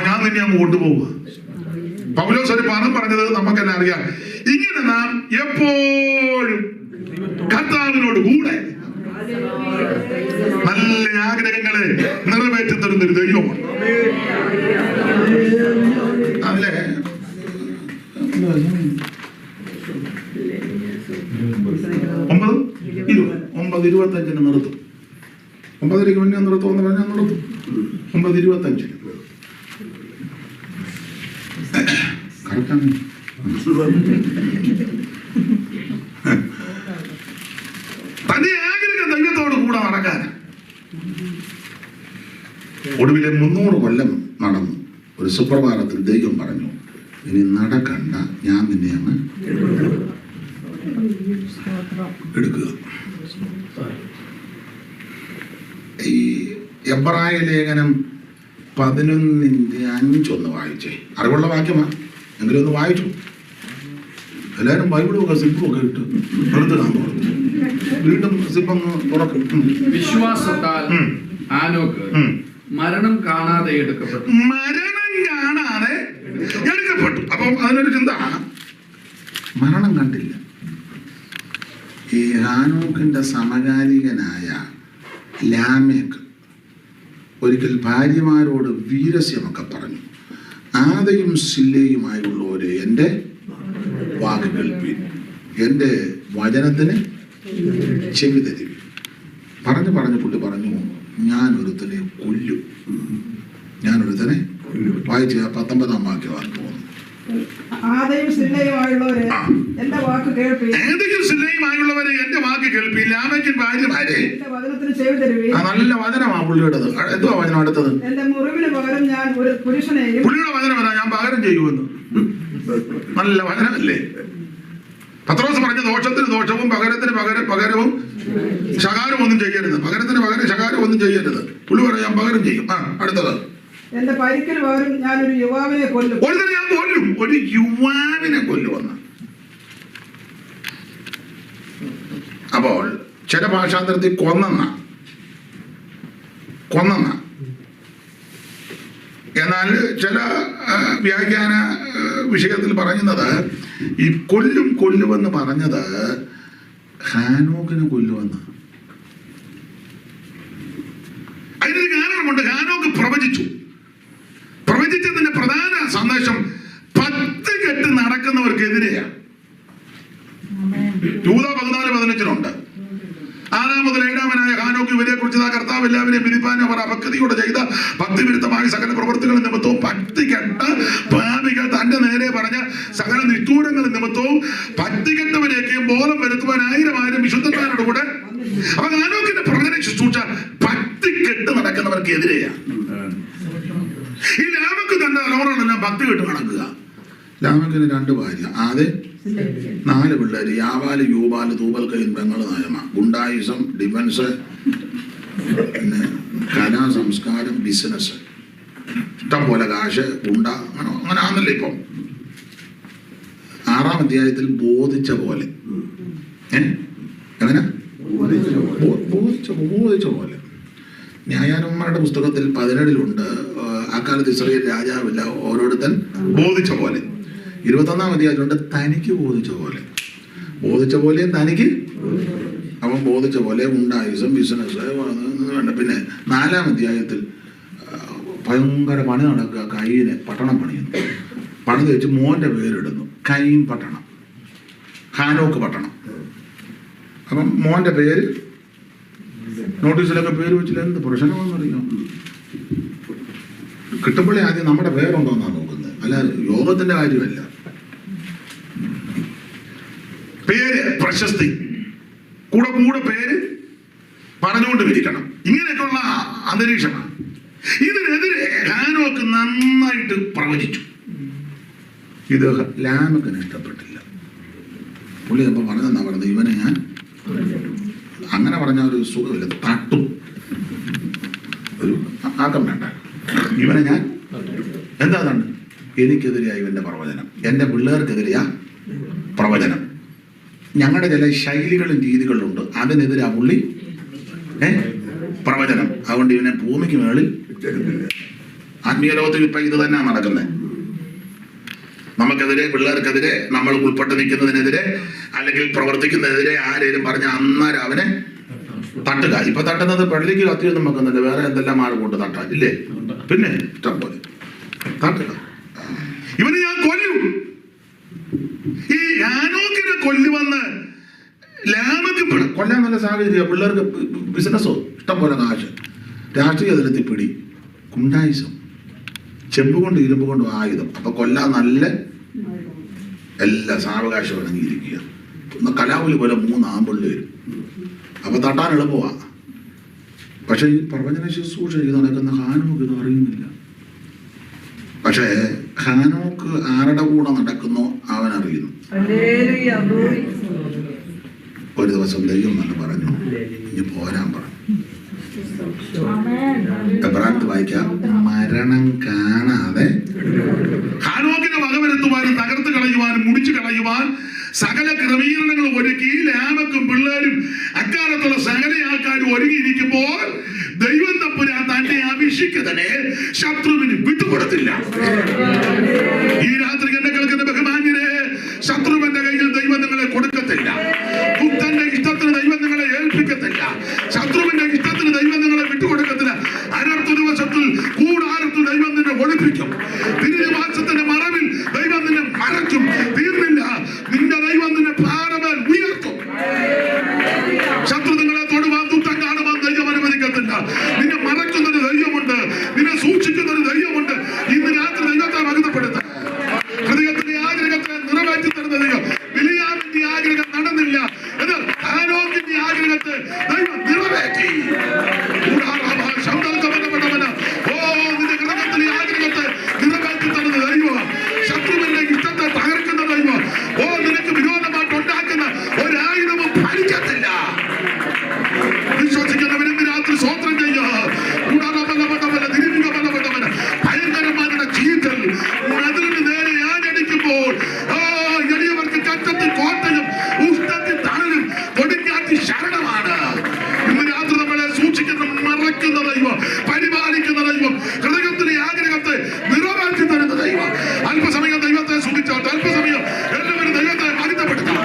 ഞാൻ നിന്നെ അങ്ങ് കൊണ്ടുപോവുക. പൗലോസ് ഒരു പദം പറഞ്ഞത് നമുക്കെല്ലാം അറിയാം. ഇങ്ങനെ നാം എപ്പോഴും കർത്താവിനോട് കൂടെ നല്ല ആഗ്രഹങ്ങളെ നിറവേറ്റി തരുന്നൊരു ദൈവമാണ്. അതിലെ 9:25 നിർത്തും. 9:30 മുന്നേ നിർത്തുമെന്ന് പറഞ്ഞാൽ നിർത്തും. 9:25 കറക്റ്റാണ്. തന്റെ ആഗ്രഹം ദൈവത്തോട് കൂടെ നടക്കാൻ ഒടുവിലെ 300 കൊല്ലം നടന്നു. ഒരു സുപ്രഭാതത്തിൽ ദൈവം പറഞ്ഞു, ഇനി നടക്കണ്ട, ഞാൻ നിന്നെ അങ്ങ് എടുക്കുക. ഈ എബ്രായ ലേഖനം 11:5 വായിച്ചേ. അറിവുള്ള വാക്യമാ, എങ്കിലും ഒന്ന് വായിച്ചു. എല്ലാവരും ബൈബിളും സിബും ഒക്കെ ഇട്ട് എടുത്തിടാൻ പറഞ്ഞു. വീണ്ടും സിബൊന്ന് തുറക്കും. വിശ്വാസത്താൽ ഹാനോക്ക് മരണം കാണാതെ എടുക്കപ്പെട്ടു. അപ്പം അതിനൊരു ചിന്ത, മരണം കണ്ടില്ല. ഈ ഹാനോക്കിന്റെ സമകാലികനായ ലാമേക്ക് ഒരിക്കൽ ഭാര്യമാരോട് വീരസ്യമൊക്കെ പറഞ്ഞു, ആദയും സില്ലയുമായുള്ളവരെ എൻ്റെ വാക്ക് കേൾപ്പീൻ, എൻ്റെ വചനത്തിന് ചെവി തരുവി. പറഞ്ഞു പുള്ളി പറഞ്ഞു, ഞാനൊരുത്തനെ കൊല്ലും. വായിച്ച് 19-ാം വാക്യമാണ് പോകുന്നത്. ആദയും സില്ലയുമായുള്ളവരെ എന്റെ വാക്ക് കേൾപ്പീൻ. എന്റെ വാക്ക് കേൾപ്പീൻ. ലാമേക്കിൻ ഭാര്യമാരെ എന്റെ വചനത്തിന് ചെവി തരുവീൻ. നല്ല വചനമാണ് പുള്ളിയുടേത്. എന്തുവാ വചനം അടുത്തത്? എന്റെ മുറിവിന് പകരം ഞാൻ ഒരു പുരുഷനെയും. പുള്ളിയുടെ വചനമല്ല, ഞാൻ പകരം ചെയ്യുമെന്ന്. നല്ല വചനമല്ലേ? പത്രോസ് പറഞ്ഞ ദോഷത്തിന് ദോഷവും പകരത്തിന് പകരവും ശകാരവും ഒന്നും ചെയ്യരുത്. പകരത്തിന് പകരം ശകാരം ഒന്നും ചെയ്യരുത്. പുള്ളി പറയാം, ഞാൻ പകരം ചെയ്യും. അടുത്തത്, എന്റെ പരിക്കിന് പകരം ഞാൻ ഒരു യുവാവിനെ കൊല്ലും. ഞാൻ കൊല്ലും, ഒരു യുവാവിനെ കൊല്ലുമെന്ന്. അപ്പോൾ ചില ഭാഷാന്തരത്തിൽ കൊന്നെന്ന, എന്നാൽ ചില വ്യാഖ്യാന വിഷയത്തിൽ പറയുന്നത് ഈ കൊല്ലുമെന്ന് പറഞ്ഞത് ഹാനോക്കിനെ കൊല്ലുമെന്ന്. അതിനൊരു കാരണമുണ്ട്. ഹാനോക്ക് പ്രവചിച്ചതിന്റെ പ്രധാന സന്ദേശം 10 കെട്ട് നടക്കുന്നവർക്കെതിരെയാണ്. യൂദാ 14:15 6 മുതൽ 7 ഹാനോക്ക് ഇവരെ കുറിച്ച് കർത്താവ് എല്ലാവരെയും വിധിപ്പാനും അവർ അപക്തിയോടെ ചെയ്ത ഭക്തിവിരുദ്ധമായ സകല പ്രവർത്തികളും നിമിത്തവും 10 കെട്ട് പാപികൾ തന്റെ നേരെ പറഞ്ഞ സകല നിഷ്ഠൂരങ്ങൾ നിമിത്തവും 10 കെട്ടവരെയൊക്കെയും ബോധം വരുത്തുവാൻ 1000 വിശുദ്ധന്മാരുടെ കൂടെ. അപ്പൊ ഹാനോക്കിന്റെ പ്രവചന ശുശ്രൂഷ 10 കെട്ട് നടക്കുന്നവർക്ക് എതിരെയാണ്. ഈ ലാമക്ക് തന്റെ തലമുറകളെല്ലാം 10 കെട്ട് നടക്കുക. ലാമക്കിന് 2 ഭാര്യ, ആദ്യം 4 പിള്ളേര്, യാവാല്, യൂബാല്, തൂബൽ, കൈൻ, ബംഗള്, നയമ, ഗുണ്ടായുസം, ഡിഫൻസ്, പിന്നെ കല, സംസ്കാരം, ബിസിനസ്, ഇഷ്ടം പോലെ കാശ്, ഗുണ്ട, അങ്ങനെ ആണല്ലോ ഇപ്പം. 6-ാം അധ്യായത്തിൽ ബോധിച്ച പോലെ. എങ്ങനെ ബോധിച്ച പോലെ. ന്യായാധിപന്മാരുടെ പുസ്തകത്തിൽ 17 അക്കാലത്ത് ഇസ്രായേൽ രാജാവില്ല, ഓരോരുത്തൻ ബോധിച്ച പോലെ. 21-ാം അധ്യായത്തിലുണ്ട് തനിക്ക് ബോധിച്ച പോലെ തനിക്ക്. അവൻ ബോധിച്ച പോലെ ഉണ്ടായുസം, ബിസിനസ് വേണ്ട. പിന്നെ 4-ാം അധ്യായത്തിൽ ഭയങ്കര പണി നടക്കുക. കൈയിന് പട്ടണം പണിയുന്നു. പണി വെച്ച് മോന്റെ പേരിടുന്നു, കൈൻ പട്ടണം, ഹാനോക്ക് പട്ടണം. അപ്പം മോന്റെ പേര് നോട്ടീസിലൊക്കെ പേര് വെച്ചില്ല. എന്ത് പ്രശ്നമാണെന്നറിയാം. കിട്ടുമ്പോഴേ ആദ്യം നമ്മുടെ പേരുണ്ടോന്നാണ് നോക്കുന്നത്. അല്ല യോഗത്തിന്റെ കാര്യമല്ല. പേര്, പ്രശസ്തി, കൂടെ കൂടെ പേര് പറഞ്ഞുകൊണ്ട് വിരിക്കണം. ഇങ്ങനെയൊക്കെയുള്ള അന്തരീക്ഷമാണ്. ഇതിനെതിരെ ഹാനോക്ക് നന്നായിട്ട് പ്രവചിച്ചു. ഇത് ലാമക്കിന് ഇഷ്ടപ്പെട്ടില്ല. പുള്ളി അപ്പൊ പറഞ്ഞെന്നാ പറഞ്ഞത്, ഇവനെ ഞാൻ അങ്ങനെ പറഞ്ഞ ഒരു സുഖമില്ല, തട്ടും, ഒരു ആക്കം വേണ്ട, ഇവനെ ഞാൻ എന്താണ്, എനിക്കെതിരെയാ ഇവന്റെ പ്രവചനം, എൻ്റെ പിള്ളേർക്കെതിരെയാ പ്രവചനം. ഞങ്ങളുടെ ചില ശൈലികളും രീതികളും ഉണ്ട്, അതിനെതിരാ പുള്ളി പ്രവചനം. അതുകൊണ്ട് ഇവനെ ഭൂമിക്ക് മേളിൽ ആത്മീയ ലോകത്തിൽ ഇപ്പൊ ഇത് തന്നെയാണ് നടക്കുന്നത്. നമുക്കെതിരെ, പിള്ളേർക്കെതിരെ, നമ്മൾ ഉൾപ്പെട്ട് നിൽക്കുന്നതിനെതിരെ അല്ലെങ്കിൽ പ്രവർത്തിക്കുന്നതിനെതിരെ ആരേലും പറഞ്ഞ അന്നേരം അവനെ തട്ടുക. ഇപ്പൊ തട്ടുന്നത് പള്ളിക്ക് കത്തിയൊന്നും വെക്കുന്നില്ല, വേറെ എന്തെല്ലാം ആൾ കൊണ്ട് തട്ടാൻ ഇല്ലേ? പിന്നെ ഇഷ്ടം പോലെ തട്ടുക. ഇവന് ഞാൻ കൊല്ലും. ഈ ഹാനോക്കിനെ കൊല്ലുവന്ന് ലാമക്ക് കൊല്ലാൻ നല്ല സാഹചര്യം. പിള്ളേർക്ക് ബിസിനസ്സോ ഇഷ്ടം പോലെ കാശ്, രാഷ്ട്രീയ തലത്തിൽ പിടി, കുണ്ടായിസം, ചെമ്പ് കൊണ്ട് ഇരുമ്പ് കൊണ്ടും ആയുധം. അപ്പൊ കൊല്ലാൻ നല്ല എല്ലാ സാവകാശം ഇണങ്ങിയിരിക്കുക. കലാപുലി പോലെ 3 ആമ്പിള്ളി വരും. അപ്പൊ തട്ടാൻ എളുപ്പമാ. പക്ഷെ ഈ പ്രവചന ശുശ്രൂഷ ചെയ്ത് നടക്കുന്ന ഹാനോക്ക് ഇത് അറിയുന്നില്ല. പക്ഷേ ഹാനോക്ക് ആരുടെ കൂടെ നടക്കുന്നോ അവൻ അറിയുന്നു. ഒരു ദിവസം ദൈവം എന്ന് പറഞ്ഞു, ഇനി പോരാൻ പറഞ്ഞു. എബ്രാത്ത് വായിക്കാം, മരണം കാണാതെ ഹാനോക്കിനെ വകവരുത്തുവാനും തകർത്ത് കളയുവാനും മുടിച്ചു കളയുവാൻ സകല ക്രമീകരണങ്ങൾ ഒരുക്കി ലാമക്കും പിള്ളേരും അക്കാലത്തുള്ള സകല ആൾക്കാരും ഒരുങ്ങിയിരിക്കുമ്പോൾ ദൈവം തമ്പുരാൻ തന്റെ അഭിഷിക്തനെ ശത്രുവിന് വിട്ടുകൊടുത്തില്ല. ഈ രാത്രി എന്നെ കേൾക്കുന്ന ബഹുമാന്യരെ, ശത്രുവിന്റെ കയ്യിൽ ദൈവം നിങ്ങളെ കൊടുക്കത്തില്ല. പുത്തന്റെ ഇഷ്ടത്തിന് ദൈവം നിങ്ങളെ ഏൽപ്പിക്കത്തില്ല. ശത്രുവിന്റെ ഇഷ്ടത്തിന് ദൈവം നിങ്ങളെ വിട്ടുകൊടുക്കത്തില്ല. അനർത്ഥ ദിവസത്തിൽ കൂടാരത്തിൽ ദൈവം നിന്നെ ഒളിപ്പിക്കും. തിരുനിവാസത്തിന്റെ മറവിൽ ദൈവം നിന്നെ മറയ്ക്കും. തീർന്നില്ല, നിന്റെ ദൈവം നിന്നെ ഭാരമേൽ ഉയർത്തും. ശത്രു നിങ്ങളെ തൊടുവാൻ, ദുഃഖം കാണുവാൻ ദൈവം അനുവദിക്കത്തില്ല. നിന്നെ മറയ്ക്കുന്നൊരു ദൈവമുണ്ട്, നിന്നെ സൂക്ഷിക്കുന്നൊരു ദൈവമുണ്ട്. ഇന്ന് രാത്രി ദൈവത്തെ മഹിതപ്പെടുത്താം. ഹൃദയത്തിന്റെ ആഗ്രഹത്തെ നിറവേറ്റി തരുന്ന ദൈവം. ബിലിയാമിന്റെ ആഗ്രഹം നടന്നില്ല, എന്നാൽ ഹാനോക്കിന്റെ ആഗ്രഹത്തെ ദൈവം നിറവേറ്റി. നിന്റെ ഹൃദയത്തിലെ ആഗ്രഹത്തെ നിറവേറ്റി തരുന്ന ദൈവം. ശത്രുവിന്റെ ഇഷ്ടത്തെ തകർക്കുന്ന ദൈവം. നിനക്ക് വിരോധമായിട്ട് ഉണ്ടാക്കുന്ന ഒരായുധവും ഫലിക്കത്തില്ല. വിശ്വസിക്കുന്നവരും രാത്രി സ്വോത്രം ചെയ്യുക. ഭയങ്കരമായ ചീറ്റൽ മതിലിന് നേരെ ആഞ്ഞടിക്കുമ്പോൾ എളിയവർക്ക് കറ്റത്തിൽ കോട്ടയും ഉഷ്ണത്തിൽ തണലും കൊടുങ്കാറ്റ് ശരണമാണ്. ഇന്ന് രാത്രി നമ്മളെ സൂക്ഷിക്കുന്ന, മറയ്ക്കുന്ന ദൈവം, പരിപാലിക്കുന്ന ദൈവം, ഹൃദയത്തിലെ ആഗ്രഹത്തെ നിറവേറ്റി തരുന്ന ദൈവം. അല്പസമയം ദൈവത്തെ സൂക്ഷിച്ചാട്ട്, അല്പസമയം എല്ലാവരും ദൈവത്തെ മഹിതപ്പെടുത്താം.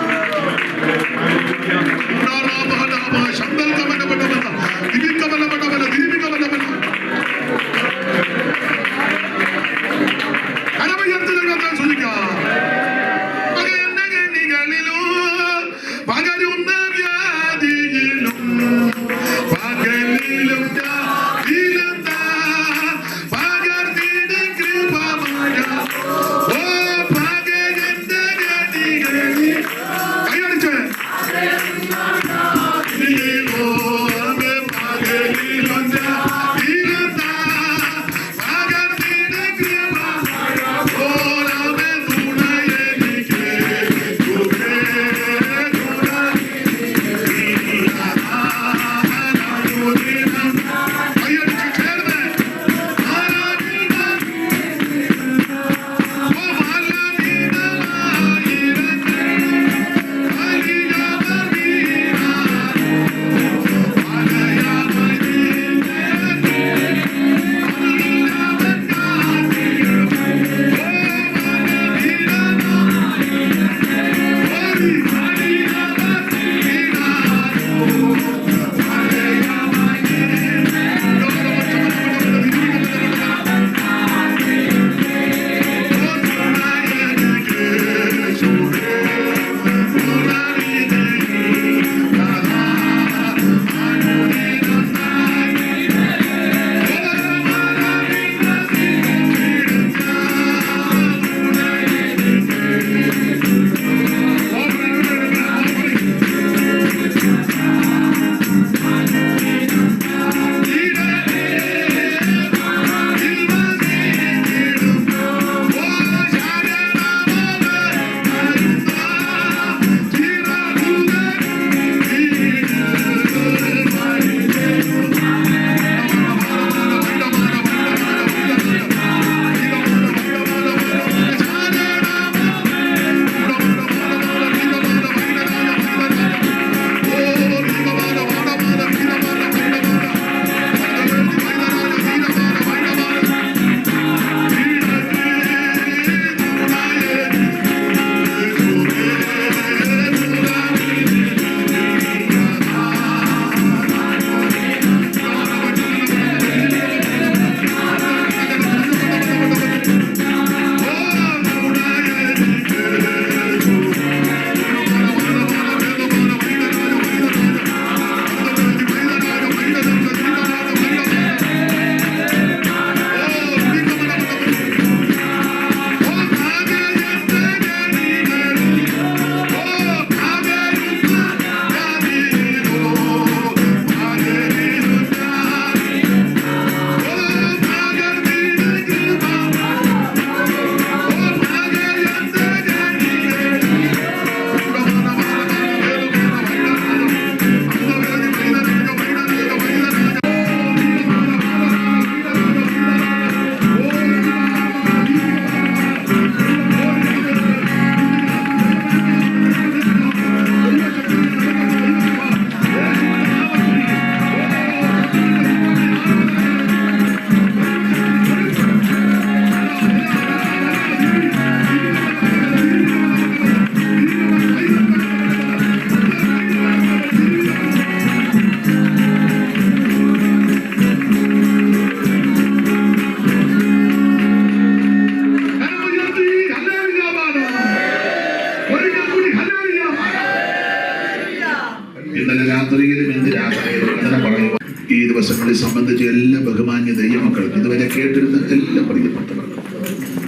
ഇന്നലെ രാത്രിയിലും ഇന്ന് രാത്രിയിലും അങ്ങനെ പറയുക. ഈ ദിവസങ്ങളിൽ സംബന്ധിച്ച് എല്ലാ ബഹുമാന്യ ദൈവമക്കൾക്കും ഇതുവരെ കേട്ടിരുന്ന എല്ലാ പ്രിയപ്പെട്ടവർക്കും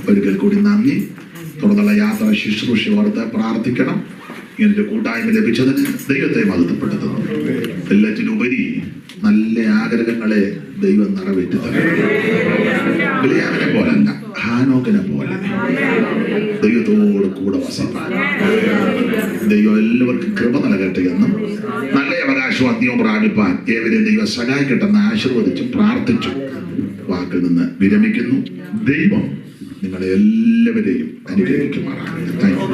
ഒരിക്കൽ കൂടി നന്ദി. തുടർന്നുള്ള യാത്ര ശുശ്രൂഷ ഓർത്ത് പ്രാർത്ഥിക്കണം. ഇങ്ങനൊരു കൂട്ടായ്മ ലഭിച്ചതിന് ദൈവത്തെ മഹത്വപ്പെടുത്തുന്നു. എല്ലാറ്റിനുപരി നല്ല ആഗ്രഹങ്ങളെ ദൈവം നിറവേറ്റി തരണം. ബിലിയാമിനെ പോലല്ല, ഹാനോക്കിനെ പോലെ ദൈവത്തോട് കൂടെ വസിപ്പാൻ ദൈവം എല്ലാവർക്കും കൃപ നൽകട്ടെ എന്നും നല്ല അവകാശവും അന്ത്യവും പ്രാപിപ്പാൻ ഏവരെയും ദൈവം സഹായിക്കട്ടെന്ന് ആശീർവദിച്ചു പ്രാർത്ഥിച്ചു വാക്കിൽ നിന്ന് വിരമിക്കുന്നു. ദൈവം നിങ്ങളെ എല്ലാവരെയും അനുഗ്രഹിക്കുമാറാകട്ടെ. Thank you.